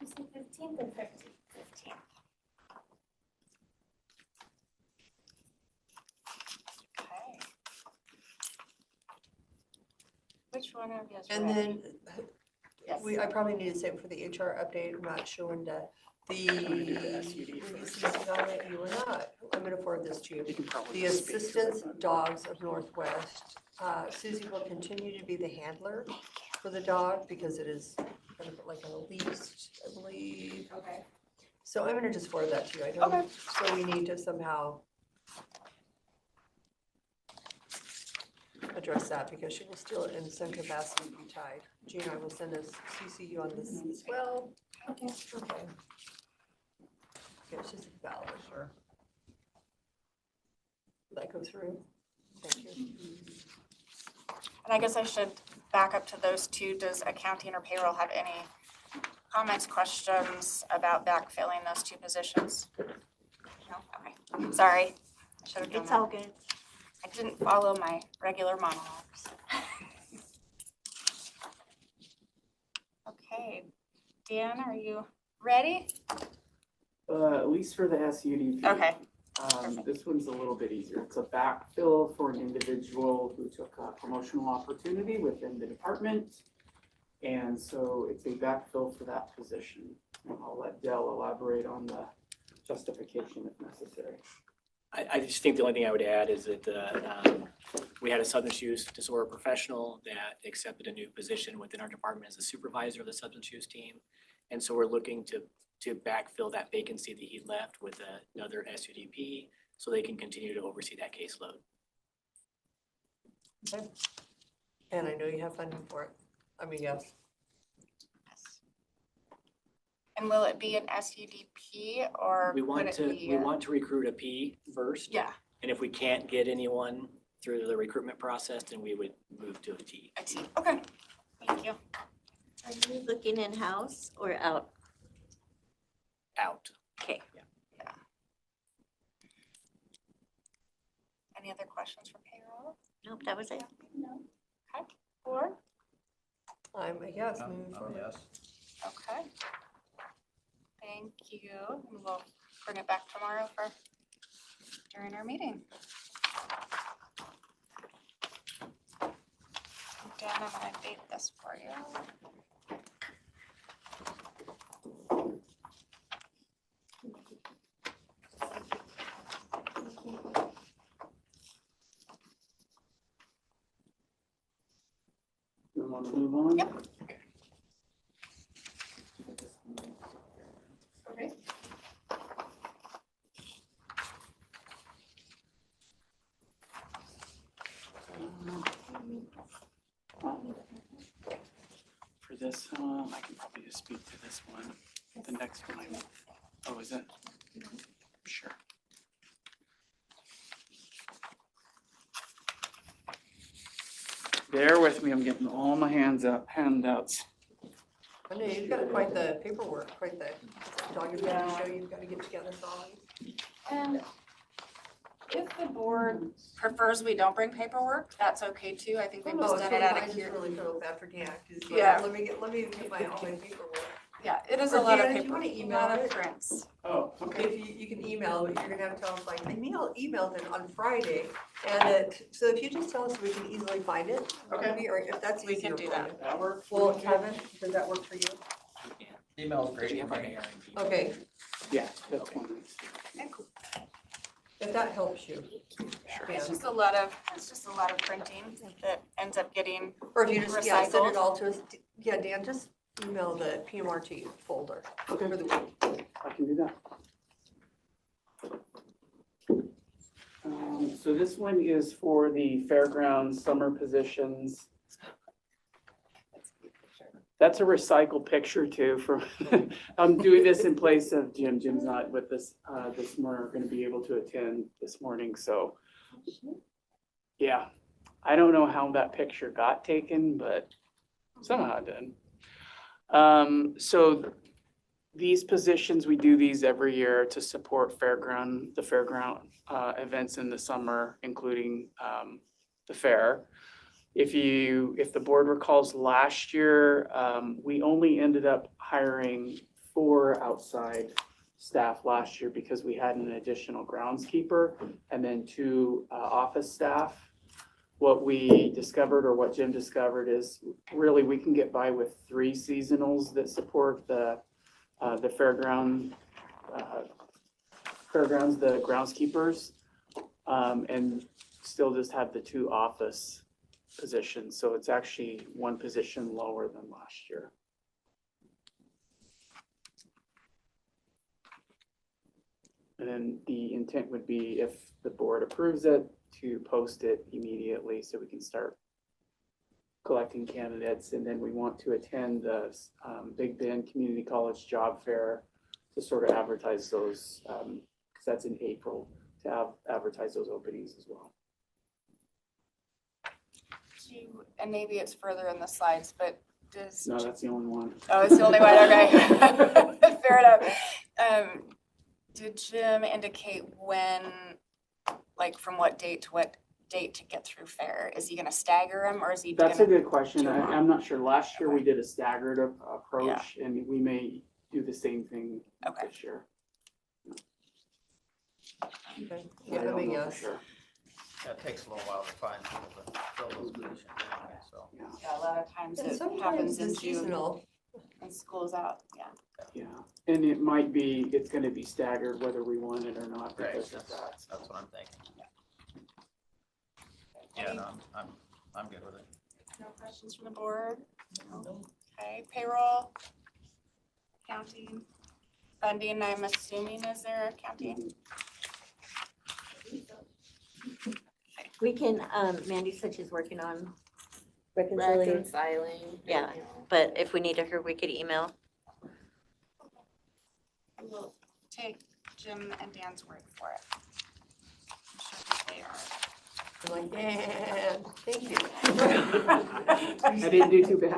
Is it 15th or 15th? 15th. Okay. Which one of you is And ready? then Yes. I probably need to say for the HR update, I'm not showing the, gonna get the SUD were you first. CC'd on it? You were not. I'm gonna forward this to you. You can probably The just speak to it, Assistance but- Dogs of Northwest. Susie will continue to be the handler for the dog because it is kind of like on a leash, I believe. Okay. So I'm gonna just forward that to you. I Okay. don't, so we need to somehow address that because she will still in some capacity be tied. Gina, I will send us CC on this as well. Okay. Okay. Yeah, she's valid. Sure. Will that go through? Thank you. And I guess I should back up to those two. Does accounting or payroll have any comments, questions about backfilling those two positions? No? Okay. Sorry. I should have done It's that. all good. I didn't follow my regular monologues. Okay. Dan, are you ready? At least for the SUD. Okay. This one's a little bit easier. It's a backfill for an individual who took a promotional opportunity within the department. And so it's a backfill for that position. And I'll let Dell elaborate on the justification if necessary. I just think the only thing I would add is that we had a substance use disorder professional that accepted a new position within our department as a supervisor of the substance use team. And so we're looking to backfill that vacancy that he left with another SUDP so they can continue to oversee that caseload. Okay. And I know you have funding for it. I mean, yes. And will it be an SUDP or We would want it to be? we want to recruit a P first. Yeah, And if we can't get anyone through the recruitment process, then we would move to a T. a T. Okay, thank you. Are you looking in-house or out? Out. Okay. Yeah. Yeah. Any other questions for payroll? Nope, that was it. No. Okay, or, I'm a yes, I'm moving a forward. yes. okay. Thank you. And we'll bring it back tomorrow for during our meeting. Dan, I'm gonna date this for you. You want to move on? Yep. Okay. For this, I can probably just speak to this one. The next one, oh, is it? Sure. Bear with me, I'm getting all my handouts. I know you've got quite the paperwork, quite the document to show you've got to get together. And if the board prefers we don't bring paperwork, that's okay too. I think we've just done it out of I just here. really feel bad for Dan. 'Cause, Yeah. Let me get my all my paperwork. Yeah, it is Or a lot of Dan, if you paper, wanna a email lot of it. prints. Oh, okay. If you can email, but you're gonna have to tell us like, I emailed it on Friday. And so if you just tell us, we can easily find it. Okay. Maybe, or if that's We can easier do for that. you. That works. Well, Kevin, does that work for you? Email's great. You have for like a me. hearing. Okay, Yeah, that's one. if that helps you. It's just a lot of printing that ends up getting Or if you just, yeah, send recycled. it all to us. Yeah, Dan, just email the PMRT folder Okay. for the week. I can do that. So this one is for the fairgrounds summer positions. That's a recycled picture too from, I'm doing this in place of Jim. Jim's not with us this morning, we're gonna be able to attend this morning, so. Yeah, I don't know how that picture got taken, but somehow it did. So these positions, we do these every year to support the fairground events in the summer, including the fair. If the board recalls last year, we only ended up hiring 4 outside staff last year because we had an additional groundskeeper and then 2 office staff. What we discovered, or what Jim discovered, is really we can get by with 3 seasonals that support the fairgrounds, the groundskeepers, and still just have the 2 office positions. So it's actually 1 position lower than last year. And then the intent would be, if the board approves it, to post it immediately so we can start collecting candidates. And then we want to attend the Big Bend Community College Job Fair to sort of advertise those, because that's in April, to advertise those openings as well. And maybe it's further in the slides, but does. No, that's the only one. Oh, it's the only one, okay. Fair enough. Did Jim indicate when, like from what date to what date to get through fair? Is he gonna stagger them, or is he? That's a gonna good question. do them all? I'm not sure. Last year we did a staggered approach, and we may do the same thing Okay. this year. Okay. I Yeah, I'm don't a know for yes. sure. Yeah, it takes a little while to find people to fill those positions anyway, so. Yeah, a lot of times And it sometimes happens in it's June seasonal. when school's out, yeah. Yeah, and it might be, it's gonna be staggered whether we want it or not Right, because of that. that's what I'm thinking. Yeah, no, I'm good with it. No questions from the board? Okay, payroll, accounting, funding, I'm assuming is there accounting? We can, Mandy said she's working on reconciliation. Reconciling. Yeah, but if we needed her, we could email. We'll take Jim and Dan's word for it. I'm sure that they are. I'm like, yeah, thank you. I didn't do too bad.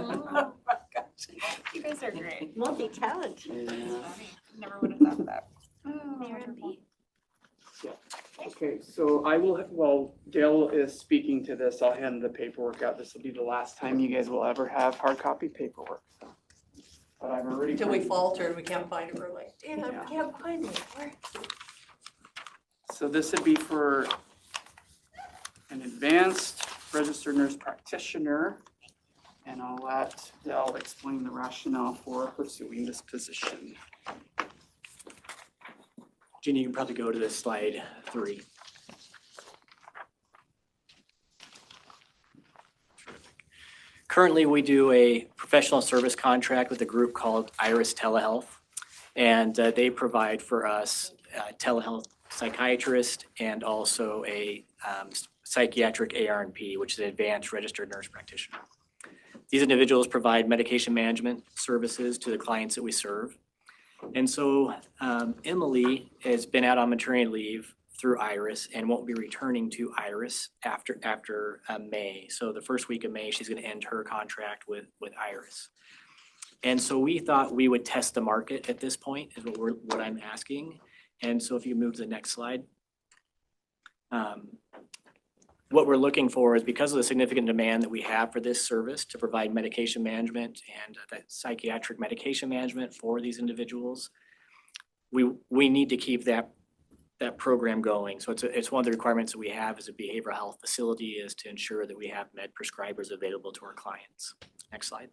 Oh my gosh, you guys are great. Multi-talented. Yeah. Never would have thought of that. Oh, Mayor wonderful. Okay, so I will, while Dale is speaking to this, I'll hand the paperwork out. This will be the last time you guys will ever have hard copy paperwork. So. But I've already. Until we falter and we can't find it, we're like, damn, Yeah. I can't find it. Where? So this would be for an advanced registered nurse practitioner. And I'll let Dale explain the rationale for pursuing this position. Jeannie, you can probably go to this slide 3. Currently, we do a professional service contract with a group called Iris Telehealth, and they provide for us telehealth psychiatrist and also a psychiatric ARNP, which is an advanced registered nurse practitioner. These individuals provide medication management services to the clients that we serve. And so Emily has been out on maternity leave through Iris and won't be returning to Iris after May. So the first week of May, she's going to end her contract with Iris. And so we thought we would test the market at this point is what I'm asking. And so if you move to the next slide. What we're looking for is because of the significant demand that we have for this service to provide medication management and that psychiatric medication management for these individuals, we need to keep that program going. So it's one of the requirements that we have as a behavioral health facility is to ensure that we have med prescribers available to our clients. Next slide.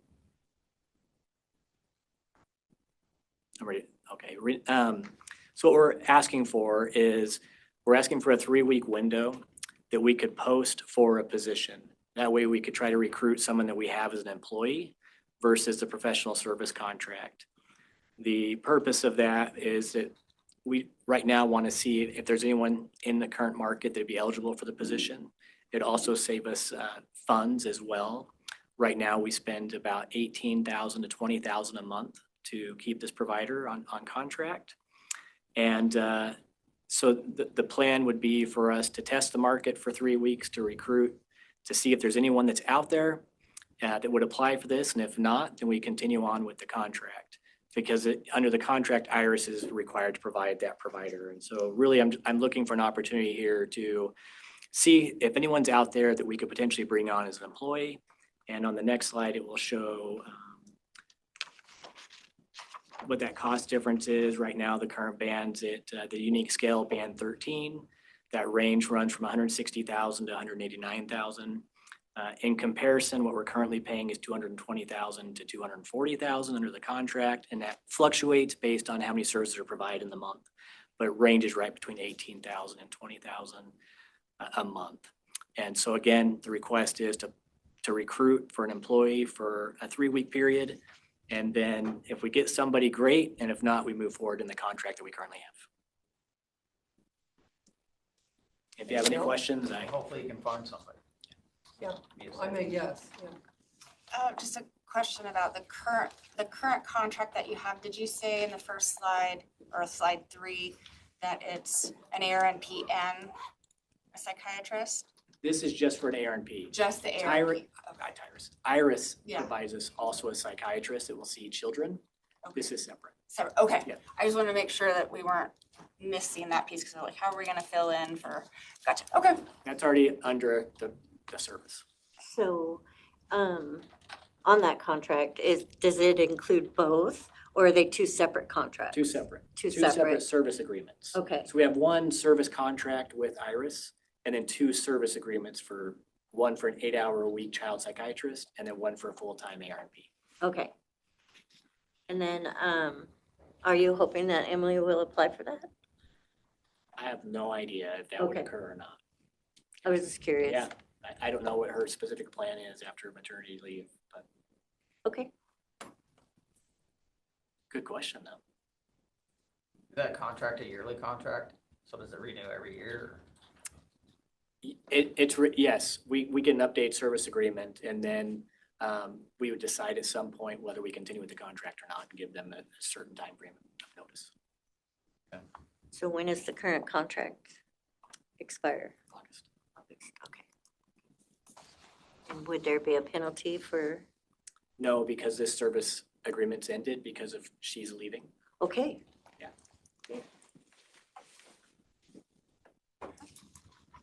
I'm ready. Okay. So what we're asking for is we're asking for a 3-week window that we could post for a position. That way we could try to recruit someone that we have as an employee versus the professional service contract. The purpose of that is that we right now want to see if there's anyone in the current market that'd be eligible for the position. It'd also save us funds as well. Right now we spend about $18,000 to $20,000 a month to keep this provider on contract. And so the plan would be for us to test the market for 3 weeks to recruit, to see if there's anyone that's out there that would apply for this. And if not, then we continue on with the contract. Because under the contract, Iris is required to provide that provider. And so really, I'm looking for an opportunity here to see if anyone's out there that we could potentially bring on as an employee. And on the next slide, it will show what that cost difference is. Right now, the current band's at the unique scale band 13. That range runs from 160,000 to 189,000. In comparison, what we're currently paying is 220,000 to 240,000 under the contract, and that fluctuates based on how many services are provided in the month. But it ranges right between 18,000 and 20,000 a month. And so again, the request is to recruit for an employee for a 3-week period. And then if we get somebody, great, and if not, we move forward in the contract that we currently have. If you have any questions, Hopefully you can find somebody. Yeah, I'm a yes, yeah. Just a question about the current contract that you have. Did you say in the first slide or slide 3 that it's an ARNP and a psychiatrist? This is just for an ARNP. Just the ARNP. Iris Yeah. provides us also a psychiatrist that will see children. Okay. This is separate. So, okay. Yeah. I just want to make sure that we weren't missing that piece because I'm like, how are we going to fill in for? Gotcha. Okay. That's already under the service. So, on that contract, does it include both? Or are they two separate contracts? Two separate. Two Two separate separate, service agreements. okay, So we have one service contract with Iris and then two service agreements one for an 8-hour-a-week child psychiatrist and then one for a full-time ARP. okay. And then, are you hoping that Emily will apply for that? I have no idea if that would Okay. occur or not. I was just curious. Yeah, I don't know what her specific plan is after maternity leave, but Okay, good question though. Is that contract a yearly contract? So does it renew every year? Yes, we get an update service agreement and then we would decide at some point whether we continue with the contract or not and give them a certain time frame of notice. so when is the current contract expire? August. Okay. And would there be a penalty for, No, because this service agreement's ended because of she's leaving. okay,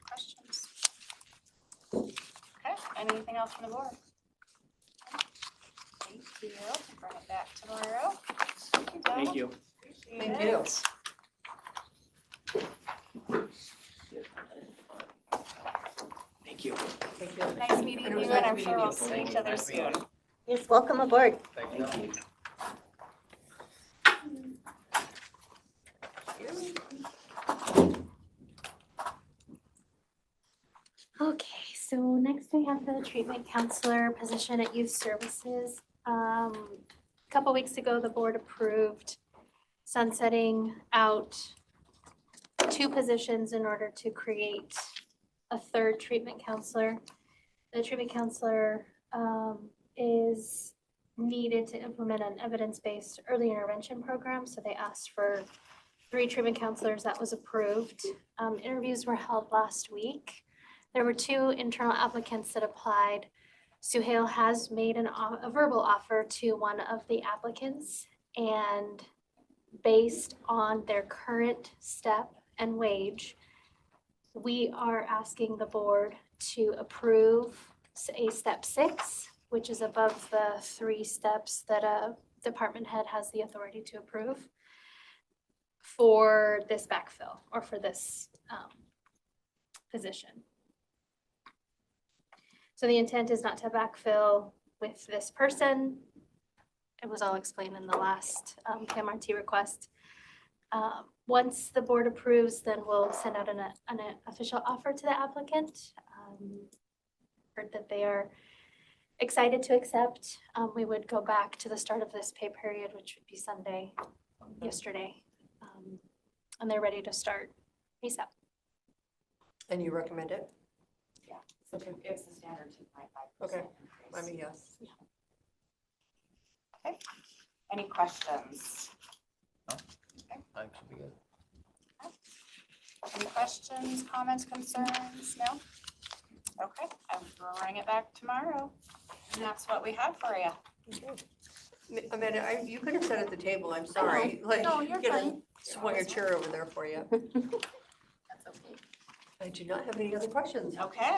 Questions? Okay, anything else from the board? Thank you. Bring it back tomorrow. Thank you. Thank you. Thank you. Thank you. Nice meeting It you, was and nice I'm meeting sure you. we'll see each other soon. yes, welcome aboard. Thank you. Okay, so next we have the treatment counselor position at Youth Services. A couple weeks ago, the board approved sunsetting out 2 positions in order to create a third treatment counselor. The treatment counselor is needed to implement an evidence-based early intervention program, so they asked for 3 treatment counselors. That was approved. Interviews were held last week. There were 2 internal applicants that applied. Suhail has made a verbal offer to one of the applicants, and based on their current step and wage, we are asking the board to approve a step 6, which is above the 3 steps that a department head has the authority to approve for this backfill or for this position. So the intent is not to backfill with this person. It was all explained in the last KMRT request. Once the board approves, then we'll send out an official offer to the applicant. Heard that they are excited to accept. We would go back to the start of this pay period, which would be Sunday, yesterday. And they're ready to start ASAP. And you recommend it? Yeah, so it's the standard 2.5%. Okay, I mean, yes. Okay, any questions? I should be good. Any questions, comments, concerns? No? Okay, I will bring it back tomorrow. And that's what we have for you. Amanda, you could have sat at the table, I'm sorry. Like, No, you're get a- fine. Swung a chair over there for you. That's okay. I do not have any other questions. Okay.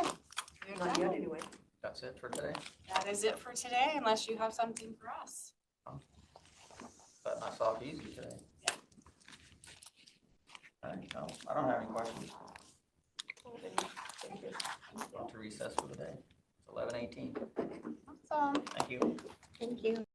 You're Not done. yet, anyway. That's it for today. That is it for today, unless you have something for us. But I saw it easy today. I don't have any questions. Thank you. Going to recess for the day. It's 11:18. Awesome. Thank you. Thank you.